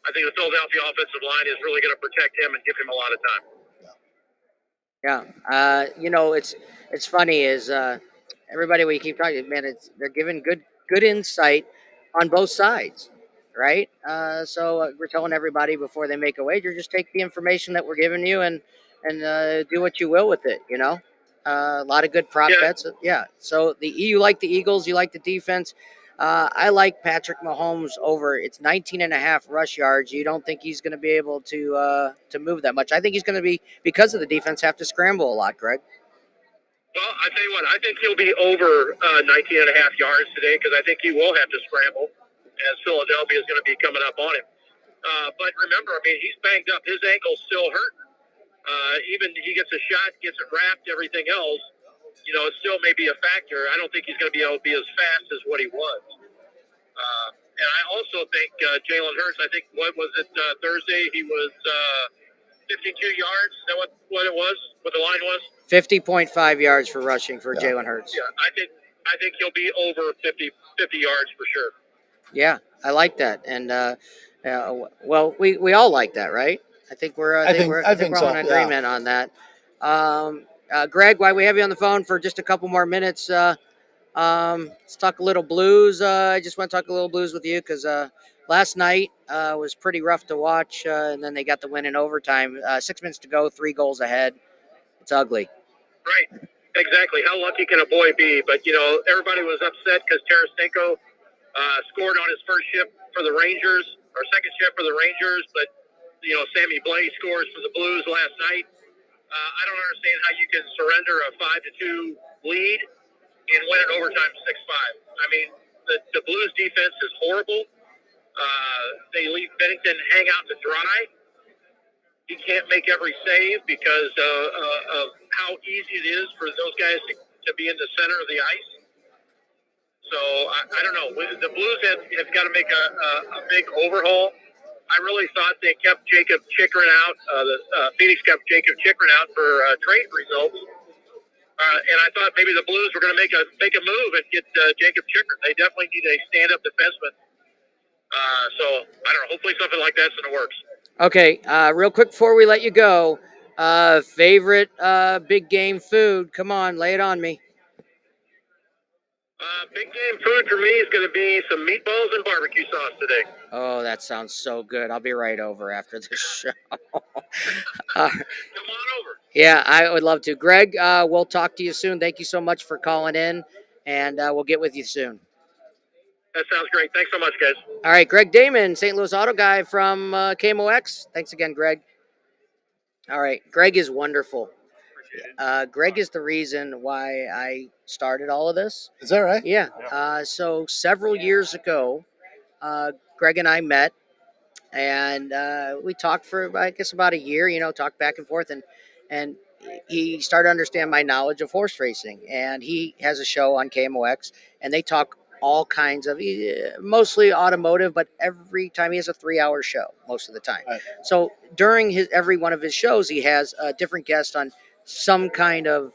F: I think the Philadelphia offensive line is really going to protect him and give him a lot of time.
C: Yeah. It's funny is everybody we keep talking, man, they're giving good insight on both sides, right? So we're telling everybody before they make a wager, just take the information that we're giving you and do what you will with it. A lot of good prop bets. Yeah. So you like the Eagles, you like the defense. I like Patrick Mahomes over. It's 19.5 rush yards. You don't think he's going to be able to move that much? I think he's going to be, because of the defense, have to scramble a lot, Greg.
F: Well, I tell you what, I think he'll be over 19.5 yards today because I think he will have to scramble as Philadelphia is going to be coming up on him. But remember, he's banged up. His ankle's still hurt. Even he gets a shot, gets it wrapped, everything else, it still may be a factor. I don't think he's going to be able to be as fast as what he was. And I also think Jalen Hurts, I think, what was it, Thursday, he was 52 yards. Is that what it was, what the line was?
C: 50.5 yards for rushing for Jalen Hurts.
F: Yeah, I think he'll be over 50 yards for sure.
C: Yeah, I like that. And, well, we all like that, right? I think we're all in agreement on that. Greg, while we have you on the phone for just a couple more minutes, let's talk a little Blues. I just want to talk a little Blues with you because last night was pretty rough to watch, and then they got the win in overtime. 6 minutes to go, 3 goals ahead. It's ugly.
F: Right, exactly. How lucky can a boy be? But, everybody was upset because Tarasenko scored on his first shift for the Rangers, or second shift for the Rangers, but Sammy Blais scores for the Blues last night. I don't understand how you can surrender a 5-2 lead and win in overtime 6-5. The Blues defense is horrible. They leave Bennington hang out to dry. He can't make every save because of how easy it is for those guys to be in the center of the ice. So I don't know. The Blues have got to make a big overhaul. I really thought they kept Jacob Chikrin out. Phoenix kept Jacob Chikrin out for trade results, and I thought maybe the Blues were going to make a move and get Jacob Chikrin. They definitely need a stand-up defenseman. So I don't know. Hopefully something like that's in the works.
C: Okay, real quick before we let you go, favorite big game food? Come on, lay it on me.
F: Big game food for me is going to be some meatballs and barbecue sauce today.
C: Oh, that sounds so good. I'll be right over after the show.
F: Come on over.
C: Yeah, I would love to. Greg, we'll talk to you soon. Thank you so much for calling in, and we'll get with you soon.
F: That sounds great. Thanks so much, guys.
C: All right, Greg Damon, St. Louis Auto Guy from KMOX. Thanks again, Greg. All right, Greg is wonderful. Greg is the reason why I started all of this.
D: Is that right?
C: Yeah. So several years ago, Greg and I met, and we talked for, I guess, about a year, talked back and forth. And he started to understand my knowledge of horse racing, and he has a show on KMOX, and they talk all kinds of mostly automotive, but every time he has a 3-hour show most of the time.
D: Right.
C: So during every one of his shows, he has a different guest on some kind of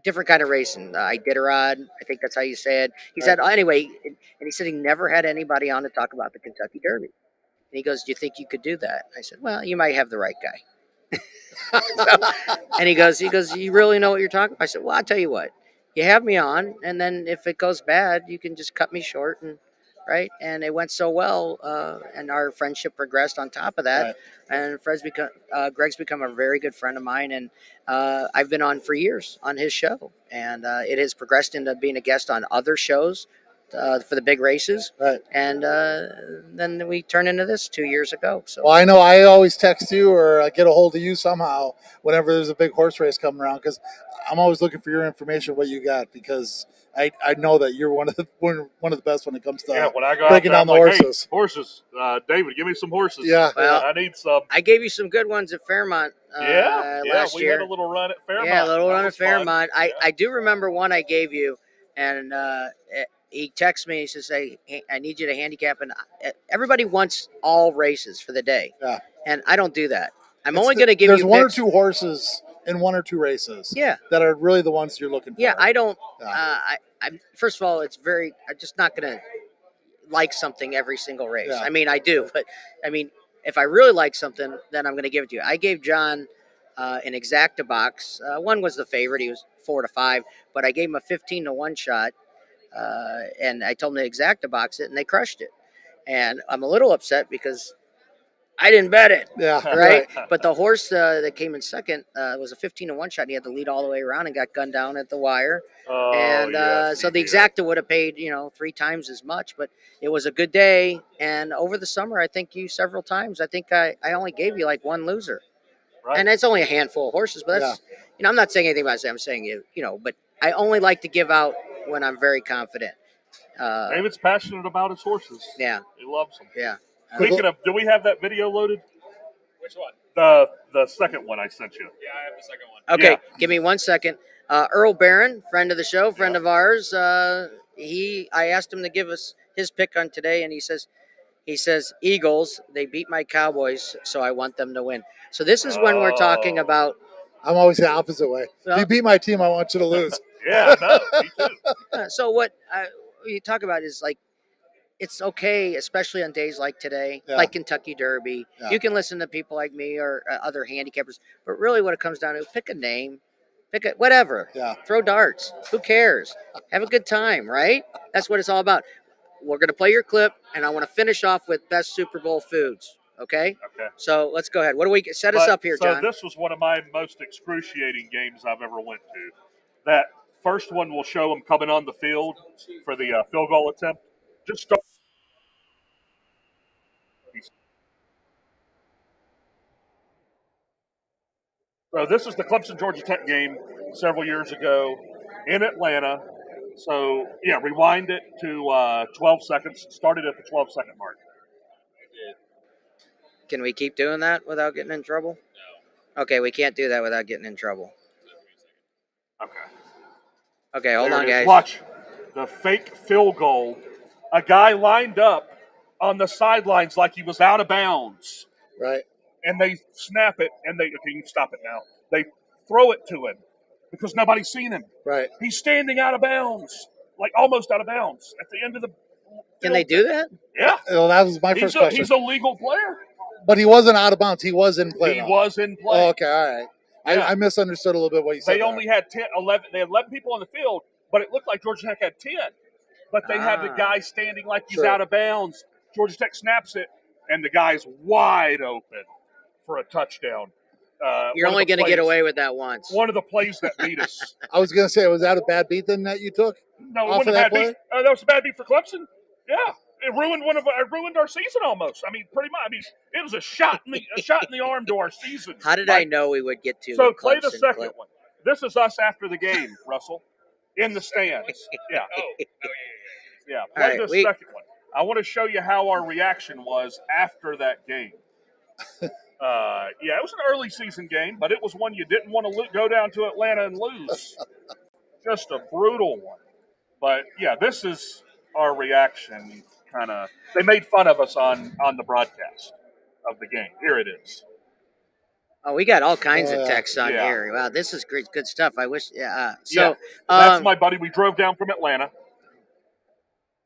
C: different kind of racing. Iditarod, I think that's how you say it. He said anyway, and he said he never had anybody on to talk about the Kentucky Derby. And he goes, "Do you think you could do that?" I said, "Well, you might have the right guy." And he goes, "You really know what you're talking about?" I said, "Well, I'll tell you what. You have me on, and then if it goes bad, you can just cut me short." And right, and it went so well, and our friendship progressed on top of that.
D: Right.
C: And Greg's become a very good friend of mine, and I've been on for years on his show, and it has progressed into being a guest on other shows for the big races.
D: Right.
C: And then we turned into this 2 years ago. So
D: Well, I know I always text you or get a hold of you somehow whenever there's a big horse race coming around because I'm always looking for your information, what you got, because I know that you're one of the best when it comes to
E: Yeah, when I go out
D: breaking
E: there,
D: down
E: I'm
D: the
E: like,
D: horses.
E: Hey, horses. David, give me some horses.
D: Yeah.
C: Well,
E: I need some.
C: I gave you some good ones at Fairmont last
E: we
C: year.
E: had a little run at Fairmont.
C: Yeah, a little
E: That
C: run at
E: was fun.
C: Fairmont.
E: Yeah.
C: I do remember one I gave you, and he texted me. He says, "Hey, I need you to handicap." And everybody wants all races for the day.
D: Yeah.
C: And I don't do that. I'm
D: It's
C: only going to give you
D: There's one
C: picks.
D: or two horses in one or two races.
C: Yeah.
D: That are really the ones you're looking for.
C: Yeah, I don't.
D: Yeah.
C: I'm first of all, I'm just not going to like something every single race.
D: Yeah.
C: I mean, I do, but I mean, if I really like something, then I'm going to give it to you. I gave John an exacta box. One was the favorite; he was 4-5, but I gave him a 15-1 shot, and I told him to exacta box it, and they crushed it. And I'm a little upset because I didn't bet it.
D: Yeah.
C: Right, but the horse that came in second was a 15-1 shot. And he had to lead all the way around and got gunned down at the wire.
E: Oh,
C: And
E: yes,
C: so
E: he
C: the
E: did.
C: exacta would have paid 3 times as much, but it was a good day. And over the summer, I think you several times. I think I only gave you like one loser,
E: Right.
C: and it's only a handful of horses. But that's I'm not saying anything about it. I'm saying but I only like to give out when I'm very confident.
E: David's passionate about his horses.
C: Yeah,
E: He loves them.
C: yeah.
E: Speaking of, do we have that video loaded?
B: Which one?
E: The second one I sent you.
B: Yeah, I have the second one.
C: Okay,
E: Yeah.
C: give me 1 second. Earl Barron, friend of the show, friend of ours. I asked him to give us his pick on today, and he says Eagles. They beat my Cowboys, so I want them to win. So this is when we're talking about.
D: I'm always the opposite way.
C: Well-
D: if you beat my team, I want you to lose.
E: Yeah, no, me too.
C: So what you talk about is like, it's okay, especially on days like today,
D: Yeah.
C: like Kentucky Derby.
D: Yeah.
C: You can listen to people like me or other handicappers, but really what it comes down to, pick a name, pick it, whatever.
D: Yeah.
C: Throw darts. Who cares? Have a good time, right? That's what it's all about. We're going to play your clip, and I want to finish off with best Super Bowl foods. Okay?
E: Okay.
C: So let's go ahead. What do we set us
E: But-
C: up here,
E: so
C: John?
E: this was one of my most excruciating games I've ever went to. That first one will show them coming on the field for the field goal attempt. Just start. So this is the Clemson Georgia Tech game several years ago in Atlanta. So yeah, rewind it to 12 seconds. Started at the 12-second mark.
C: Can we keep doing that without getting in trouble? No. Okay, we can't do that without getting in trouble.
E: Okay.
C: Okay, hold
E: There
C: on,
E: it is.
C: guys.
E: Watch the fake field goal. A guy lined up on the sidelines like he was out of bounds,
D: Right.
E: and they snap it, and they okay, you can stop it now. They throw it to him because nobody's seen him.
D: Right.
E: He's standing out of bounds, like almost out of bounds at the end of the.
C: Can they do that?
E: Yeah,
D: Well, that was my first question.
E: he's a legal player.
D: But he wasn't out of bounds. He was in play.
E: He
D: though.
E: was in play.
D: Oh, okay. All right.
E: Yeah.
D: I misunderstood a little bit what you said.
E: They
D: there.
E: only had 10, 11. They had 11 people on the field, but it looked like Georgia Tech had 10. But they had the guy standing like he's
D: Sure.
E: out of bounds. Georgia Tech snaps it, and the guy's wide open for a touchdown.
C: You're
E: One of
C: only
E: the
C: going to get
E: plays-
C: away with that once.
E: One of the plays that beat us.
D: I was going to say, was that a bad beat then that you took?
E: No, it
D: Off
E: wasn't
D: of
E: a
D: that
E: bad beat. That was a bad beat for Clemson. Yeah, it ruined our season almost. I mean, pretty much. I mean, it was a shot in the arm to our season.
C: How did I know we would get to
E: So
C: a
E: play the
C: Clemson
E: second
C: clip?
E: one. This is us after the game, Russell, in the stands. Yeah. Yeah, play
C: right,
E: the second one. I want to show you how our reaction was after that game. Yeah, it was an early season game, but it was one you didn't want to go down to Atlanta and lose. Just a brutal one. But yeah, this is our reaction. Kind of, they made fun of us on the broadcast of the game. Here it is.
C: Oh, we got all kinds of
D: Yeah.
C: texts on
E: Yeah.
C: here. Wow, this is great, good stuff. I wish. Yeah.
E: Yeah, that's
C: um,
E: my buddy. We drove down from Atlanta.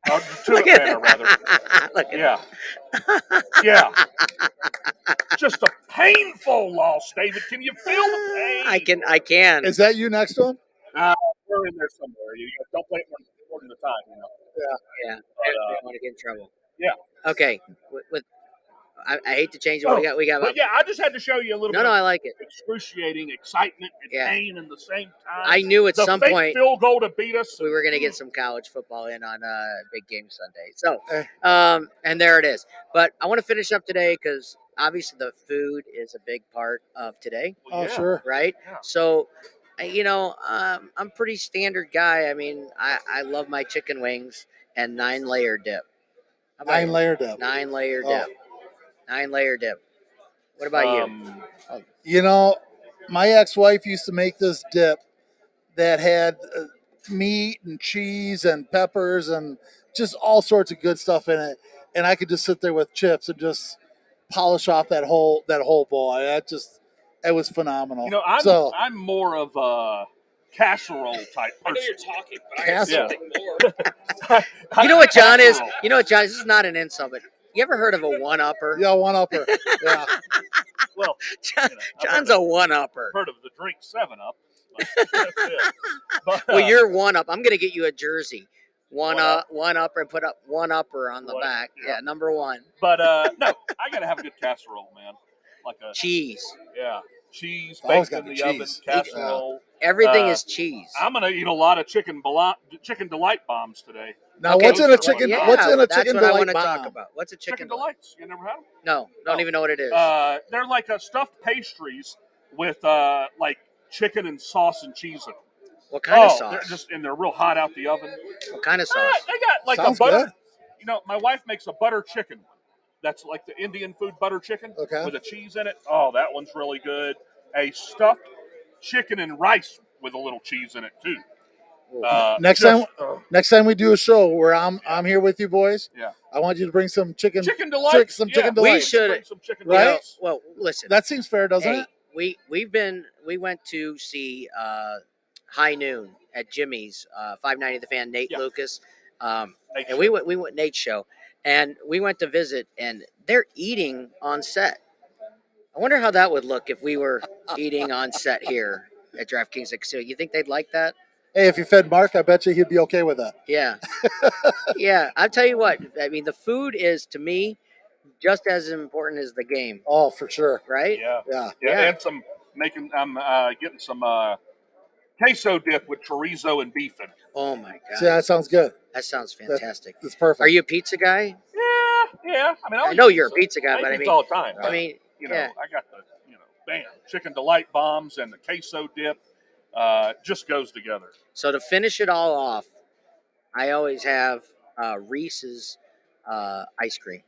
E: To
C: look at
E: Atlanta, rather.
C: Look at
E: Yeah. Yeah. Just a painful loss, David. Can you feel the pain?
C: I can.
D: Is that you next to him?
E: We're in there somewhere. You guys don't play it more than the time, you know.
C: Yeah. I
E: But,
C: don't want to get in trouble.
E: yeah.
C: Okay. I hate to change it. We got.
E: But yeah, I just had to show you a little
C: No,
E: bit
C: no,
E: of
C: I like it.
E: excruciating excitement and
C: Yeah.
E: pain in the same time.
C: I knew at
E: the
C: some
E: fake
C: point
E: field goal to beat us.
C: we were going to get some college football in on Big Game Sunday. So,
D: Eh.
C: and there it is. But I want to finish up today because obviously the food is a big part of today,
D: Oh,
E: Yeah.
D: sure.
C: right?
E: Yeah.
C: So, I'm a pretty standard guy. I mean, I love my chicken wings and 9-layer dip. How about
D: 9-layer dip.
C: 9-layer
D: Oh.
C: dip. 9-layer dip. What about you?
D: You know, my ex-wife used to make this dip that had meat and cheese and peppers and just all sorts of good stuff in it, and I could just sit there with chips and just polish off that whole bowl. It was phenomenal.
E: You know, I'm more of a casserole type
B: I know
E: person.
B: you're talking, but I
D: Casserole.
B: have something more.
C: You know what John is?
E: Casserole.
C: You know what John? This is not an insult, but you ever heard of a one-upper?
D: Yeah, one upper. Yeah.
E: Well,
C: John,
E: you know, I've
C: John's a one-upper.
E: heard of the drink 7-Up. That's it. But,
C: Well, you're one-up. I'm gonna get you a jersey. One
E: One-up.
C: upper, and put up one upper on the
E: One-
C: back.
E: yeah.
C: Yeah, number one.
E: But no, I gotta have a good casserole, man. Like a
C: Cheese.
E: cheese
D: Always
E: baked in
D: got
E: the
D: the
E: oven
D: cheese.
E: casserole.
C: Everything
E: Uh,
C: is cheese.
E: I'm gonna eat a lot of chicken delight bombs today.
D: Now,
C: Okay.
D: what's in a
E: Those are
D: chicken?
E: one-
D: What's in a
C: that's
D: chicken
C: what I
D: delight
C: want to
D: bomb?
C: talk about. What's a
E: Chicken
C: chicken
E: delights. You never had them?
C: No, don't
E: Oh.
C: even know what it is.
E: They're like a stuffed pastries with like chicken and sauce and cheese in them.
C: What kind of
E: They're
C: sauce?
E: just and they're real hot out the oven.
C: What kind of sauce?
E: They got like
D: Sounds
E: a butter.
D: good.
E: You know, my wife makes a butter chicken one. That's like the Indian food butter chicken
D: Okay.
E: with a cheese in it. Oh, that one's really good. A stuffed chicken and rice with a little cheese in it too.
D: Next time we do a show where I'm here with you boys,
E: Yeah.
D: I want you to bring some chicken.
E: chicken delights.
D: some
E: yeah.
D: chicken
C: We
D: delights.
C: should-
E: Bring some chicken
D: Right?
E: delights.
C: Well, listen.
D: That seems fair, doesn't
C: Hey,
D: it?
C: we went to see High Noon at Jimmy's 590 The Fan, Nate
E: Yeah.
C: Lucas,
E: Hey,
C: and we went Nate's show, and we went to visit, and they're eating on set. I wonder how that would look if we were eating on set here at DraftKings. So you think they'd like that?
D: Hey, if you fed Mark, I bet you he'd be okay with that.
C: Yeah, yeah. I'll tell you what. I mean, the food is to me just as important as the game,
D: Oh, for sure.
C: right?
E: Yeah.
D: Yeah.
E: Yeah,
C: Yeah.
E: and I'm getting some queso dip with chorizo and beef in it.
C: Oh my god,
D: See, that sounds good.
C: that sounds fantastic.
D: It's perfect.
C: Are you a pizza guy?
E: Yeah. I mean,
C: I know you're a pizza guy,
E: I
C: but
E: eat
C: I mean,
E: all the time.
C: I mean,
E: you know,
C: yeah.
E: I got the bam, chicken delight bombs and the queso dip. Just goes together.
C: So to finish it all off, I always have Reese's ice cream.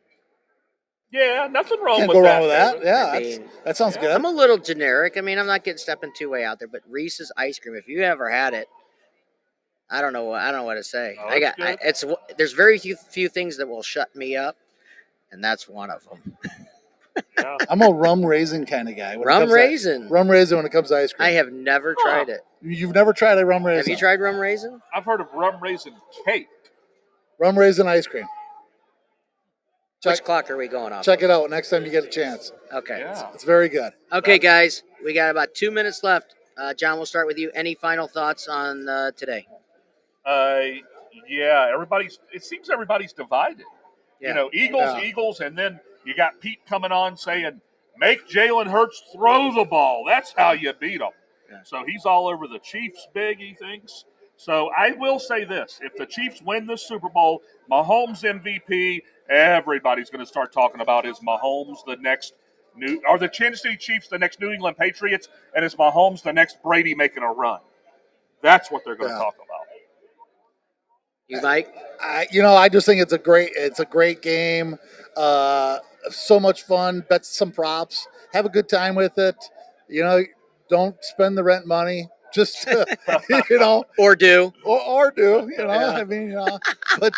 E: Yeah, nothing wrong
D: Can't
E: with
D: go
E: that.
D: wrong with that.
E: David.
D: Yeah,
C: I
D: that's,
C: mean,
D: that sounds
E: yeah.
D: good.
C: I'm a little generic. I mean, I'm not stepping too way out there, but Reese's ice cream. If you ever had it, I don't know what to say.
E: Oh, that's good.
C: There's very few things that will shut me up, and that's one of them.
E: Yeah.
D: I'm a rum raisin kind of guy. When it
C: Rum
D: comes to-
C: raisin.
D: rum raisin when it comes to ice cream.
C: I have never tried it.
D: You've never tried a rum raisin?
C: Have you tried rum raisin?
E: I've heard of rum raisin cake.
D: Rum raisin ice cream.
C: Which clock are we going off?
D: Check it out next time you get a chance.
C: Okay.
E: Yeah.
D: It's very good.
C: Okay, guys, we got about 2 minutes left. John, we'll start with you. Any final thoughts on today?
E: Yeah. It seems everybody's divided.
C: Yeah.
E: You know,
D: Yeah.
E: Eagles, and then you got Pete coming on saying, "Make Jalen Hurts throw the ball. That's how you beat them."
C: Yeah.
E: So he's all over the Chiefs big, he thinks. So I will say this: if the Chiefs win the Super Bowl, Mahomes MVP, everybody's going to start talking about is Mahomes the next are the Kansas City Chiefs the next New England Patriots, and is Mahomes the next Brady making a run? That's what they're going to
D: Yeah.
E: talk about.
C: You, Mike?
D: I just think it's a great game. so much fun. Bet some props. Have a good time with it. You know, don't spend the rent money. Just you know,
C: Or do.
D: or do you know?
C: Yeah.
D: I mean, you know, but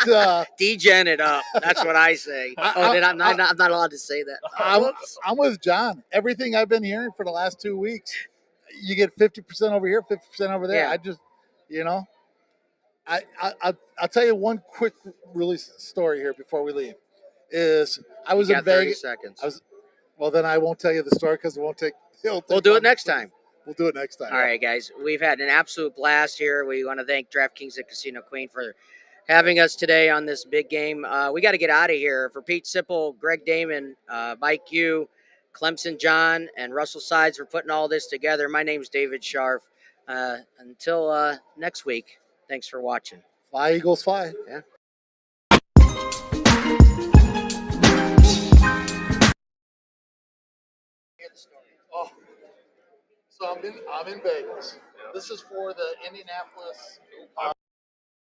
C: Degen it up. That's what I say. I'm not allowed to say that.
D: I'm with John. Everything I've been hearing for the last 2 weeks, you get 50% over here, 50% over there.
C: Yeah.
D: I just, you know, I'll tell you one quick really story here before we leave. Is I was
C: You
D: in
C: got 30
D: Vegas.
C: seconds.
D: Well, then I won't tell you the story because it won't take.
C: We'll do it next time.
D: We'll do it next time.
C: All right, guys. We've had an absolute blast here. We want to thank DraftKings and Casino Queen for having us today on this big game. We got to get out of here. For Pete Sipple, Greg Damon, Mike Yu, Clemson John, and Russell Sides for putting all this together. My name's David Scharf. Until next week, thanks for watching.
D: Fly, Eagles, fly.
C: Yeah.
D: Oh, so I'm in Vegas. This is for the Indianapolis